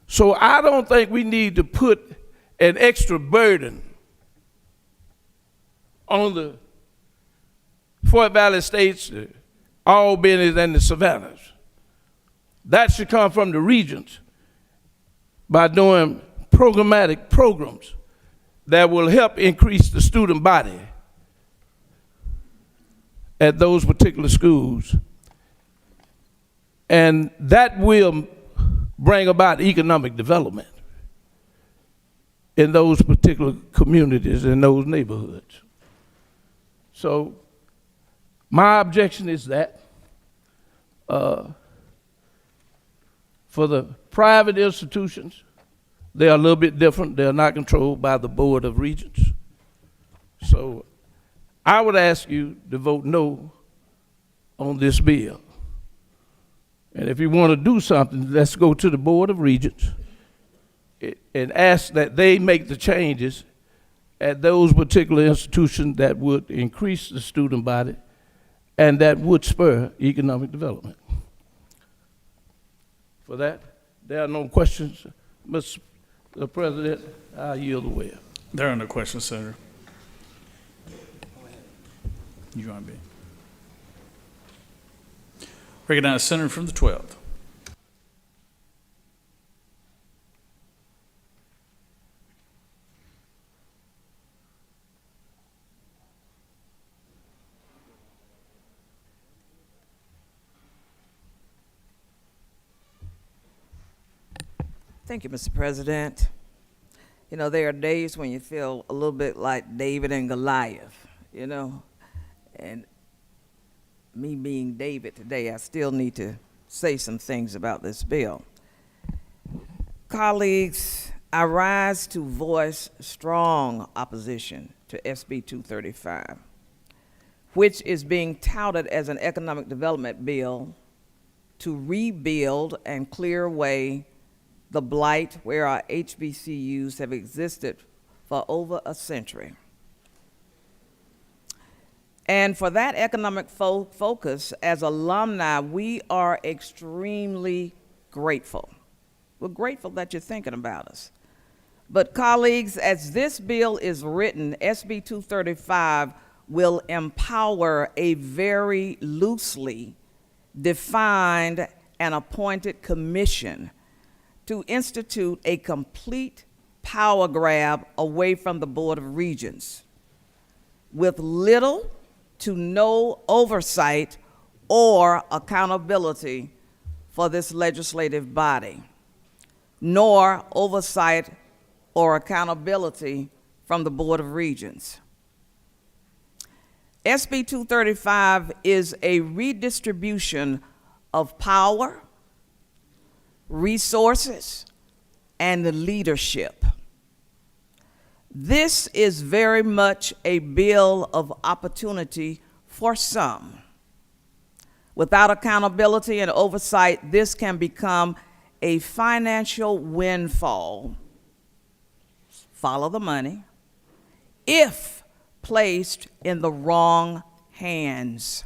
So I don't think we need to put an extra burden on the Fort Valley States, the Albany's, and the Savannahs. That should come from the regents by doing programmatic programs that will help increase the student body at those particular schools. And that will bring about economic development in those particular communities, in those neighborhoods. So my objection is that for the private institutions, they are a little bit different. They are not controlled by the Board of Regents. So I would ask you to vote no on this bill. And if you want to do something, let's go to the Board of Regents and ask that they make the changes at those particular institutions that would increase the student body and that would spur economic development. For that, there are no questions. Mr. President, I yield the way. There are no questions, Senator. You want to be? Recognize Senator from the 12th. Thank you, Mr. President. You know, there are days when you feel a little bit like David and Goliath, you know, and me being David today, I still need to say some things about this bill. Colleagues, I rise to voice strong opposition to SB 235, which is being touted as an economic development bill to rebuild and clear away the blight where our HBCUs have existed for over a century. And for that economic focus, as alumni, we are extremely grateful. We're grateful that you're thinking about us. But colleagues, as this bill is written, SB 235 will empower a very loosely defined and appointed commission to institute a complete power grab away from the Board of Regents with little to no oversight or accountability for this legislative body, nor oversight or accountability from the Board of Regents. SB 235 is a redistribution of power, resources, and leadership. This is very much a bill of opportunity for some. Without accountability and oversight, this can become a financial windfall. Follow the money, if placed in the wrong hands.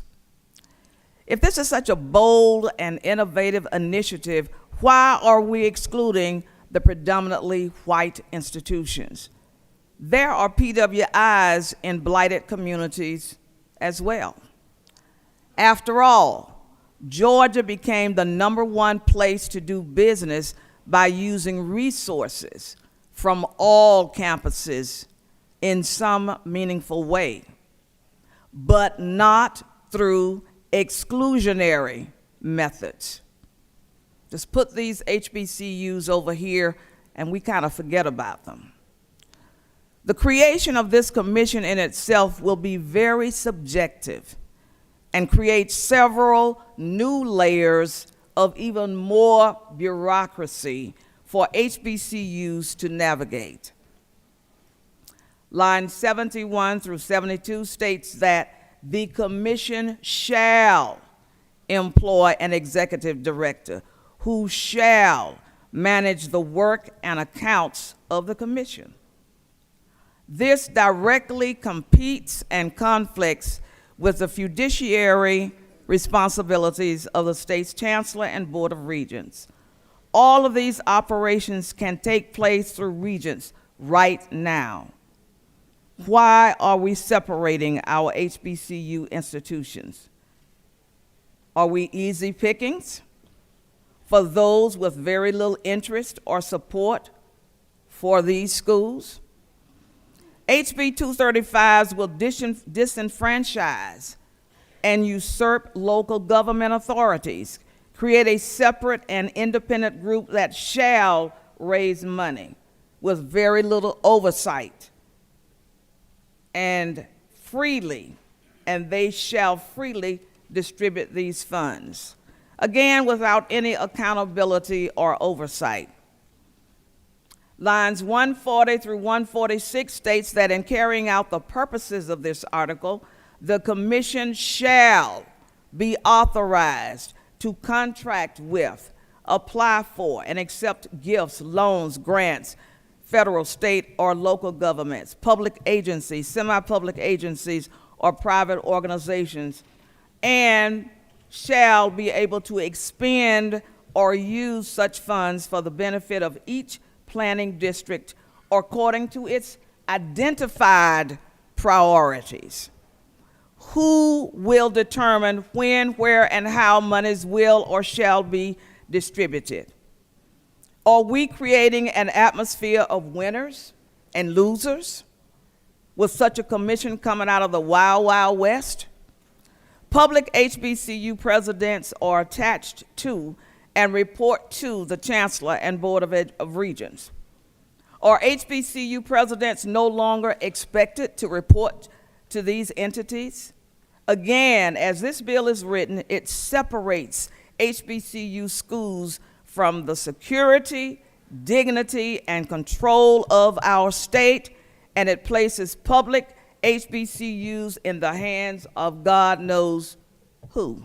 If this is such a bold and innovative initiative, why are we excluding the predominantly white institutions? There are PWIs in blighted communities as well. After all, Georgia became the #1 place to do business by using resources from all campuses in some meaningful way, but not through exclusionary methods. Just put these HBCUs over here and we kind of forget about them. The creation of this commission in itself will be very subjective and create several new layers of even more bureaucracy for HBCUs to navigate. Line 71 through 72 states that the commission shall employ an executive director who shall manage the work and accounts of the commission. This directly competes and conflicts with the fiduciary responsibilities of the state's chancellor and board of regents. All of these operations can take place through regents right now. Why are we separating our HBCU institutions? Are we easy pickings for those with very little interest or support for these schools? HB 235s will disenfranchise and usurp local government authorities, create a separate and independent group that shall raise money with very little oversight and they shall freely distribute these funds, again, without any accountability or oversight. Lines 140 through 146 states that in carrying out the purposes of this article, the commission shall be authorized to contract with, apply for, and accept gifts, loans, grants, federal, state, or local governments, public agencies, semi-public agencies, or private organizations, and shall be able to expend or use such funds for the benefit of each planning district according to its identified priorities. Who will determine when, where, and how monies will or shall be distributed? Are we creating an atmosphere of winners and losers with such a commission coming out of the Wild Wild West? Public HBCU presidents are attached to and report to the Chancellor and Board of Regents. Are HBCU presidents no longer expected to report to these entities? Again, as this bill is written, it separates HBCU schools from the security, dignity, and control of our state, and it places public HBCUs in the hands of God knows who.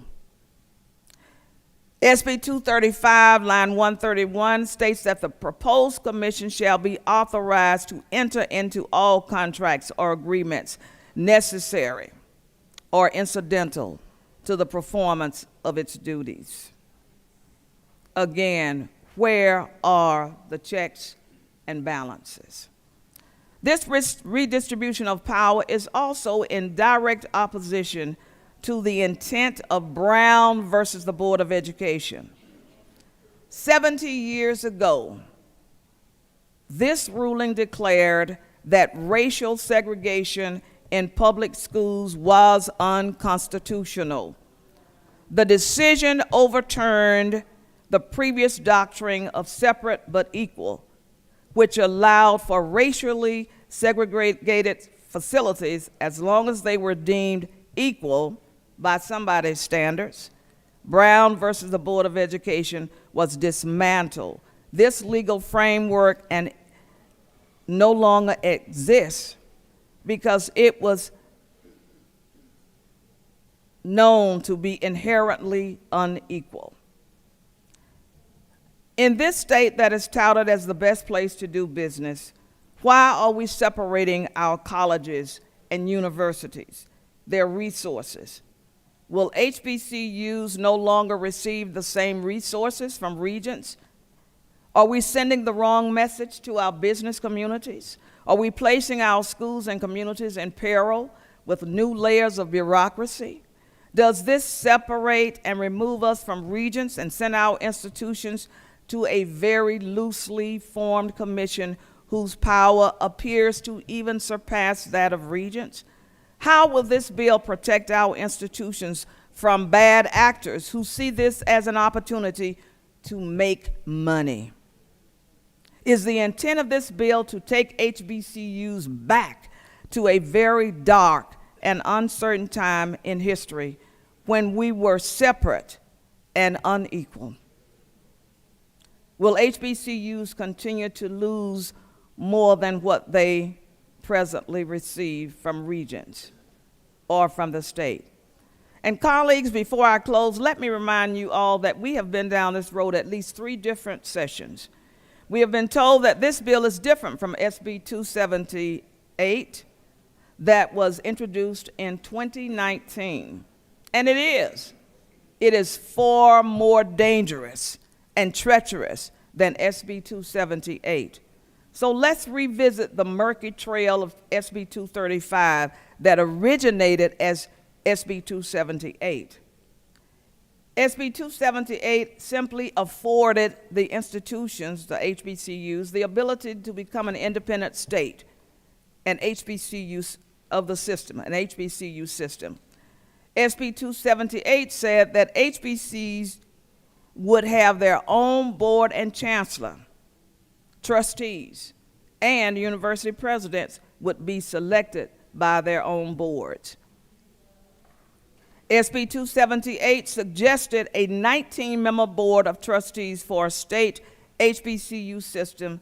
SB 235, line 131, states that the proposed commission shall be authorized to enter into all contracts or agreements necessary or incidental to the performance of its duties. Again, where are the checks and balances? This redistribution of power is also in direct opposition to the intent of Brown versus the Board of Education. 70 years ago, this ruling declared that racial segregation in public schools was unconstitutional. The decision overturned the previous doctrine of separate but equal, which allowed for racially segregated facilities as long as they were deemed equal by somebody's standards. Brown versus the Board of Education was dismantled. This legal framework and no longer exists because it was known to be inherently unequal. In this state that is touted as the best place to do business, why are we separating our colleges and universities, their resources? Will HBCUs no longer receive the same resources from regents? Are we sending the wrong message to our business communities? Are we placing our schools and communities in peril with new layers of bureaucracy? Does this separate and remove us from regents and send our institutions to a very loosely formed commission whose power appears to even surpass that of regents? How will this bill protect our institutions from bad actors who see this as an opportunity to make money? Is the intent of this bill to take HBCUs back to a very dark and uncertain time in history when we were separate and unequal? Will HBCUs continue to lose more than what they presently receive from regents or from the state? And colleagues, before I close, let me remind you all that we have been down this road at least 3 different sessions. We have been told that this bill is different from SB 278 that was introduced in 2019. And it is. It is far more dangerous and treacherous than SB 278. So let's revisit the murky trail of SB 235 that originated as SB 278. SB 278 simply afforded the institutions, the HBCUs, the ability to become an independent state, an HBCU of the system, an HBCU system. SB 278 said that HBCs would have their own board and chancellor, trustees, and university presidents would be selected by their own boards. SB 278 suggested a 19-member board of trustees for a state HBCU system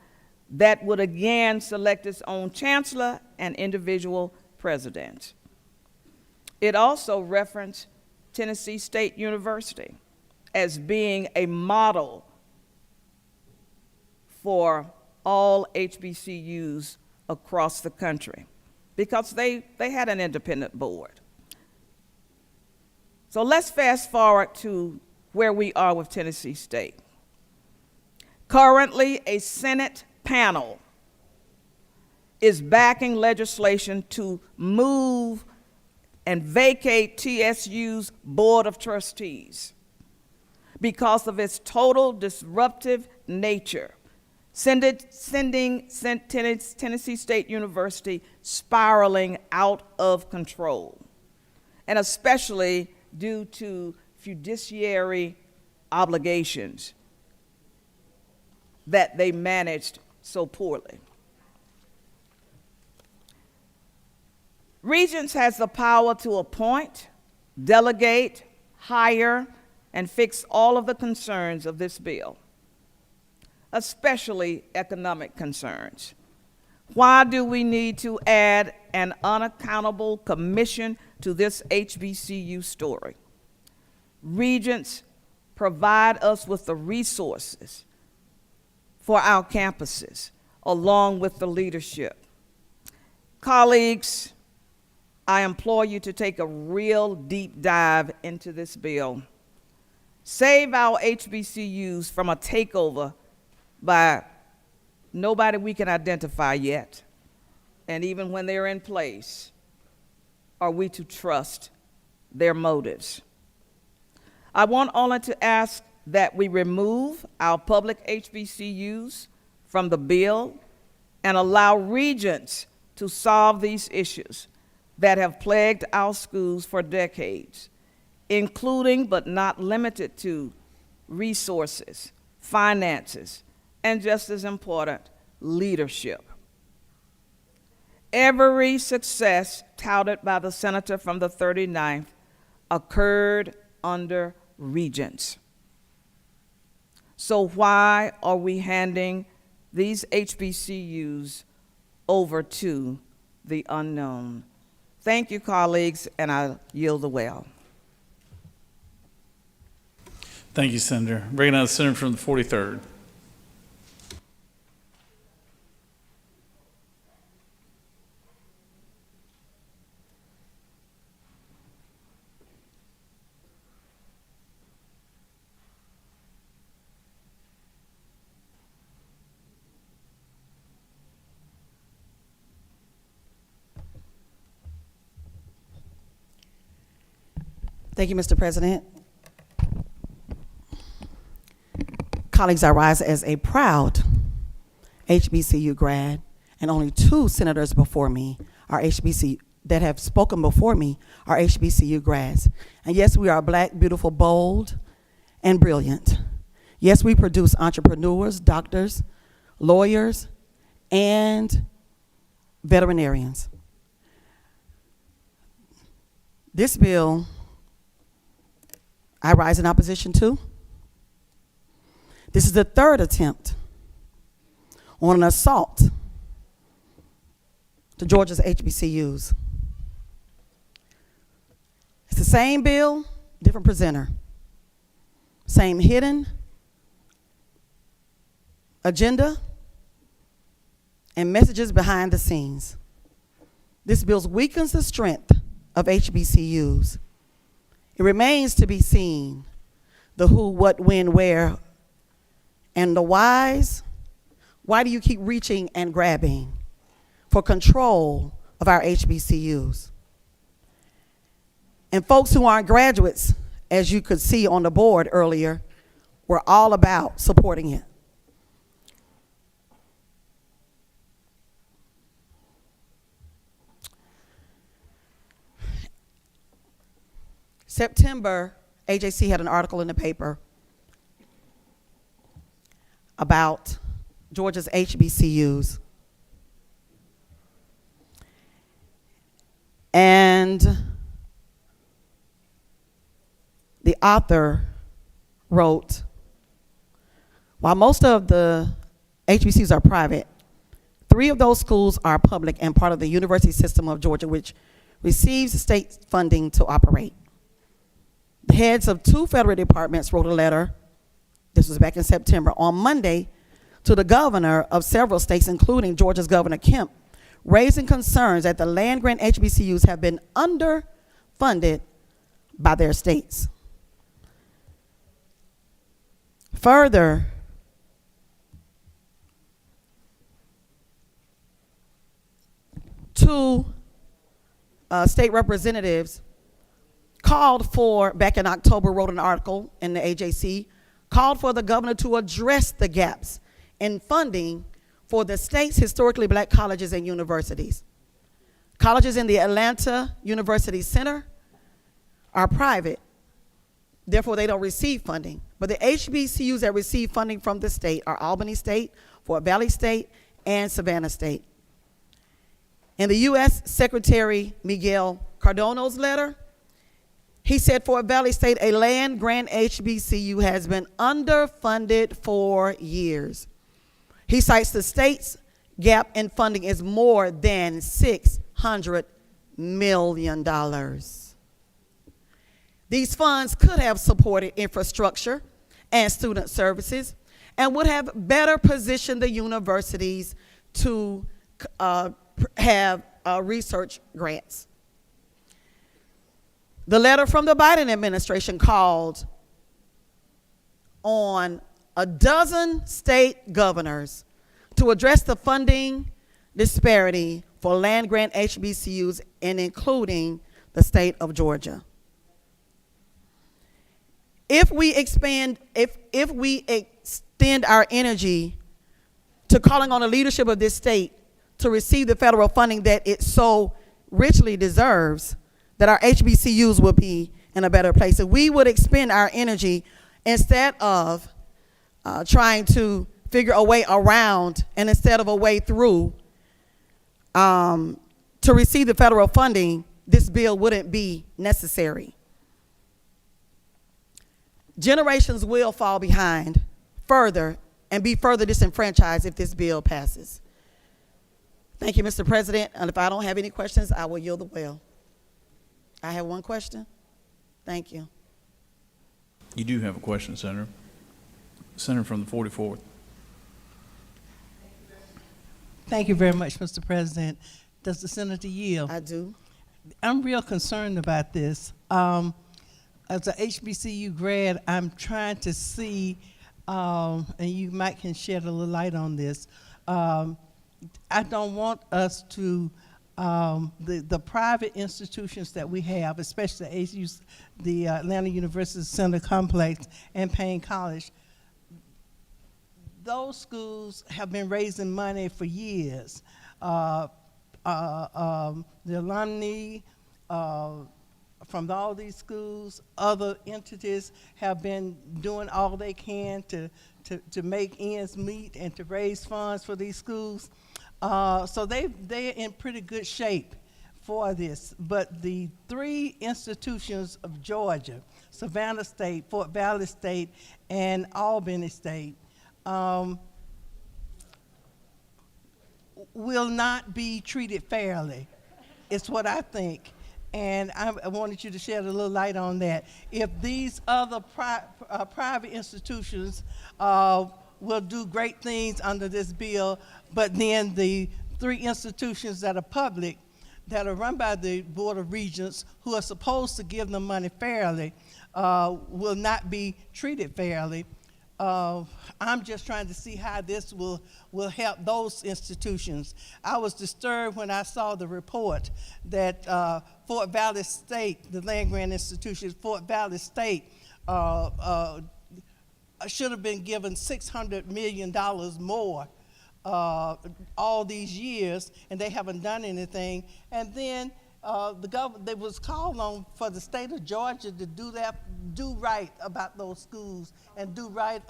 that would again select its own chancellor and individual presidents. It also referenced Tennessee State University as being a model for all HBCUs across the country because they had an independent board. So let's fast forward to where we are with Tennessee State. Currently, a Senate panel is backing legislation to move and vacate TSU's Board of Trustees because of its total disruptive nature, sending Tennessee State University spiraling out of control, and especially due to fiduciary obligations that they managed so poorly. Regents has the power to appoint, delegate, hire, and fix all of the concerns of this bill, especially economic concerns. Why do we need to add an unaccountable commission to this HBCU story? Regents provide us with the resources for our campuses, along with the leadership. Colleagues, I implore you to take a real deep dive into this bill. Save our HBCUs from a takeover by nobody we can identify yet. And even when they're in place, are we to trust their motives? I want only to ask that we remove our public HBCUs from the bill and allow regents to solve these issues that have plagued our schools for decades, including but not limited to resources, finances, and just as important, leadership. Every success touted by the senator from the 39th occurred under regents. So why are we handing these HBCUs over to the unknown? Thank you, colleagues, and I yield the well. Thank you, Senator. Bringing out the senator from the 43rd. Thank you, Mr. President. Colleagues, I rise as a proud HBCU grad, and only two senators before me are that have spoken before me are HBCU grads. And yes, we are black, beautiful, bold, and brilliant. Yes, we produce entrepreneurs, doctors, lawyers, and veterinarians. This bill I rise in opposition to. This is the third attempt on an assault to Georgia's HBCUs. It's the same bill, different presenter. Same hidden agenda and messages behind the scenes. This bill weakens the strength of HBCUs. It remains to be seen the who, what, when, where, and the whys. Why do you keep reaching and grabbing for control of our HBCUs? And folks who aren't graduates, as you could see on the board earlier, were all about supporting it. September, AJC had an article in the paper about Georgia's HBCUs. And the author wrote, while most of the HBCUs are private, 3 of those schools are public and part of the university system of Georgia, which receives state funding to operate. The heads of 2 federal departments wrote a letter, this was back in September, on Monday, to the governor of several states, including Georgia's Governor Kemp, raising concerns that the land-grant HBCUs have been underfunded by their states. Further, two state representatives called for, back in October, wrote an article in the AJC, called for the governor to address the gaps in funding for the state's historically black colleges and universities. Colleges in the Atlanta University Center are private, therefore they don't receive funding. But the HBCUs that receive funding from the state are Albany State, Fort Valley State, and Savannah State. In the U.S. Secretary Miguel Cardano's letter, he said Fort Valley State, a land-grant HBCU, has been underfunded for years. He cites the state's gap in funding is more than $600 million. These funds could have supported infrastructure and student services and would have better positioned the universities to have research grants. The letter from the Biden administration called on a dozen state governors to address the funding disparity for land-grant HBCUs, and including the state of Georgia. If we extend our energy to calling on the leadership of this state to receive the federal funding that it so richly deserves, that our HBCUs will be in a better place. If we would expend our energy instead of trying to figure a way around and instead of a way through to receive the federal funding, this bill wouldn't be necessary. Generations will fall behind further and be further disenfranchised if this bill passes. Thank you, Mr. President. And if I don't have any questions, I will yield the well. I have one question. Thank you. You do have a question, Senator. Senator from the 44th. Thank you very much, Mr. President. Does the senator yield? I do. I'm real concerned about this. As a HBCU grad, I'm trying to see, and you might can shed a little light on this. I don't want us to, the private institutions that we have, especially the Atlanta University Center Complex and Payne College, those schools have been raising money for years. The alumni from all these schools, other entities have been doing all they can to make ends meet and to raise funds for these schools. So they're in pretty good shape for this. But the three institutions of Georgia, Savannah State, Fort Valley State, and Albany State, will not be treated fairly. It's what I think. And I wanted you to shed a little light on that. If these other private institutions will do great things under this bill, but then the three institutions that are public, that are run by the Board of Regents, who are supposed to give them money fairly, will not be treated fairly. I'm just trying to see how this will help those institutions. I was disturbed when I saw the report that Fort Valley State, the land-grant institution, Fort Valley State, should have been given $600 million more all these years, and they haven't done anything. And then they was called on for the state of Georgia to do right about those schools, and do right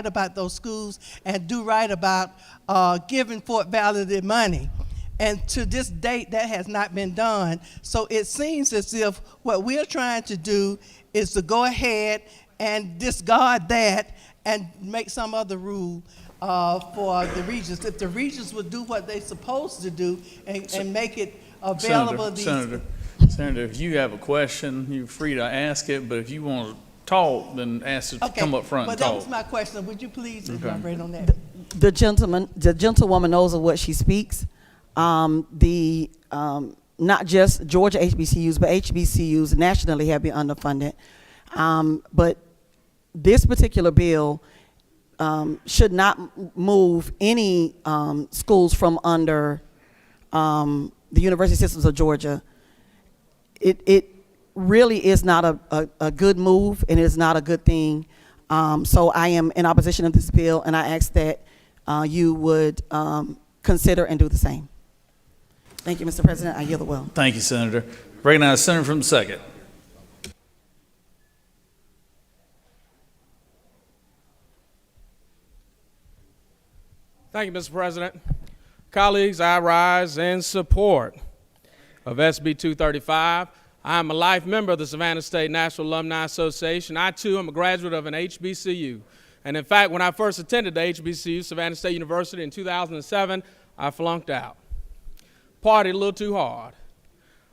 about those schools, and do right about giving Fort Valley their money. And to this date, that has not been done. So it seems as if what we're trying to do is to go ahead and discard that and make some other rule for the regions. If the regions would do what they're supposed to do and make it available. Senator, if you have a question, you're free to ask it, but if you want to talk, then ask it to come up front and talk. That was my question. Would you please elaborate on that? the gentlewoman knows of what she speaks. Not just Georgia HBCUs, but HBCUs nationally have been underfunded. But this particular bill should not move any schools from under the university systems of Georgia. It really is not a good move, and it is not a good thing. So I am in opposition of this bill, and I ask that you would consider and do the same. Thank you, Mr. President. I yield the will. Thank you, Senator. Recognize Senator from the second. Thank you, Mr. President. Colleagues, I rise in support of SB 235. I am a life member of the Savannah State National Alumni Association. I, too, am a graduate of an HBCU. And in fact, when I first attended the HBCU, Savannah State University, in 2007, I flunked out. Partied a little too hard.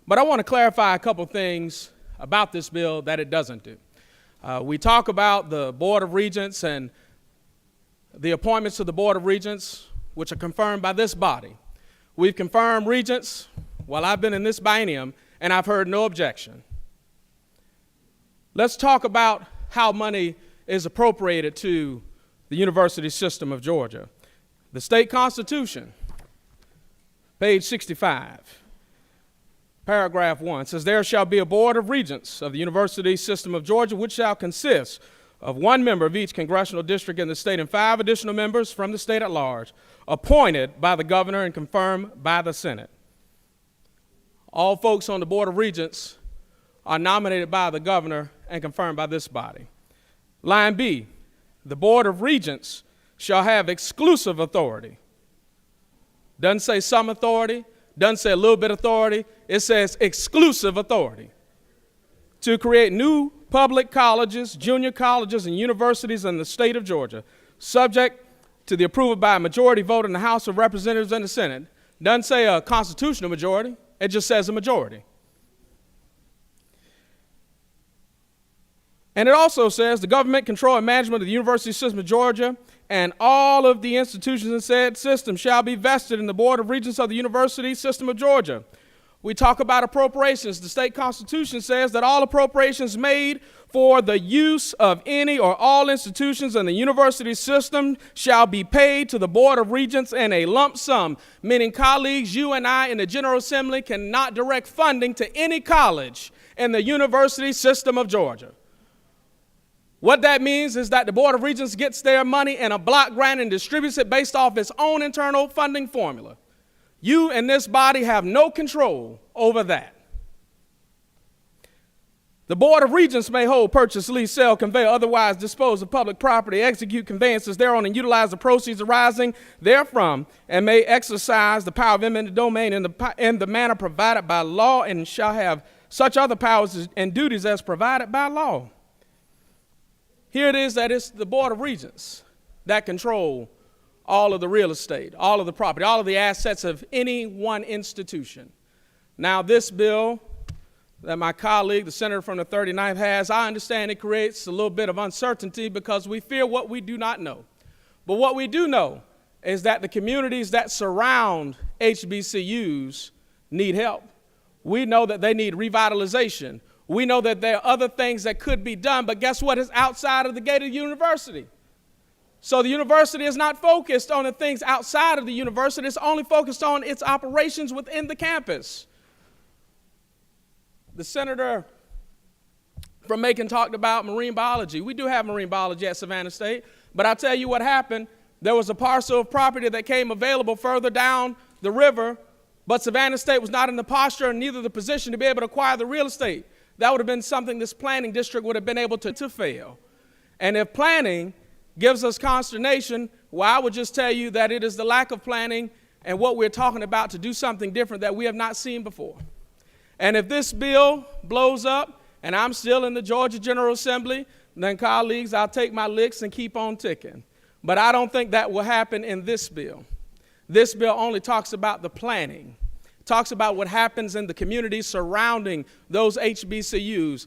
But I want to clarify a couple things about this bill that it doesn't do. We talk about the Board of Regents and the appointments to the Board of Regents, which are confirmed by this body. We've confirmed regents while I've been in this biennium, and I've heard no objection. Let's talk about how money is appropriated to the university system of Georgia. The state constitution, page 65, paragraph 1 says, "There shall be a board of regents of the university system of Georgia, which shall consist of 1 member of each congressional district in the state and 5 additional members from the state at large, appointed by the governor and confirmed by the Senate." All folks on the Board of Regents are nominated by the governor and confirmed by this body. Line B, the Board of Regents shall have exclusive authority. Doesn't say some authority, doesn't say a little bit authority, it says exclusive authority to create new public colleges, junior colleges, and universities in the state of Georgia, subject to the approval by a majority vote in the House of Representatives and the Senate. Doesn't say a constitutional majority, it just says a majority. And it also says the government, control, and management of the university system of Georgia and all of the institutions in said system shall be vested in the Board of Regents of the university system of Georgia. We talk about appropriations. The state constitution says that all appropriations made for the use of any or all institutions in the university system shall be paid to the Board of Regents in a lump sum, meaning colleagues, you and I in the General Assembly cannot direct funding to any college in the university system of Georgia. What that means is that the Board of Regents gets their money in a block grant and distributes it based off its own internal funding formula. You and this body have no control over that. The Board of Regents may hold, purchase, lease, sell, convey, or otherwise dispose of public property, execute conveyances thereon, and utilize the proceeds arising therefrom, and may exercise the power of eminent domain in the manner provided by law, and shall have such other powers and duties as provided by law. Here it is that it's the Board of Regents that control all of the real estate, all of the property, all of the assets of any one institution. Now, this bill that my colleague, the senator from the 39th, has, I understand it creates a little bit of uncertainty because we fear what we do not know. But what we do know is that the communities that surround HBCUs need help. We know that they need revitalization. We know that there are other things that could be done, but guess what? It's outside of the gate of the university. So the university is not focused on the things outside of the university. It's only focused on its operations within the campus. The senator from Macon talked about marine biology. We do have marine biology at Savannah State, but I'll tell you what happened. There was a parcel of property that came available further down the river, but Savannah State was not in the posture and neither the position to be able to acquire the real estate. That would have been something this planning district would have been able to fail. And if planning gives us consternation, well, I would just tell you that it is the lack of planning and what we're talking about to do something different that we have not seen before. And if this bill blows up and I'm still in the Georgia General Assembly, then colleagues, I'll take my licks and keep on ticking. But I don't think that will happen in this bill. This bill only talks about the planning. Talks about what happens in the communities surrounding those HBCUs.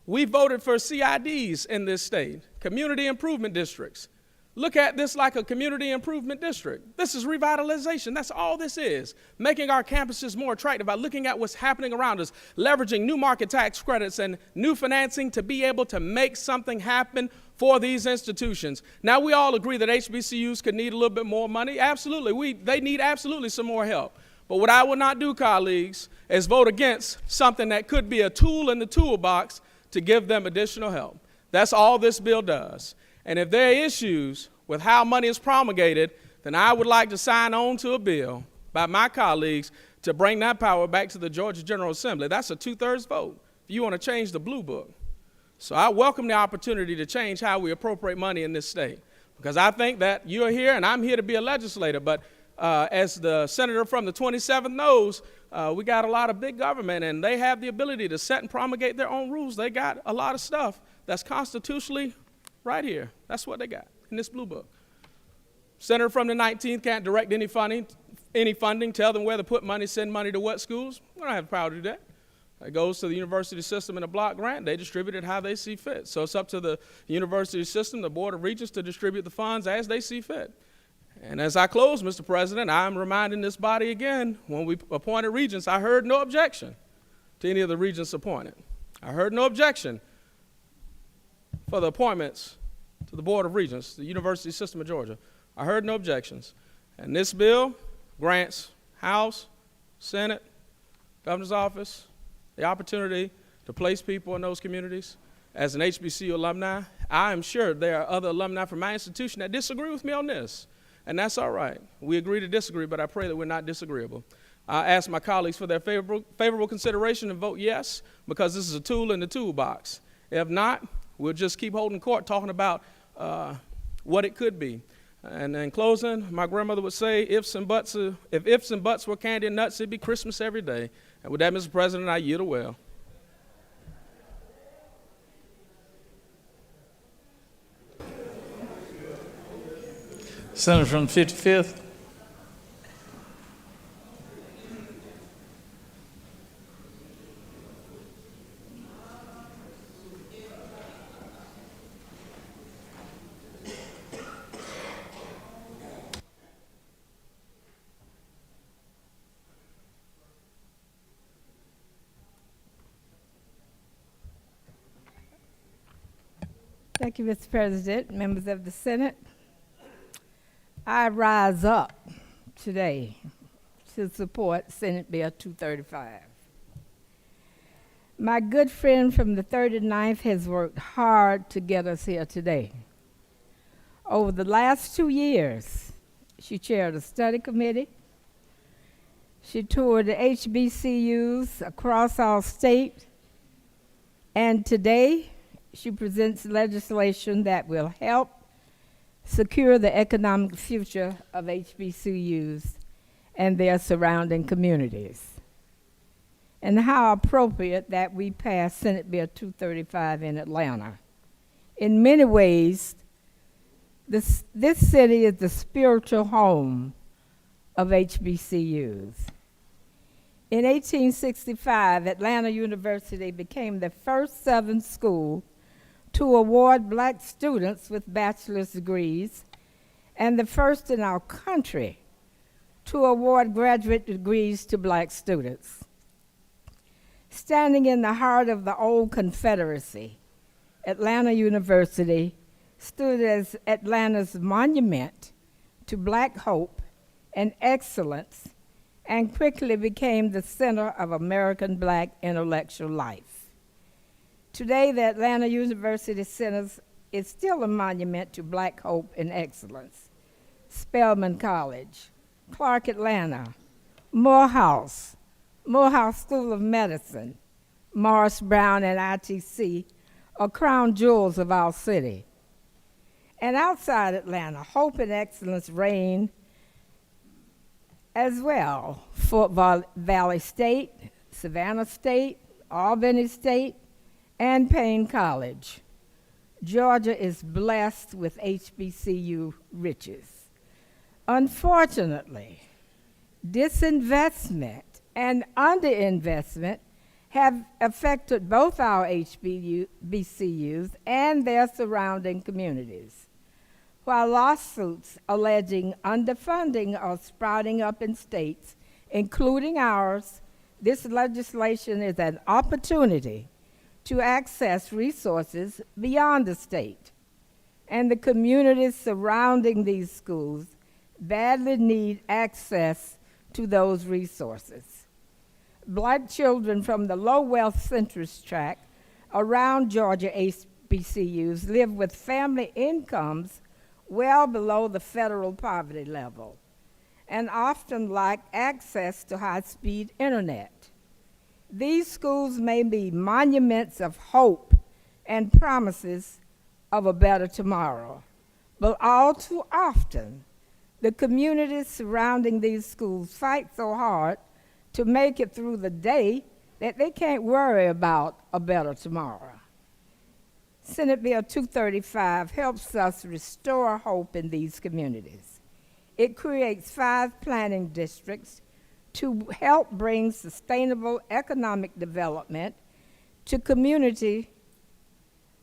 We voted for CIDs in this state, community improvement districts. Look at this like a community improvement district. This is revitalization. That's all this is. Making our campuses more attractive by looking at what's happening around us, leveraging new market tax credits and new financing to be able to make something happen for these institutions. Now, we all agree that HBCUs could need a little bit more money. Absolutely. They need absolutely some more help. But what I will not do, colleagues, is vote against something that could be a tool in the toolbox to give them additional help. That's all this bill does. And if there are issues with how money is promulgated, then I would like to sign on to a bill by my colleagues to bring that power back to the Georgia General Assembly. That's a 2/3 vote if you want to change the Blue Book. So I welcome the opportunity to change how we appropriate money in this state, because I think that you're here and I'm here to be a legislator, but as the senator from the 27th knows, we got a lot of big government and they have the ability to set and promulgate their own rules. They got a lot of stuff that's constitutionally right here. That's what they got in this Blue Book. Senator from the 19th can't direct any funding, tell them where to put money, send money to what schools. We don't have the power to do that. It goes to the university system in a block grant. They distribute it how they see fit. So it's up to the university system, the Board of Regents, to distribute the funds as they see fit. And as I close, Mr. President, I'm reminding this body again, when we appointed regents, I heard no objection to any of the regents appointed. I heard no objection for the appointments to the Board of Regents, the University System of Georgia. I heard no objections. And this bill grants House, Senate, Governor's Office the opportunity to place people in those communities. As an HBCU alumni, I am sure there are other alumni from my institution that disagree with me on this, and that's all right. We agree to disagree, but I pray that we're not disagreeable. I ask my colleagues for their favorable consideration and vote yes, because this is a tool in the toolbox. If not, we'll just keep holding court talking about what it could be. And in closing, my grandmother would say, if ifs and buts were candy and nuts, it'd be Christmas every day. And with that, Mr. President, I yield the well. Senator from the 55th. Thank you, Mr. President, members of the Senate. I rise up today to support Senate Bill 235. My good friend from the 39th has worked hard to get us here today. Over the last 2 years, she chaired a study committee. She toured the HBCUs across our state. And today, she presents legislation that will help secure the economic future of HBCUs and their surrounding communities. And how appropriate that we passed Senate Bill 235 in Atlanta. In many ways, this city is the spiritual home of HBCUs. In 1865, Atlanta University became the first Southern school to award black students with bachelor's degrees and the first in our country to award graduate degrees to black students. Standing in the heart of the old Confederacy, Atlanta University stood as Atlanta's monument to black hope and excellence, and quickly became the center of American black intellectual life. Today, the Atlanta University Center is still a monument to black hope and excellence. Spelman College, Clark Atlanta, Morehouse School of Medicine, Morris Brown, and ITC are crown jewels of our city. And outside Atlanta, hope and excellence reign as well. Fort Valley State, Savannah State, Albany State, and Payne College. Georgia is blessed with HBCU riches. Unfortunately, disinvestment and underinvestment have affected both our HBCUs and their surrounding communities. While lawsuits alleging underfunding are sprouting up in states, including ours, this legislation is an opportunity to access resources beyond the state. And the communities surrounding these schools badly need access to those resources. Black children from the low-wealth census tract around Georgia HBCUs live with family incomes well below the federal poverty level and often lack access to high-speed internet. These schools may be monuments of hope and promises of a better tomorrow, but all too often, the communities surrounding these schools fight so hard to make it through the day that they can't worry about a better tomorrow. Senate Bill 235 helps us restore hope in these communities. It creates 5 planning districts to help bring sustainable economic development to community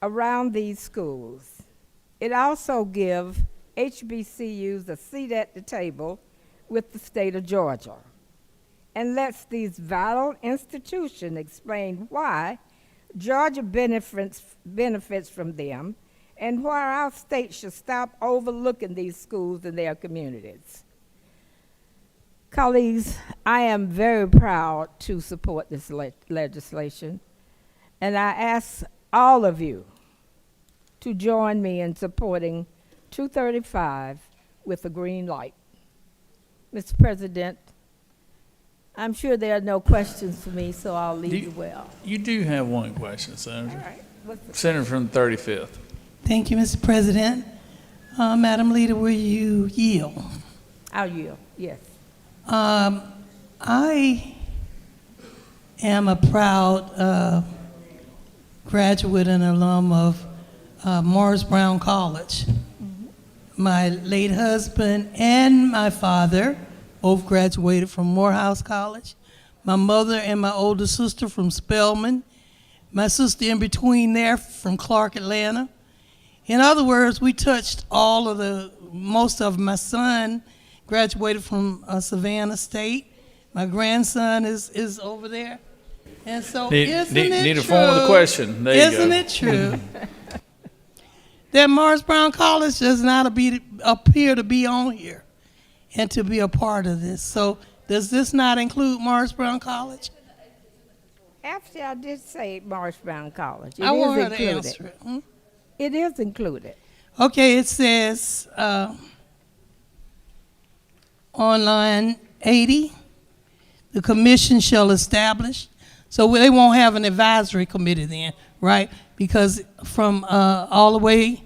around these schools. It also gives HBCUs a seat at the table with the state of Georgia and lets these vital institutions explain why Georgia benefits from them and why our state should stop overlooking these schools in their communities. Colleagues, I am very proud to support this legislation, and I ask all of you to join me in supporting 235 with a green light. Mr. President, I'm sure there are no questions for me, so I'll leave you well. You do have one question, Senator. All right. Senator from the 35th. Thank you, Mr. President. Madam Leader, will you yield? I'll yield, yes. I am a proud graduate and alum of Morris Brown College. My late husband and my father both graduated from Morehouse College. My mother and my older sister from Spelman. My sister in between there from Clark, Atlanta. In other words, we touched most of my son graduated from Savannah State. My grandson is over there. And so isn't it need true? a form of the question. There you Isn't go. it true that Morris Brown College does not appear to be on here and to be a part of this? So does this not include Morris Brown College? Actually, I did say Morris Brown College. I want her to answer it. It is included. Okay, it says on line 80, the commission shall establish. So they won't have an advisory committee then, right? Because from all the way.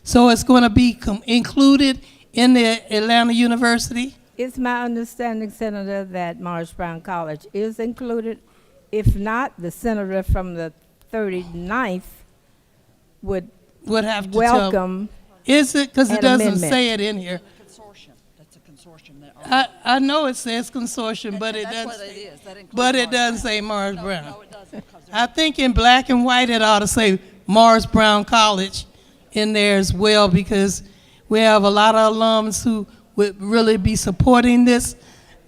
So it's going to be included in the Atlanta University? It's my understanding, Senator, that Morris Brown College is included. If not, the senator from the 39th would have to welcome. Is it? Because it doesn't amendment. say it in here. Consortium. That's a consortium. That I know it says consortium, but it that's doesn't. what it is. That includes But it Morris doesn't Brown. say Morris Brown. No, it doesn't. I think in black and white it ought to say Morris Brown College in there as well, because we have a lot of alums who would really be supporting this,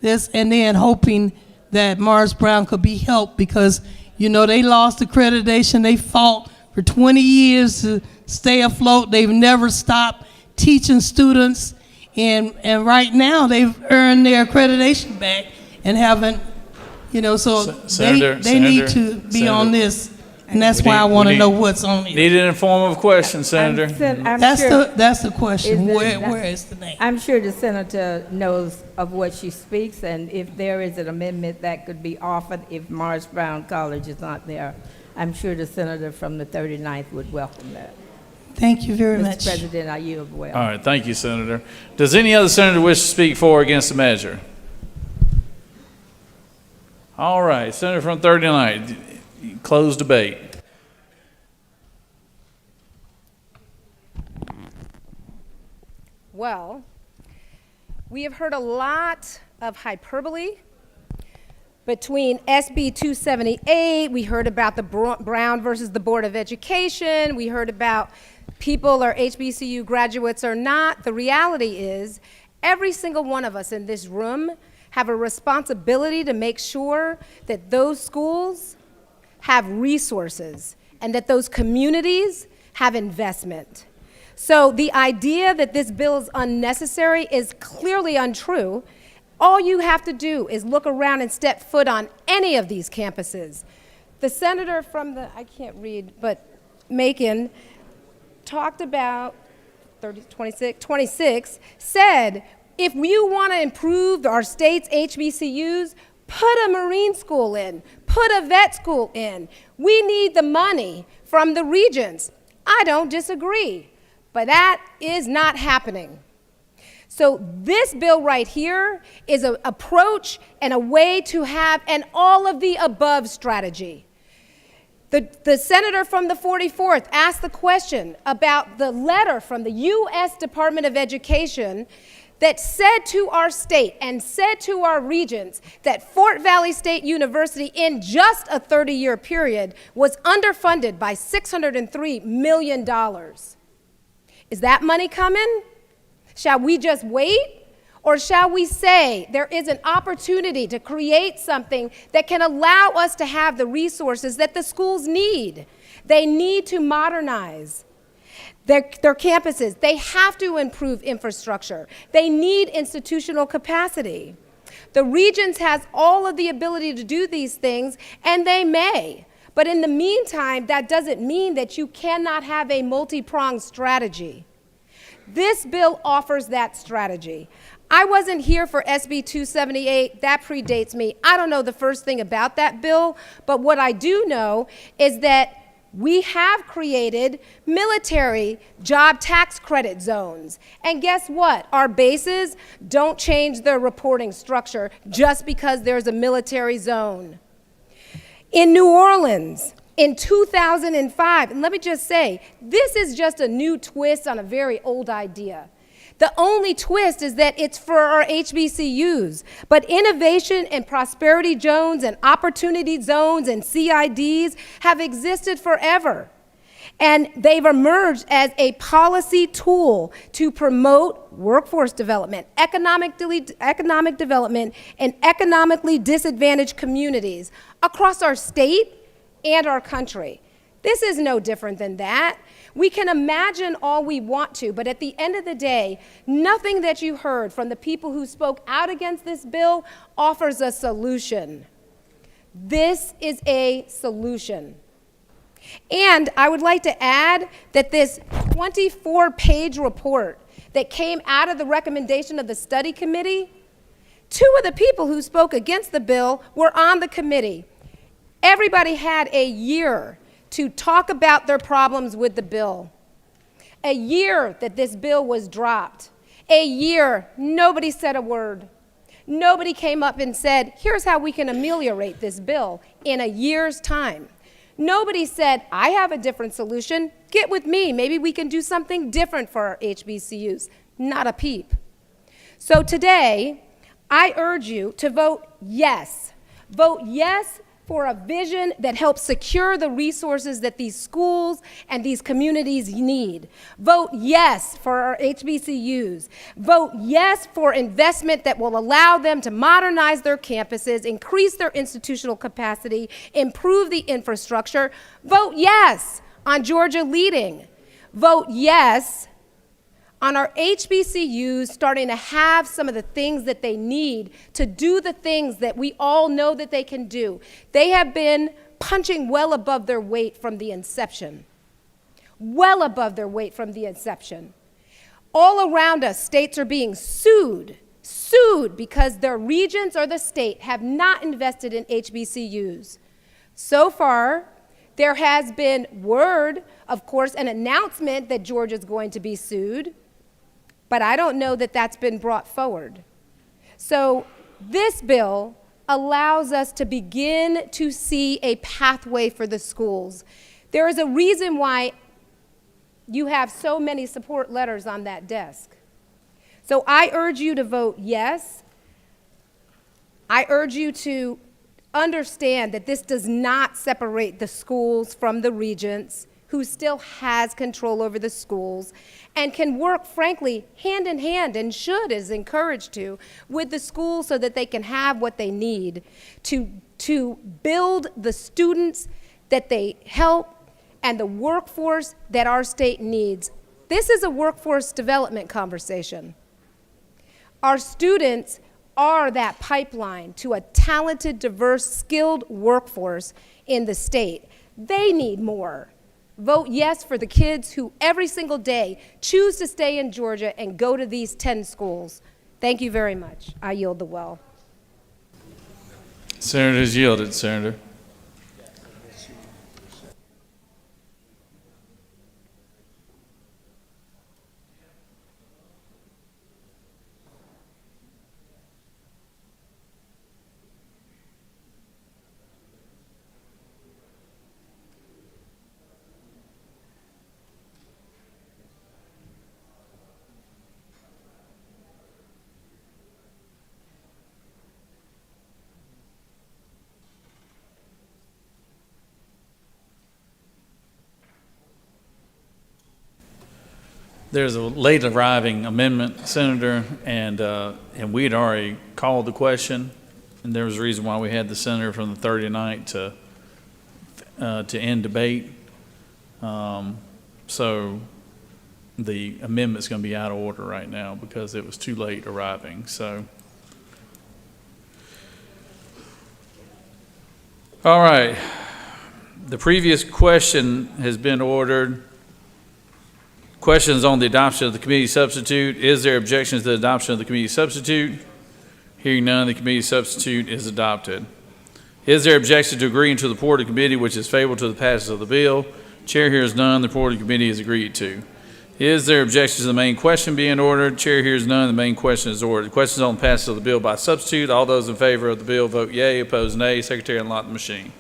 and then hoping that Morris Brown could be helped, because you know they lost accreditation. They fought for 20 years to stay afloat. They've never stopped teaching students, and right now they've earned their accreditation back and haven't, you know, so they need to be on this, and that's why I want to know what's on here. Need an informative question, Senator. That's the question. Where is the name? I'm sure the senator knows of what she speaks, and if there is an amendment that could be offered if Morris Brown College is not there, I'm sure the senator from the 39th would welcome that. Thank you very much. Mr. President, I yield well. All right, thank you, Senator. Does any other senator wish to speak for or against the measure? All right, Senator from 39th, close debate. Well, we have heard a lot of hyperbole, between SB 278, we heard about the Brown versus the Board of Education, we heard about people are HBCU graduates or not. The reality is every single one of us in this room have a responsibility to make sure that those schools have resources and that those communities have investment. So the idea that this bill is unnecessary is clearly untrue. All you have to do is look around and step foot on any of these campuses. The senator from the, I can't read, but Macon talked about 26, said, if you want to improve our state's HBCUs, put a Marine school in, put a vet school in. We need the money from the regents. I don't disagree, but that is not happening. So this bill right here is an approach and a way to have an all of the above strategy. The senator from the 44th asked the question about the letter from the U.S. Department of Education that said to our state and said to our regents that Fort Valley State University in just a 30-year period was underfunded by $603 million. Is that money coming? Shall we just wait? Or shall we say there is an opportunity to create something that can allow us to have the resources that the schools need? They need to modernize their campuses. They have to improve infrastructure. They need institutional capacity. The Regents has all of the ability to do these things, and they may. But in the meantime, that doesn't mean that you cannot have a multi-pronged strategy. This bill offers that strategy. I wasn't here for SB 278. That predates me. I don't know the first thing about that bill, but what I do know is that we have created military job tax credit zones. And guess what? Our bases don't change their reporting structure just because there's a military zone. In New Orleans, in 2005, and let me just say, this is just a new twist on a very old idea. The only twist is that it's for our HBCUs, but innovation and prosperity zones and opportunity zones and CIDs have existed forever. And they've emerged as a policy tool to promote workforce development, economic development, in economically disadvantaged communities across our state and our country. This is no different than that. We can imagine all we want to, but at the end of the day, nothing that you heard from the people who spoke out against this bill offers a solution. This is a solution. And I would like to add that this 24-page report that came out of the recommendation of the study committee, 2 of the people who spoke against the bill were on the committee. Everybody had a year to talk about their problems with the bill. A year that this bill was dropped. A year, nobody said a word. Nobody came up and said, here's how we can ameliorate this bill in a year's time. Nobody said, I have a different solution. Get with me. Maybe we can do something different for our HBCUs. Not a peep. So today, I urge you to vote yes. Vote yes for a vision that helps secure the resources that these schools and these communities need. Vote yes for our HBCUs. Vote yes for investment that will allow them to modernize their campuses, increase their institutional capacity, improve the infrastructure. Vote yes on Georgia leading. Vote yes on our HBCUs starting to have some of the things that they need to do the things that we all know that they can do. They have been punching well above their weight from the inception. Well above their weight from the inception. All around us, states are being sued because their regions or the state have not invested in HBCUs. So far, there has been word, of course, an announcement that Georgia's going to be sued. But I don't know that that's been brought forward. So this bill allows us to begin to see a pathway for the schools. There is a reason why you have so many support letters on that desk. So I urge you to vote yes. I urge you to understand that this does not separate the schools from the regents, who still has control over the schools and can work, frankly, hand in hand, and should, is encouraged to, with the schools so that they can have what they need to build the students that they help and the workforce that our state needs. This is a workforce development conversation. Our students are that pipeline to a talented, diverse, skilled workforce in the state. They need more. Vote yes for the kids who every single day choose to stay in Georgia and go to these 10 schools. Thank you very much. I yield the well. Senator's yielded, Senator. There's a late arriving amendment, Senator, and we had already called the question, and there was a reason why we had the senator from the 39th to end debate. So the amendment's going to be out of order right now because it was too late arriving. So, all right, the previous question has been ordered. Questions on the adoption of the committee substitute. Is there objections to the adoption of the committee substitute? Hearing none, the committee substitute is adopted. Is there objection to agreeing to the report of the committee which is favorable to the passage of the bill? Chair hears none. The report of the committee is agreed to. Is there objection to the main question being ordered? Chair hears none. The main question is ordered. Questions on the passage of the bill by substitute. All those in favor of the bill vote yea. Opposed, nay. Secretary, unlock the machine.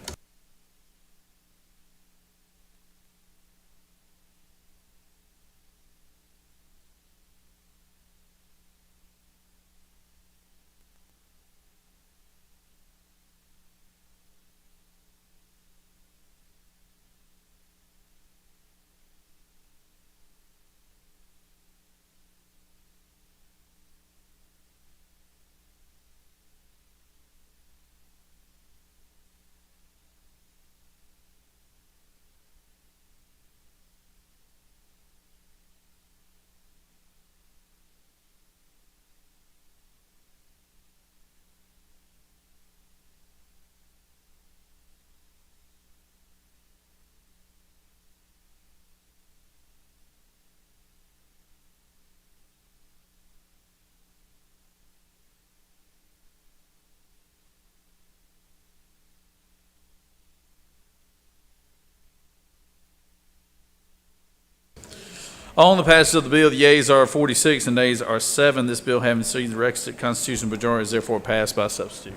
On the passage of the bill, the yeas are 46 and nays are 7. This bill, having received the requisite constitutional majority, is therefore passed by substitute.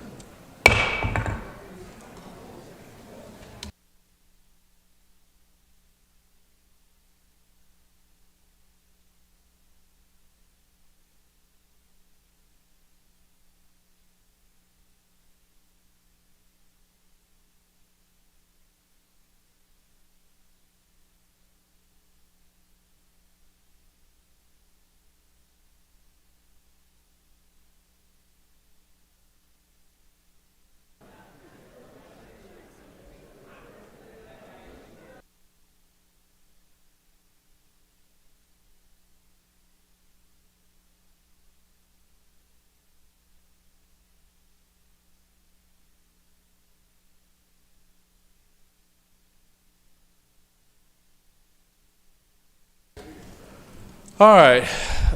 All right,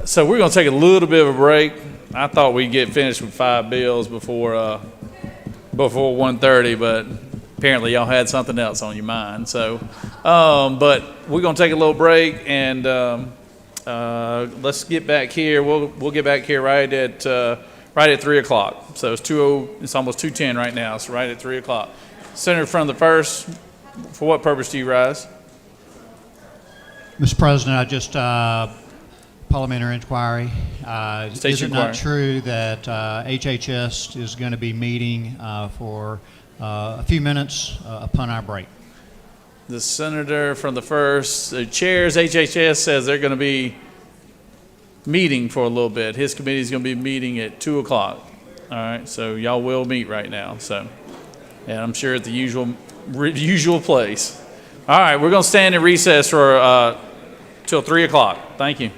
so we're going to take a little bit of a break. I thought we'd get finished with 5 bills before 1:30, but apparently y'all had something else on your mind. So, but we're going to take a little break, and let's get back here. We'll get back here right at 3 o'clock. So it's almost 2:10 right now. So right at 3 o'clock. Senator from the first. For what purpose do you rise? Mr. President, I just parliamentary inquiry. Is it not true that HHS is going to be meeting for a few minutes upon our break. The senator from the first chairs HHS says they're going to be meeting for a little bit. His committee is going to be meeting at 2 o'clock. All right, so y'all will meet right now. So, and I'm sure at the usual place. All right, we're going to stand in recess for till 3 o'clock. Thank you.